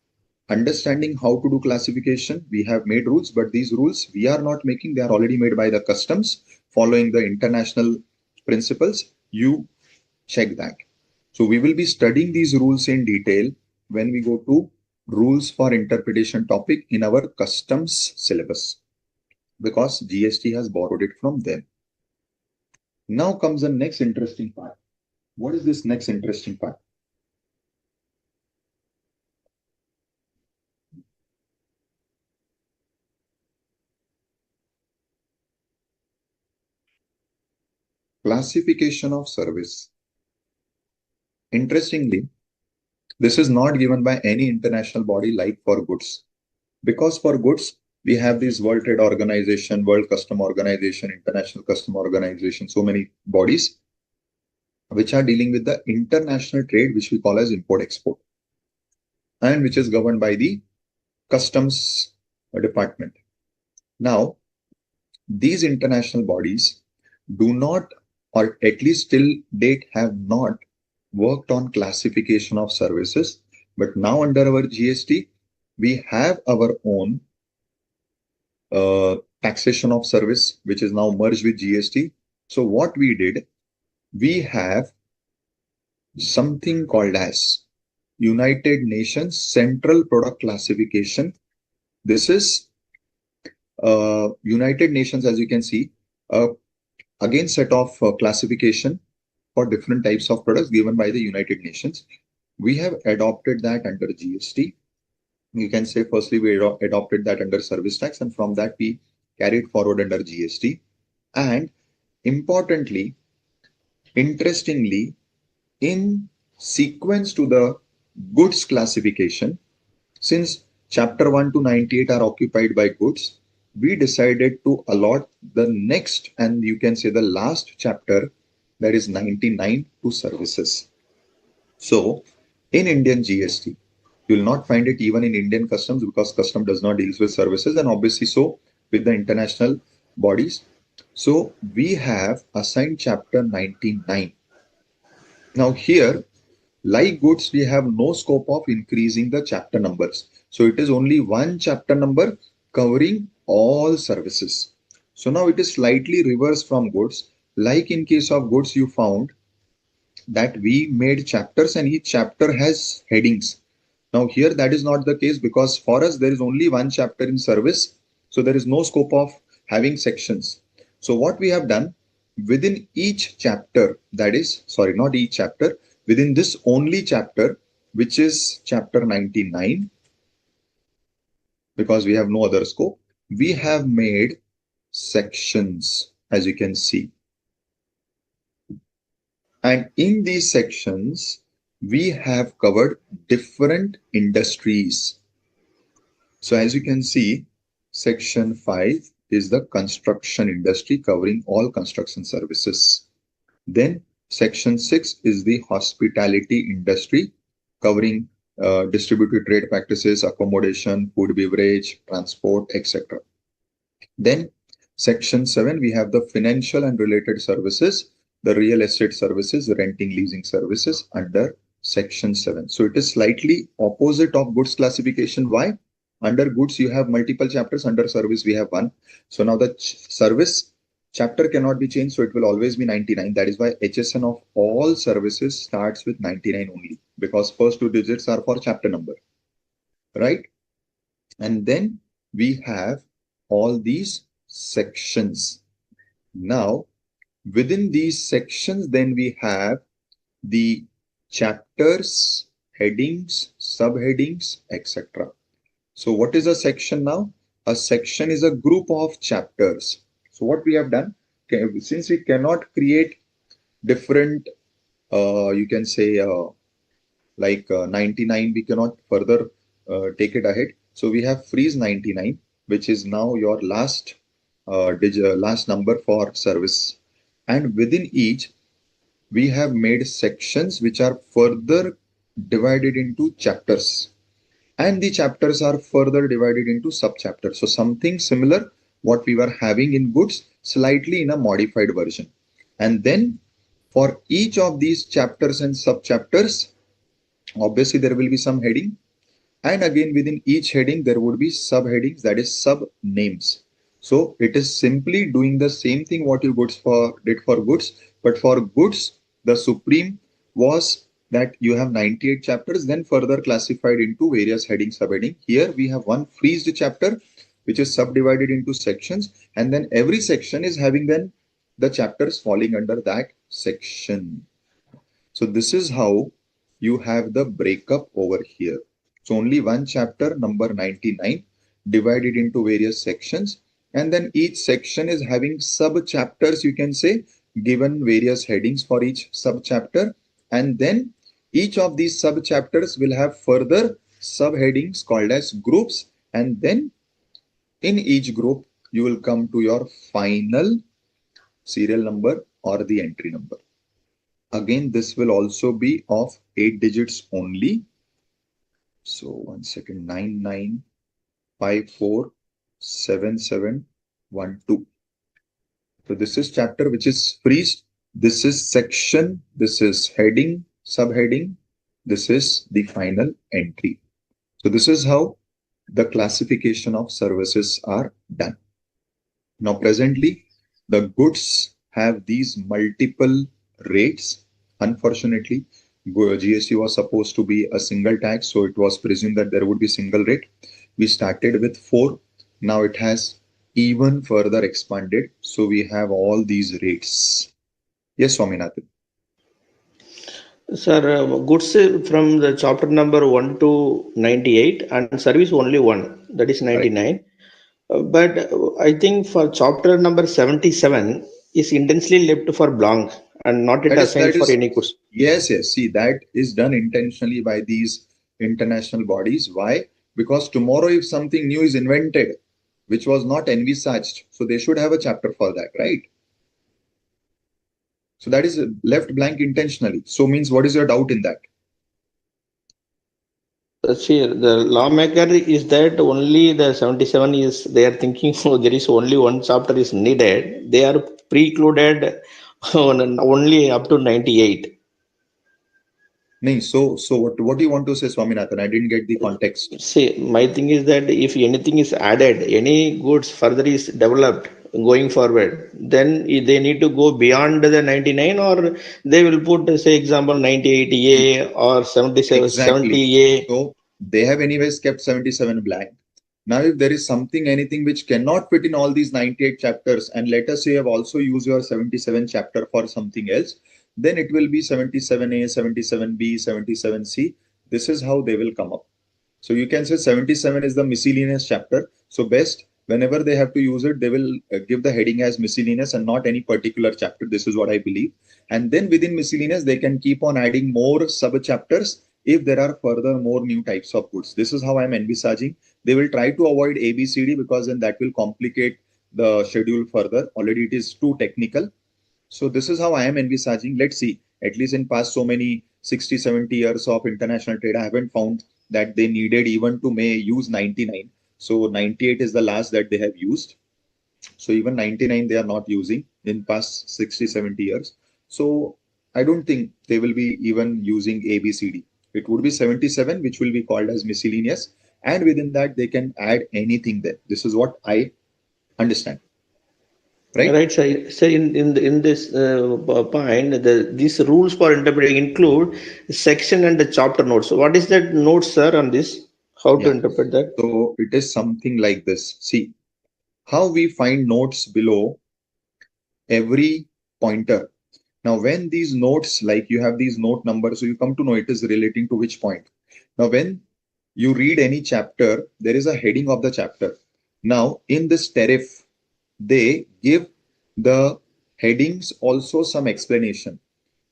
understanding how to do classification, we have made rules, but these rules we are not making, they are already made by the customs following the international principles. You check that. So we will be studying these rules in detail when we go to rules for interpretation topic in our customs syllabus, because GST has borrowed it from them. Now comes the next interesting part. What is this next interesting part? Classification of service. Interestingly, this is not given by any international body like for goods, because for goods, we have this World Trade Organization, World Custom Organization, International Custom Organization, so many bodies which are dealing with the international trade, which we call as import-export, and which is governed by the customs department. Now, these international bodies do not, or at least till date have not, worked on classification of services. But now under our GST, we have our own taxation of service, which is now merged with GST. So what we did, we have something called as United Nations Central Product Classification. This is United Nations, as you can see, again set of classification for different types of products given by the United Nations. We have adopted that under GST. You can say firstly we adopted that under service tax, and from that we carried forward under GST. And importantly, interestingly, in sequence to the goods classification, since chapter 1 to 98 are occupied by goods, we decided to allot the next, and you can say the last chapter, that is 99, to services. So in Indian GST, you will not find it even in Indian customs, because custom does not deal with services, and obviously so with the international bodies. So we have assigned chapter 99. Now here, like goods, we have no scope of increasing the chapter numbers. So it is only one chapter number covering all services. So now it is slightly reversed from goods. Like in case of goods, you found that we made chapters and each chapter has headings. Now here that is not the case, because for us there is only one chapter in service. So there is no scope of having sections. So what we have done, within each chapter, that is, sorry, not each chapter, within this only chapter, which is chapter 99, because we have no other scope, we have made sections, as you can see. And in these sections, we have covered different industries. So as you can see, section 5 is the construction industry, covering all construction services. Then section 6 is the hospitality industry, covering distributed trade practices, accommodation, food, beverage, transport, etc. Then section 7, we have the financial and related services, the real estate services, renting, leasing services under section 7. So it is slightly opposite of goods classification. Why? Under goods, you have multiple chapters. Under service, we have one. So now the service chapter cannot be changed. So it will always be 99. That is why HSN of all services starts with 99 only, because first two digits are for chapter number, right? And then we have all these sections. Now, within these sections, then we have the chapters, headings, subheadings, etc. So what is a section now? A section is a group of chapters. So what we have done, since we cannot create different, you can say 99, we cannot further take it ahead. So we have freeze 99, which is now your last last number for service. And within each, we have made sections which are further divided into chapters. And the chapters are further divided into sub-chapters. So something similar what we were having in goods, slightly in a modified version. And then for each of these chapters and sub-chapters, obviously there will be some heading. And again, within each heading, there would be subheadings, that is sub-names. So it is simply doing the same thing what you did for goods, but for goods, the supreme was that you have 98 chapters, then further classified into various heading, subheading. Here we have one freezed chapter, which is subdivided into sections, and then every section is having then the chapters falling under that section. So this is how you have the breakup over here. So only one chapter, number 99, divided into various sections, and then each section is having sub-chapters, you can say, given various headings for each sub-chapter, and then each of these sub-chapters will have further subheadings called as groups, and then in each group you will come to your final serial number or the entry number. Again, this will also be of 8 digits only. So 1 second, 99547712. So this is chapter which is freezed. This is section. This is heading, subheading. This is the final entry. So this is how the classification of services are done. Now presently, the goods have these multiple rates. Unfortunately, GST was supposed to be a single tax, so it was presumed that there would be single rate. We started with 4. Now it has even further expanded. So we have all these rates. Yes, Swaminathan. Sir, goods from the chapter number 1 to 98 and service only 1, that is 99. But I think for chapter number 77 is intentionally left for blank and not yet assigned for any goods. Yes. See, that is done intentionally by these international bodies. Why? Because tomorrow if something new is invented, which was not envisaged, so they should have a chapter for that, right? So that is left blank intentionally. So means what is your doubt in that? See, the lawmaker is that only the 77 is, they are thinking there is only one chapter is needed. They are precluded only up to 98. No, so what do you want to say, Swaminathan? I didn't get the context. See, my thing is that if anything is added, any goods further is developed going forward, then they need to go beyond the 99, or they will put, say, example 98A or 77, Exactly. 70A. So they have anyways kept 77 blank. Now, if there is something, anything which cannot fit in all these 98 chapters, and let us say you have also used your 77 chapter for something else, then it will be 77A, 77B, 77C. This is how they will come up. So you can say 77 is the miscellaneous chapter. So best, whenever they have to use it, they will give the heading as miscellaneous and not any particular chapter. This is what I believe. And then within miscellaneous, they can keep on adding more sub-chapters if there are further more new types of goods. This is how I'm envisaging. They will try to avoid A, B, C, D, because then that will complicate the schedule further. Already it is too technical. So this is how I am envisaging. Let's see, at least in past so many 60, 70 years of international trade, I haven't found that they needed even to may use 99. So 98 is the last that they have used. So even 99 they are not using in past 60, 70 years. So I don't think they will be even using A, B, C, D. It would be 77, which will be called as miscellaneous. and within that they can add anything there. This is what I understand. Right? Right, sir. So in this point, these rules for interpreting include section and the chapter notes. So what is that note, sir, on this? How to Yeah. interpret that? So it is something like this. See, how we find notes below every pointer. Now, when these notes, like you have these note numbers, so you come to know it is relating to which point. Now, when you read any chapter, there is a heading of the chapter. Now, in this tariff, they give the headings also some explanation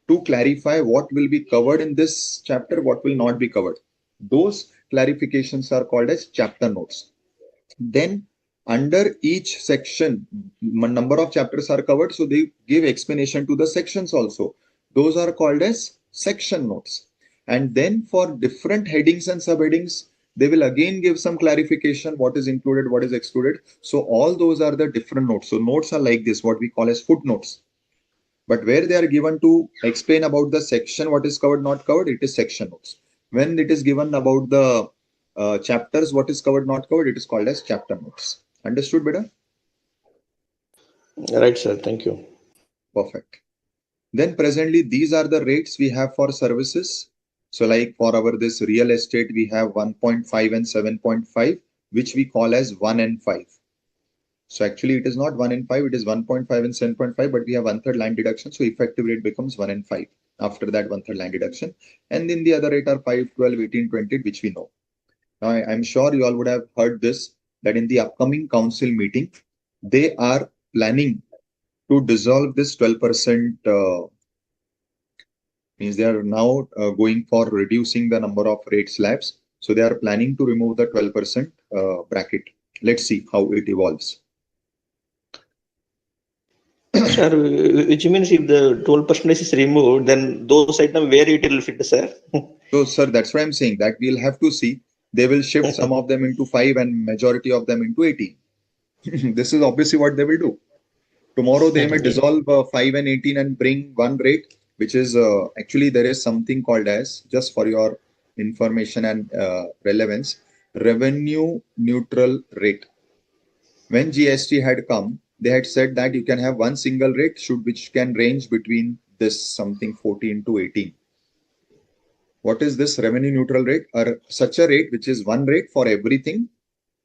to clarify what will be covered in this chapter, what will not be covered. Those clarifications are called as chapter notes. Then under each section, number of chapters are covered, so they give explanation to the sections also. Those are called as section notes. And then for different headings and subheadings, they will again give some clarification, what is included, what is excluded. So all those are the different notes. So notes are like this, what we call as footnotes. But where they are given to explain about the section, what is covered, not covered, it is section notes. When it is given about the chapters, what is covered, not covered, it is called as chapter notes. Understood, beta? Right, sir. Thank you. Perfect. Then presently, these are the rates we have for services. So like for our this real estate, we have 1.5 and 7.5, which we call as 1 and 5. So actually it is not 1 and 5, it is 1.5 and 7.5, but we have 1/3 land deduction. So effective rate becomes 1 and 5. After that 1/3 land deduction. And then the other rate are 5, 12, 18, 20, which we know. Now I'm sure you all would have heard this, that in the upcoming council meeting, they are planning to dissolve this 12%, means they are now going for reducing the number of rate slabs. So they are planning to remove the 12% bracket. Let's see how it evolves. Sir, which means if the 12% is removed, then those items where it will fit, sir? So, sir, that's why I'm saying that we'll have to see. They will shift some of them into 5 and majority of them into 18. This is obviously what they will do. Tomorrow they may dissolve 5 and 18 and bring one rate, which is actually there is something called as, just for your information and relevance, revenue neutral rate. When GST had come, they had said that you can have one single rate which can range between this something 14 to 18. What is this revenue neutral rate? Or such a rate which is one rate for everything,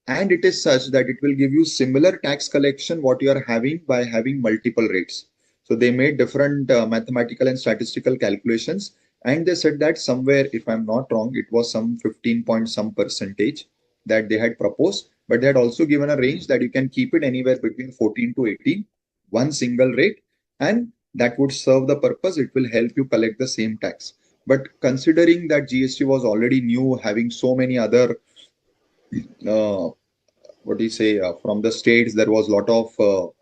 and it is such that it will give you similar tax collection what you are having by having multiple rates. So they made different mathematical and statistical calculations, and they said that somewhere, if I'm not wrong, it was some 15 point some percentage that they had proposed, but they had also given a range that you can keep it anywhere between 14 to 18, one single rate, and that would serve the purpose. It will help you collect the same tax. But considering that GST was already new, having so many other what do you say, from the states, there was a lot of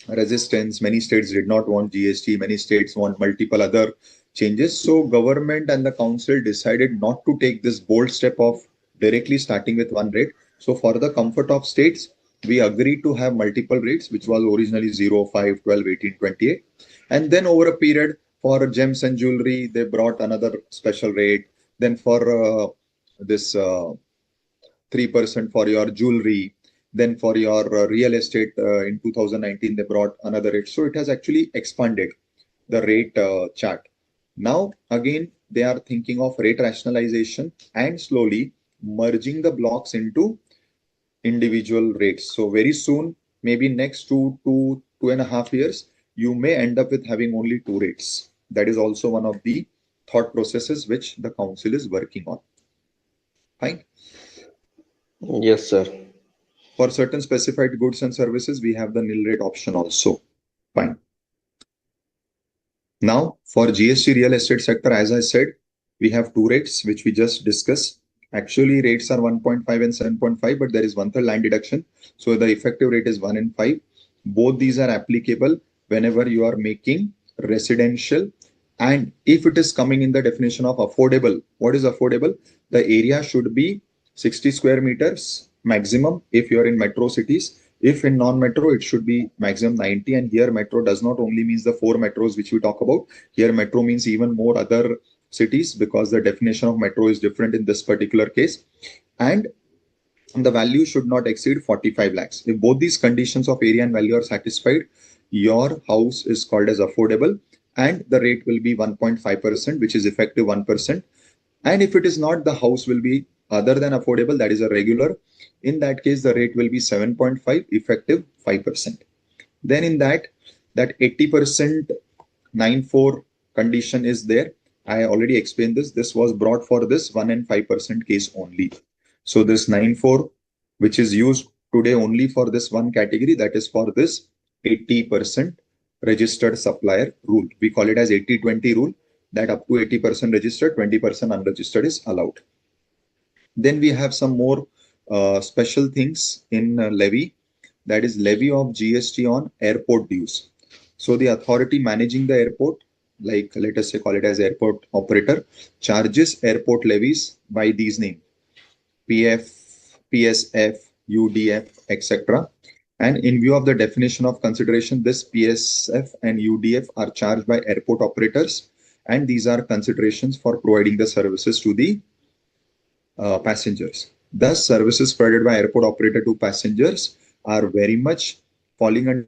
resistance. Many states did not want GST. Many states want multiple other changes. So government and the council decided not to take this bold step of directly starting with one rate. So for the comfort of states, we agreed to have multiple rates, which was originally 0, 5, 12, 18, 28. And then over a period for gems and jewelry, they brought another special rate. Then for this 3% for your jewelry. Then for your real estate in 2019, they brought another rate. So it has actually expanded the rate chart. Now, again, they are thinking of rate rationalization and slowly merging the blocks into individual rates. So very soon, maybe next 2.5 years, you may end up with having only 2 rates. That is also one of the thought processes which the council is working on. Fine. Yes, sir. For certain specified goods and services, we have the nil rate option also. Fine. Now, for GST real estate sector, as I said, we have 2 rates, which we just discussed. Actually, rates are 1.5 and 7.5, but there is 1/3 land deduction. So the effective rate is 1 and 5. Both these are applicable whenever you are making residential. And if it is coming in the definition of affordable, what is affordable? The area should be 60 square meters maximum if you are in metro cities. If in non-metro, it should be maximum 90. And here metro does not only means the 4 metros which we talk about. Here metro means even more other cities, because the definition of metro is different in this particular case. And the value should not exceed 45 lakhs. If both these conditions of area and value are satisfied, your house is called as affordable and the rate will be 1.5%, which is effective 1%. And if it is not, the house will be other than affordable, that is a regular. In that case, the rate will be 7.5, effective 5%. Then in that 80% 9.4 condition is there. I already explained this. This was brought for this 1 and 5% case only. So this 9.4, which is used today only for this one category, that is for this 80% registered supplier rule. We call it as 80-20 rule, that up to 80% registered, 20% unregistered is allowed. Then we have some more special things in levy, that is levy of GST on airport dues. So the authority managing the airport, like let us say call it as airport operator, charges airport levies by these names: PF, PSF, UDF, etc. And in view of the definition of consideration, this PSF and UDF are charged by airport operators, and these are considerations for providing the services to the passengers. Thus, services provided by airport operator to passengers are very much falling under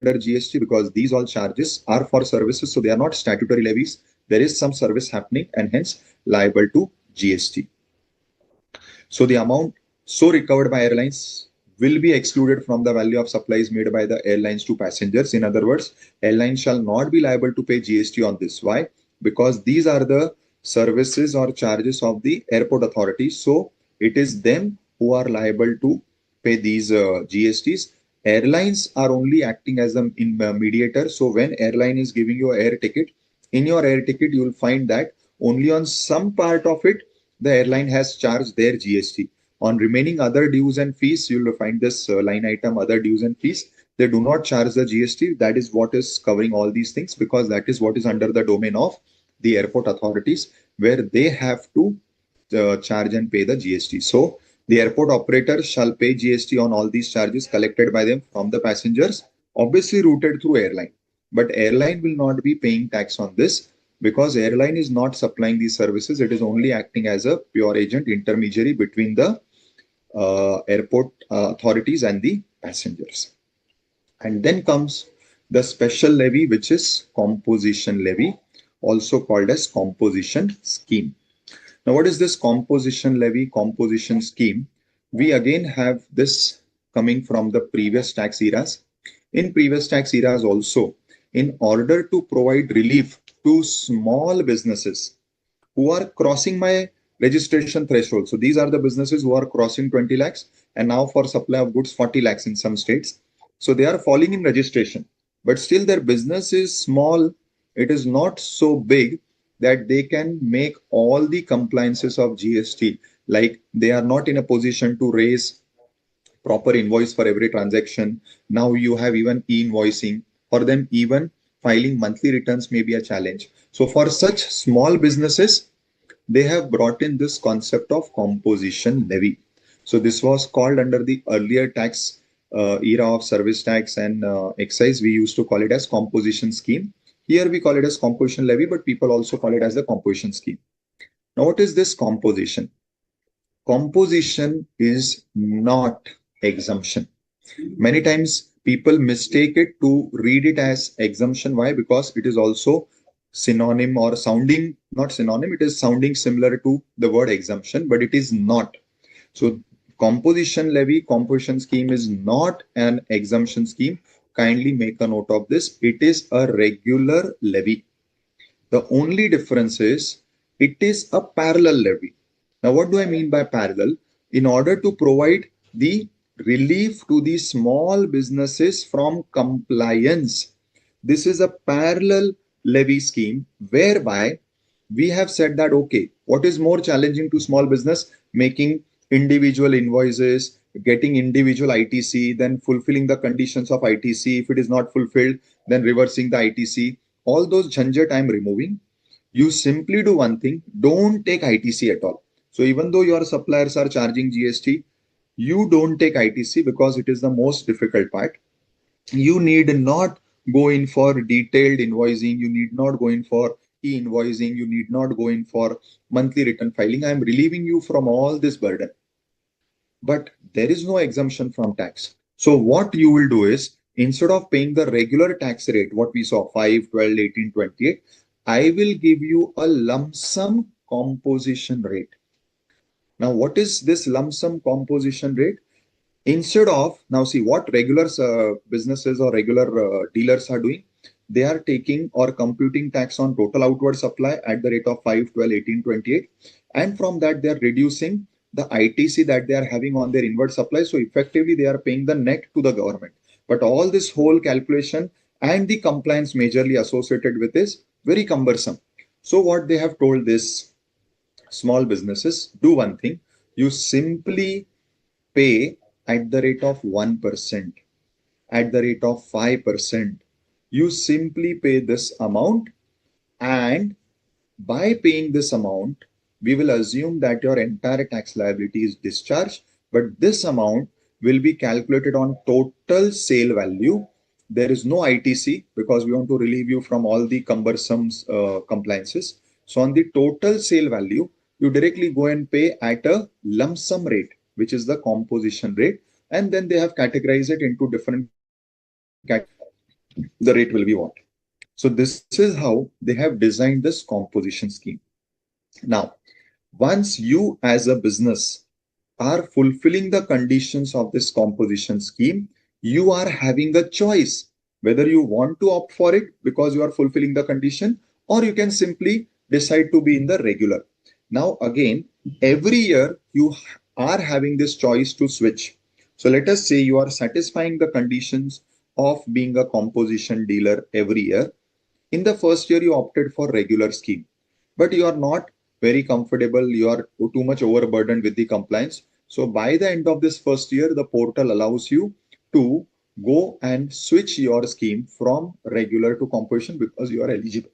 GST, because these all charges are for services, so they are not statutory levies. There is some service happening and hence liable to GST. So the amount so recovered by airlines will be excluded from the value of supplies made by the airlines to passengers. In other words, airlines shall not be liable to pay GST on this. Why? Because these are the services or charges of the airport authorities. So it is them who are liable to pay these GSTs. Airlines are only acting as a mediator. So when airline is giving you an air ticket, in your air ticket, you will find that only on some part of it, the airline has charged their GST. On remaining other dues and fees, you will find this line item, other dues and fees. They do not charge the GST. That is what is covering all these things, because that is what is under the domain of the airport authorities, where they have to charge and pay the GST. So the airport operator shall pay GST on all these charges collected by them from the passengers, obviously routed through airline. But airline will not be paying tax on this, because airline is not supplying these services. It is only acting as a pure agent intermediary between the airport authorities and the passengers. And then comes the special levy, which is composition levy, also called as composition scheme. Now, what is this composition levy, composition scheme? We again have this coming from the previous tax eras. In previous tax eras also, in order to provide relief to small businesses who are crossing my registration threshold. So these are the businesses who are crossing 20 lakhs and now for supply of goods 40 lakhs in some states. So they are falling in registration, but still their business is small. It is not so big that they can make all the compliances of GST. Like they are not in a position to raise proper invoice for every transaction. Now you have even e-invoicing. For them, even filing monthly returns may be a challenge. So for such small businesses, they have brought in this concept of composition levy. So this was called under the earlier tax era of service tax and excise. We used to call it as composition scheme. Here we call it as composition levy, but people also call it as the composition scheme. Now, what is this composition? Composition is not exemption. Many times people mistake it to read it as exemption. Why? Because it is also synonym or sounding, not synonym, it is sounding similar to the word exemption, but it is not. So composition levy, composition scheme is not an exemption scheme. Kindly make a note of this. It is a regular levy. The only difference is it is a parallel levy. Now, what do I mean by parallel? In order to provide the relief to the small businesses from compliance, this is a parallel levy scheme whereby we have said that, okay, what is more challenging to small business? Making individual invoices, getting individual ITC, then fulfilling the conditions of ITC. If it is not fulfilled, then reversing the ITC. All those jhanjat I am removing. You simply do one thing, don't take ITC at all. So even though your suppliers are charging GST, you don't take ITC because it is the most difficult part. You need not go in for detailed invoicing. You need not go in for e-invoicing. You need not go in for monthly return filing. I am relieving you from all this burden. but there is no exemption from tax. So what you will do is, instead of paying the regular tax rate, what we saw 5, 12, 18, 28, I will give you a lump sum composition rate. Now, what is this lump sum composition rate? Instead of, now see what regular businesses or regular dealers are doing, they are taking or computing tax on total outward supply at the rate of 5, 12, 18, 28. And from that, they are reducing the ITC that they are having on their inward supply. So effectively, they are paying the net to the government. But all this whole calculation and the compliance majorly associated with is very cumbersome. So what they have told this small businesses, do one thing, you simply pay at the rate of 1%, at the rate of 5%. You simply pay this amount, and by paying this amount, we will assume that your entire tax liability is discharged, but this amount will be calculated on total sale value. There is no ITC because we want to relieve you from all the cumbersome compliances. So on the total sale value, you directly go and pay at a lump sum rate, which is the composition rate. And then they have categorized it into different categories. The rate will be what? So this is how they have designed this composition scheme. Now, once you as a business are fulfilling the conditions of this composition scheme, you are having a choice whether you want to opt for it because you are fulfilling the condition, or you can simply decide to be in the regular. Now, again, every year you are having this choice to switch. So let us say you are satisfying the conditions of being a composition dealer every year. In the first year, you opted for regular scheme, but you are not very comfortable. You are too much overburdened with the compliance. So by the end of this first year, the portal allows you to go and switch your scheme from regular to composition because you are eligible.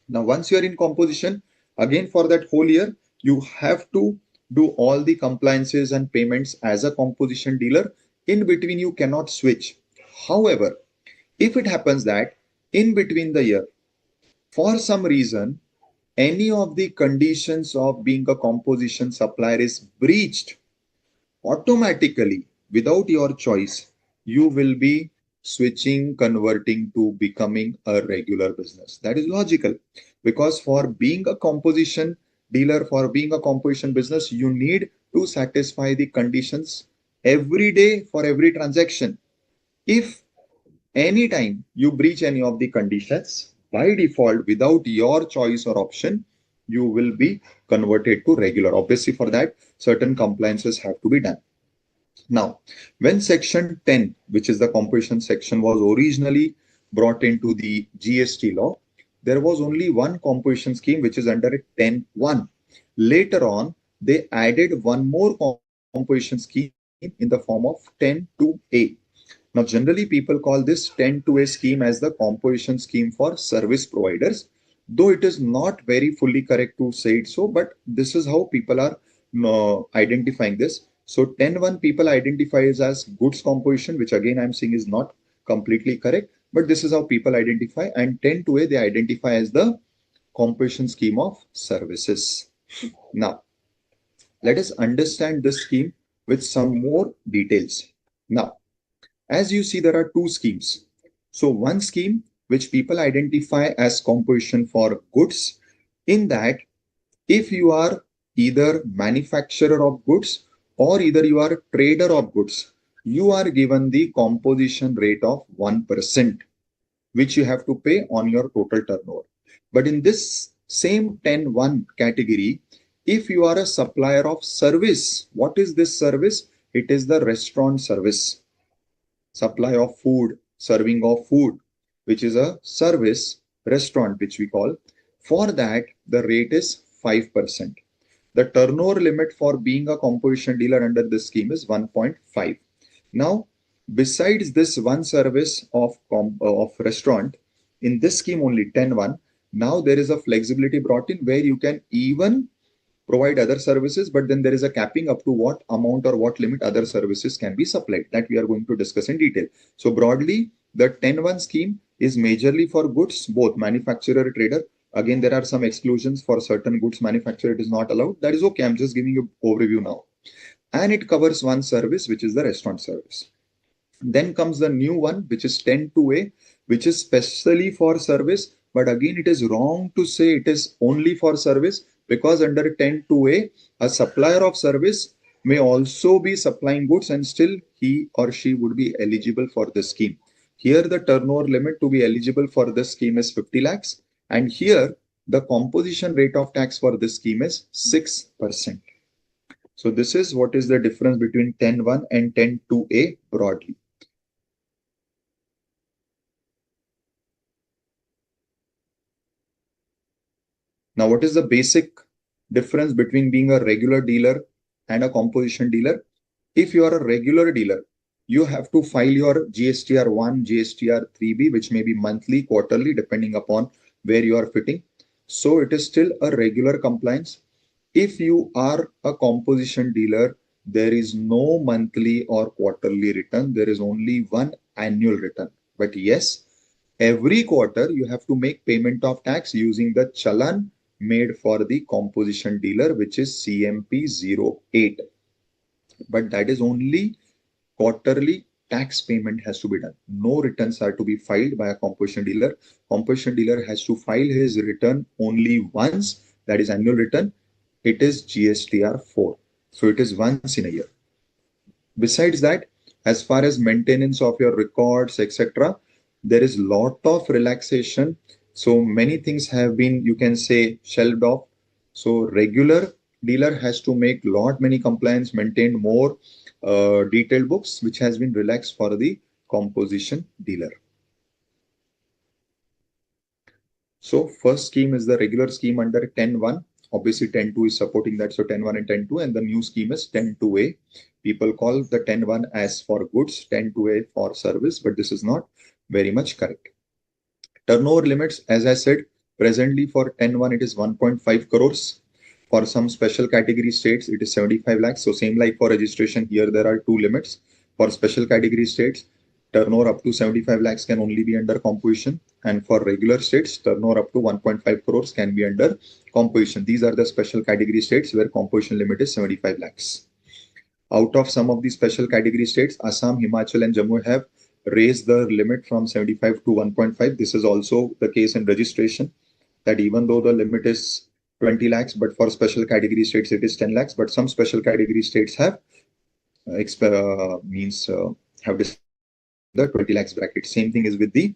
Now, once you are in composition, again for that whole year, you have to do all the compliances and payments as a composition dealer. In between, you cannot switch. However, if it happens that in between the year, for some reason, any of the conditions of being a composition supplier is breached, automatically, without your choice, you will be switching, converting to becoming a regular business. That is logical, because for being a composition dealer, for being a composition business, you need to satisfy the conditions every day for every transaction. If anytime you breach any of the conditions, by default, without your choice or option, you will be converted to regular. Obviously, for that, certain compliances have to be done. Now, when section 10, which is the composition section, was originally brought into the GST law, there was only one composition scheme, which is under 10.1. Later on, they added one more composition scheme in the form of 10.2A. Now, generally, people call this 10.2A scheme as the composition scheme for service providers, though it is not very fully correct to say it so, but this is how people are identifying this. So 10.1 people identify it as goods composition, which again I'm saying is not completely correct, but this is how people identify. And 10.2A they identify as the composition scheme of services. Now, let us understand this scheme with some more details. Now, as you see, there are two schemes. So one scheme which people identify as composition for goods, in that if you are either manufacturer of goods or either you are trader of goods, you are given the composition rate of 1%, which you have to pay on your total turnover. But in this same 10.1 category, if you are a supplier of service, what is this service? It is the restaurant service. Supply of food, serving of food, which is a service, restaurant, which we call. For that, the rate is 5%. The turnover limit for being a composition dealer under this scheme is 1.5. Now, besides this one service of restaurant, in this scheme only 10.1, now there is a flexibility brought in where you can even provide other services, but then there is a capping up to what amount or what limit other services can be supplied, that we are going to discuss in detail. So broadly, the 10.1 scheme is majorly for goods, both manufacturer, trader. Again, there are some exclusions for certain goods manufacturer, it is not allowed. That is okay. I'm just giving you overview now. and it covers one service, which is the restaurant service. Then comes the new one, which is 10(2)(a), which is specially for service. But again, it is wrong to say it is only for service, because under 10(2)(a), a supplier of service may also be supplying goods and still he or she would be eligible for the scheme. Here, the turnover limit to be eligible for this scheme is 50 lakhs. And here, the composition rate of tax for this scheme is 6%. So this is what is the difference between 10(1) and 10(2)(a) broadly. Now, what is the basic difference between being a regular dealer and a composition dealer? If you are a regular dealer, you have to file your GSTR1, GSTR3B, which may be monthly, quarterly, depending upon where you are fitting. So it is still a regular compliance. If you are a composition dealer, there is no monthly or quarterly return. There is only one annual return. But yes, every quarter you have to make payment of tax using the challan made for the composition dealer, which is CMP08. But that is only quarterly tax payment has to be done. No returns are to be filed by a composition dealer. Composition dealer has to file his return only once, that is annual return. It is GSTR4. So it is once in a year. Besides that, as far as maintenance of your records, etc., there is lot of relaxation. So many things have been, you can say, shelved off. So regular dealer has to make many compliance, maintain more detailed books, which has been relaxed for the composition dealer. So first scheme is the regular scheme under 10(1). Obviously 10(2) is supporting that. So 10(1) and 10(2), and the new scheme is 10(2)(a). People call the 10(1) as for goods, 10(2)(a) for service, but this is not very much correct. Turnover limits, as I said, presently for 10(1) it is 1.5 crores. For some special category states, it is 75 lakhs. So same like for registration, here there are two limits. For special category states, turnover up to 75 lakhs can only be under composition. And for regular states, turnover up to 1.5 crores can be under composition. These are the special category states where composition limit is 75 lakhs. Out of some of the special category states, Assam, Himachal and Jammu have raised the limit from 75 to 1.5. This is also the case in registration, that even though the limit is 20 lakhs, but for special category states it is 10 lakhs. But some special category states have have the 20 lakhs bracket. Same thing is with the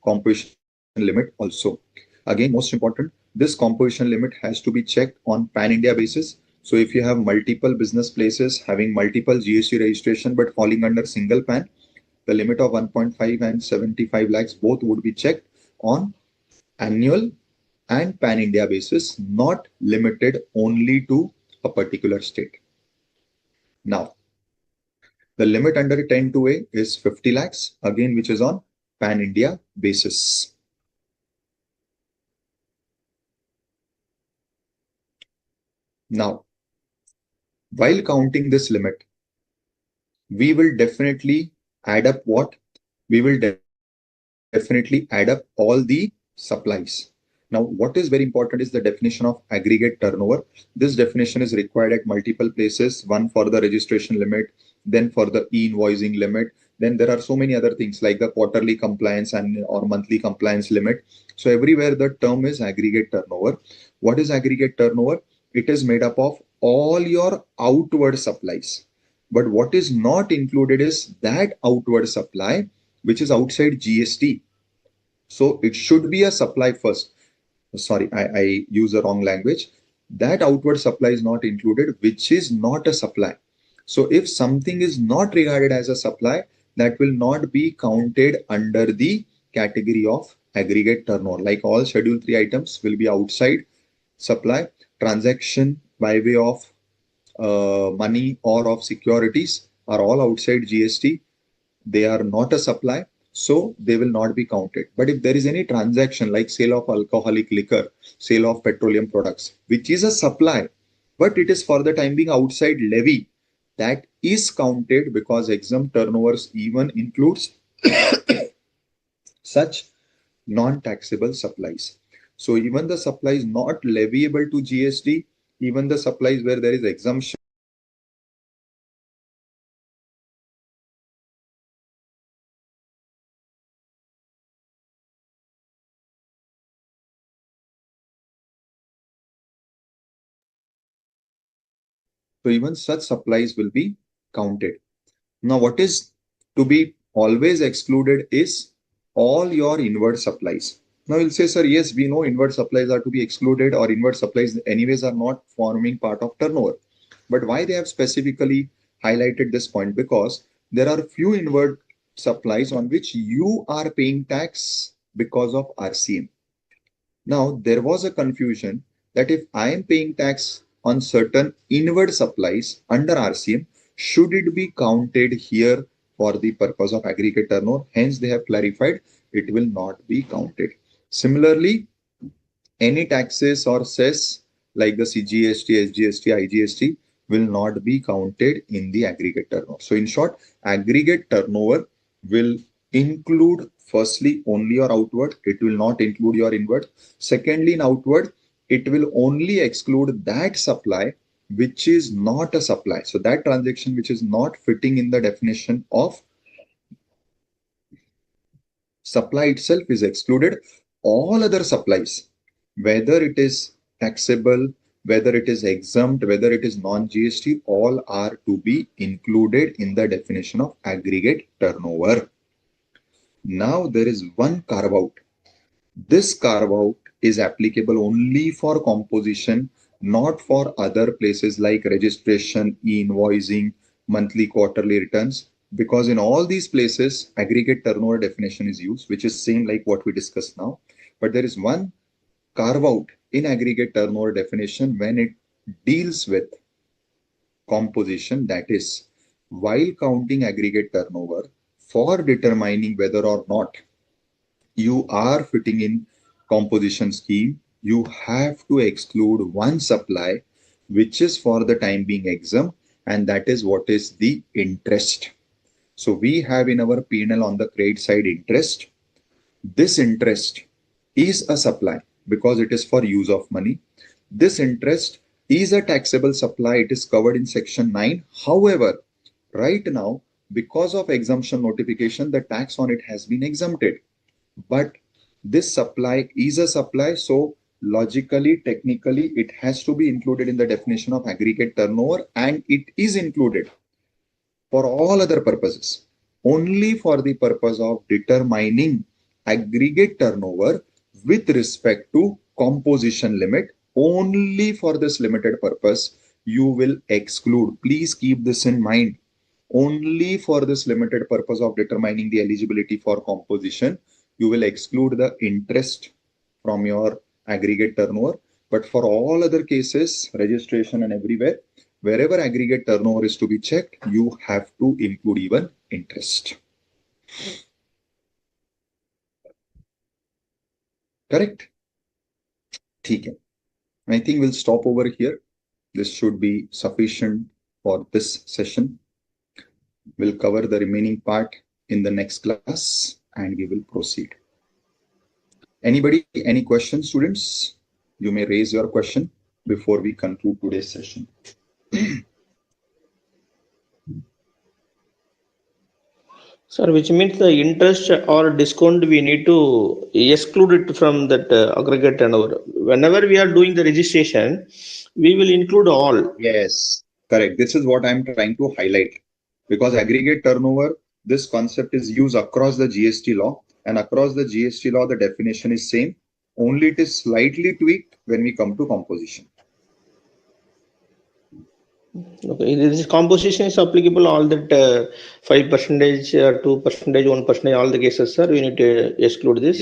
composition limit also. Again, most important, this composition limit has to be checked on pan-India basis. So if you have multiple business places having multiple GST registration but falling under single pan, the limit of 1.5 and 75 lakhs both would be checked on annual and pan-India basis, not limited only to a particular state. Now, the limit under 10(2)(a) is 50 lakhs, again, which is on pan-India basis. Now, while counting this limit, we will definitely add up what? We will definitely add up all the supplies. Now, what is very important is the definition of aggregate turnover. This definition is required at multiple places, one for the registration limit, then for the e-invoicing limit. Then there are so many other things like the quarterly compliance and or monthly compliance limit. So everywhere the term is aggregate turnover. What is aggregate turnover? It is made up of all your outward supplies. But what is not included is that outward supply, which is outside GST. So it should be a supply first. Sorry, I use the wrong language. That outward supply is not included, which is not a supply. So if something is not regarded as a supply, that will not be counted under the category of aggregate turnover. Like all Schedule 3 items will be outside supply. Transaction by way of money or of securities are all outside GST. They are not a supply. So they will not be counted. But if there is any transaction like sale of alcoholic liquor, sale of petroleum products, which is a supply, but it is for the time being outside levy, that is counted because exempt turnovers even includes such non-taxable supplies. So even the supplies not leviable to GST, even the supplies where there is exemption So even such supplies will be counted. Now, what is to be always excluded is all your inward supplies. Now you'll say, sir, yes, we know inward supplies are to be excluded, or inward supplies anyways are not forming part of turnover. But why they have specifically highlighted this point? Because there are few inward supplies on which you are paying tax because of RCM. Now, there was a confusion that if I am paying tax on certain inward supplies under RCM, should it be counted here for the purpose of aggregate turnover? Hence, they have clarified it will not be counted. Similarly, any taxes or cess like the CGST, SGST, IGST will not be counted in the aggregate turnover. So in short, aggregate turnover will include firstly only your outward, it will not include your inward. Secondly, in outward, it will only exclude that supply which is not a supply. So that transaction which is not fitting in the definition of supply itself is excluded. All other supplies, whether it is taxable, whether it is exempt, whether it is non-GST, all are to be included in the definition of aggregate turnover. Now there is one carve out. This carve out is applicable only for composition, not for other places like registration, e-invoicing, monthly, quarterly returns. Because in all these places, aggregate turnover definition is used, which is same like what we discussed now. But there is one carve out in aggregate turnover definition when it deals with composition, that is, while counting aggregate turnover for determining whether or not you are fitting in composition scheme, you have to exclude one supply which is for the time being exempt, and that is what is the interest. So we have in our P&L on the credit side interest. This interest is a supply because it is for use of money. This interest is a taxable supply. It is covered in section 9. However, right now, because of exemption notification, the tax on it has been exempted. But this supply is a supply. So logically, technically, it has to be included in the definition of aggregate turnover, and it is included for all other purposes. Only for the purpose of determining aggregate turnover with respect to composition limit, only for this limited purpose, you will exclude. Please keep this in mind. Only for this limited purpose of determining the eligibility for composition, you will exclude the interest from your aggregate turnover. But for all other cases, registration and everywhere, wherever aggregate turnover is to be checked, you have to include even interest. Correct? Okay. I think we'll stop over here. This should be sufficient for this session. We'll cover the remaining part in the next class and we will proceed. Anybody, any questions, students? You may raise your question before we conclude today's session. Sir, which means the interest or discount we need to exclude it from that aggregate turnover. Whenever we are doing the registration, we will include all. Yes, correct. This is what I'm trying to highlight. Because aggregate turnover, this concept is used across the GST law, and across the GST law, the definition is same. Only it is slightly tweaked when we come to composition. Okay, this composition is applicable all that 5%, 2%, 1%, all the cases, sir. We need to exclude this.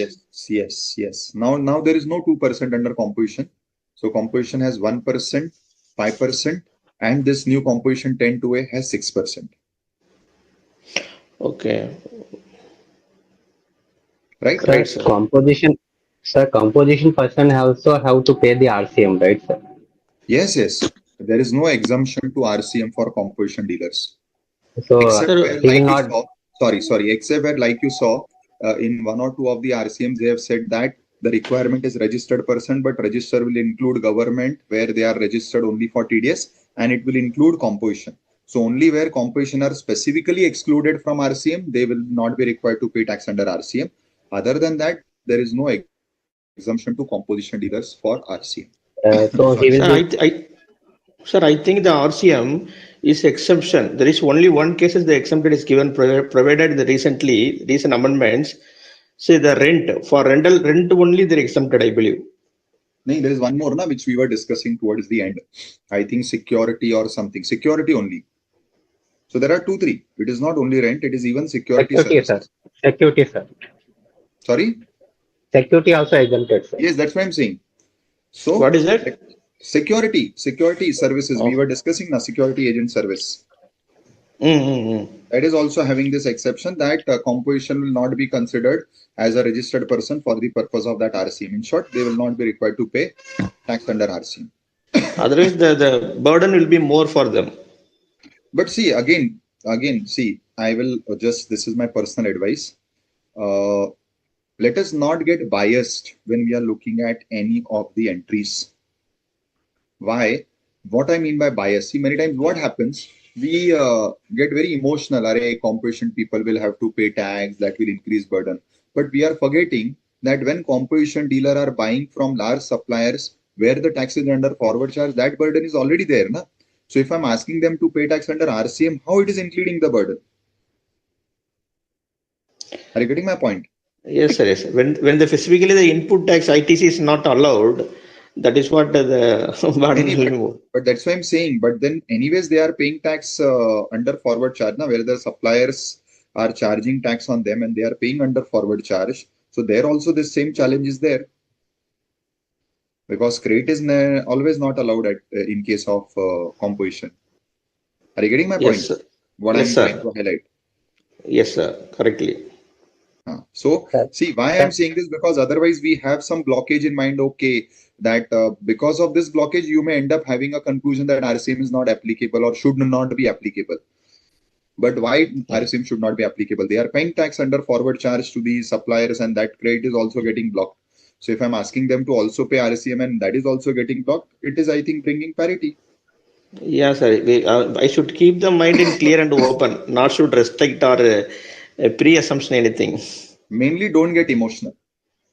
Yes. Now there is no 2% under composition. So composition has 1%, 5%, and this new composition 10-2A has 6%. Okay. Right, sir. Composition person also have to pay the RCM, right, sir? Yes. There is no exemption to RCM for composition dealers. So except where, he will not. Except where, like you saw in one or two of the RCMs, they have said that the requirement is registered person, but register will include government where they are registered only for TDS, and it will include composition. So only where composition are specifically excluded from RCM, they will not be required to pay tax under RCM. Other than that, there is no exemption to composition dealers for RCM. So he will be. Sir, I think the RCM is exception. There is only one case is the exempted is given provided in the recent amendments. Say the rent only they're exempted, I believe. No, there is one more, which we were discussing towards the end. I think security or something. Security only. So there are 2, 3. It is not only rent, it is even security Security, sir. services. Security, sir. Sorry? Security also exempted, sir. Yes, that's what I'm saying. So What is that? security services. We Oh. were discussing now security agent service. Mm-hmm. That is also having this exception that composition will not be considered as a registered person for the purpose of that RCM. In short, they will not be required to pay tax under RCM. Otherwise, the burden will be more for them. But see, again, see, I will just, this is my personal advice. Let us not get biased when we are looking at any of the entries. Why? What I mean by bias, see, many times what happens, we get very emotional. Array, composition people will have to pay tax, that will increase burden. But we are forgetting that when composition dealer are buying from large suppliers where the tax is under forward charge, that burden is already there. Na? So if I'm asking them to pay tax under RCM, how it is including the burden? Are you getting my point? Yes, sir. Yes. When the specifically the input tax ITC is not allowed, that is what the burden will be more. But that's why I'm saying. But then, anyways, they are paying tax under forward charge now, where the suppliers are charging tax on them and they are paying under forward charge. So there also the same challenge is there because credit is always not allowed at, in case of composition. Are you getting my point? Yes, sir. What Yes, I'm sir. trying to highlight. Yes, sir. Correctly. So Sir. see why I'm saying this, because otherwise we have some blockage in mind. Okay, that because of this blockage, you may end up having a conclusion that RCM is not applicable or should not be applicable. But why RCM should not be applicable? They are paying tax under forward charge to the suppliers, and that credit is also getting blocked. So if I'm asking them to also pay RCM and that is also getting blocked, it is, I think, bringing parity. Yeah, sir. I should keep the mind in clear and open, not should restrict or pre-assumption anything. Mainly, don't get emotional.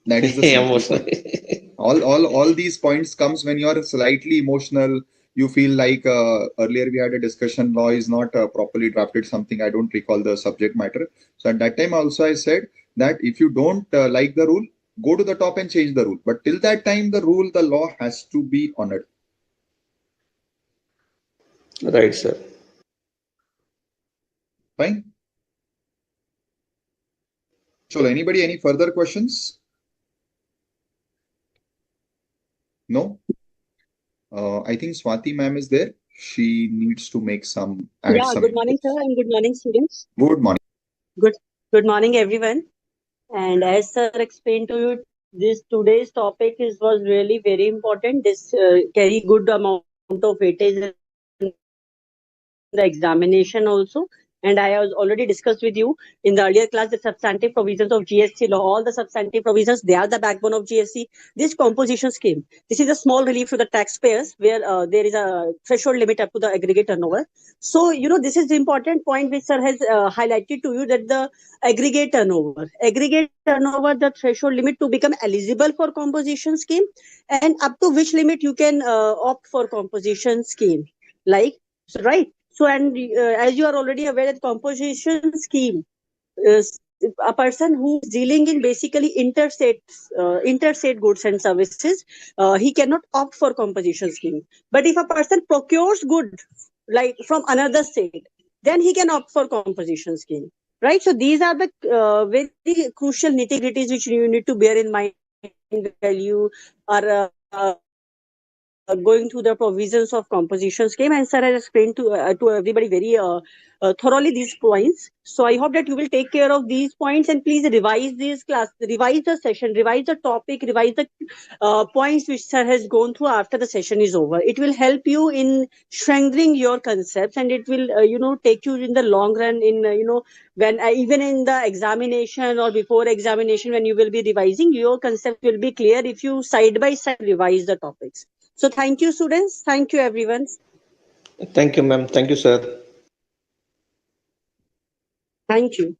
That is the simple Emotional. point. All these points comes when you are slightly emotional. You feel like earlier we had a discussion, law is not properly drafted, something I don't recall the subject matter. So at that time also I said that if you don't like the rule, go to the top and change the rule. But till that time, the law has to be honored. Right, sir. Fine. So anybody, any further questions? No? I think Swati ma'am is there. She needs to make some, add Yeah, some good morning, sir, inputs. and good morning, students. Good morning. Good morning, everyone. And as sir explained to you, this today's topic was really very important. This carry good amount of weightage in the examination also. And I was already discussed with you in the earlier class the substantive provisions of GST law. All the substantive provisions, they are the backbone of GST. This composition scheme, this is a small relief to the taxpayers where there is a threshold limit up to the aggregate turnover. So, this is the important point which sir has highlighted to you, that the aggregate turnover, the threshold limit to become eligible for composition scheme, and up to which limit you can opt for composition scheme. Right. So, and as you are already aware that composition scheme is a person who is dealing in basically interstate goods and services, he cannot opt for composition scheme. But if a person procures good like from another state, then he can opt for composition scheme. Right. So these are the very crucial nitty-gritties which you need to bear in mind while you are going through the provisions of composition scheme, and sir has explained to everybody very thoroughly these points. So I hope that you will take care of these points, and please revise revise the session, revise the topic, revise the points which sir has gone through after the session is over. It will help you in strengthening your concepts, and it will take you in the long run in when even in the examination or before examination, when you will be revising, your concept will be clear if you side by side revise the topics. So thank you, students. Thank you, everyone. Thank you, ma'am. Thank you, sir. Thank you.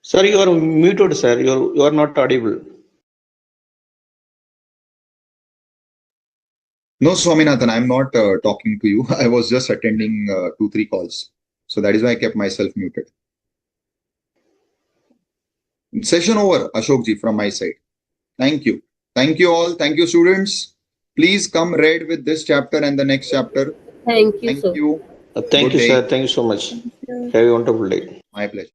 Sir, you are muted, sir. You are not audible. No, Swaminathan, I'm not talking to you. I was just attending 2-3 calls. So that is why I kept myself muted. Session over, Ashokji, from my side. Thank you. Thank you all. Thank you, students. Please come read with this chapter and the next chapter. Thank you, Thank sir. you. Thank Good you, day. sir. Thank you so much. Have a wonderful day. My pleasure.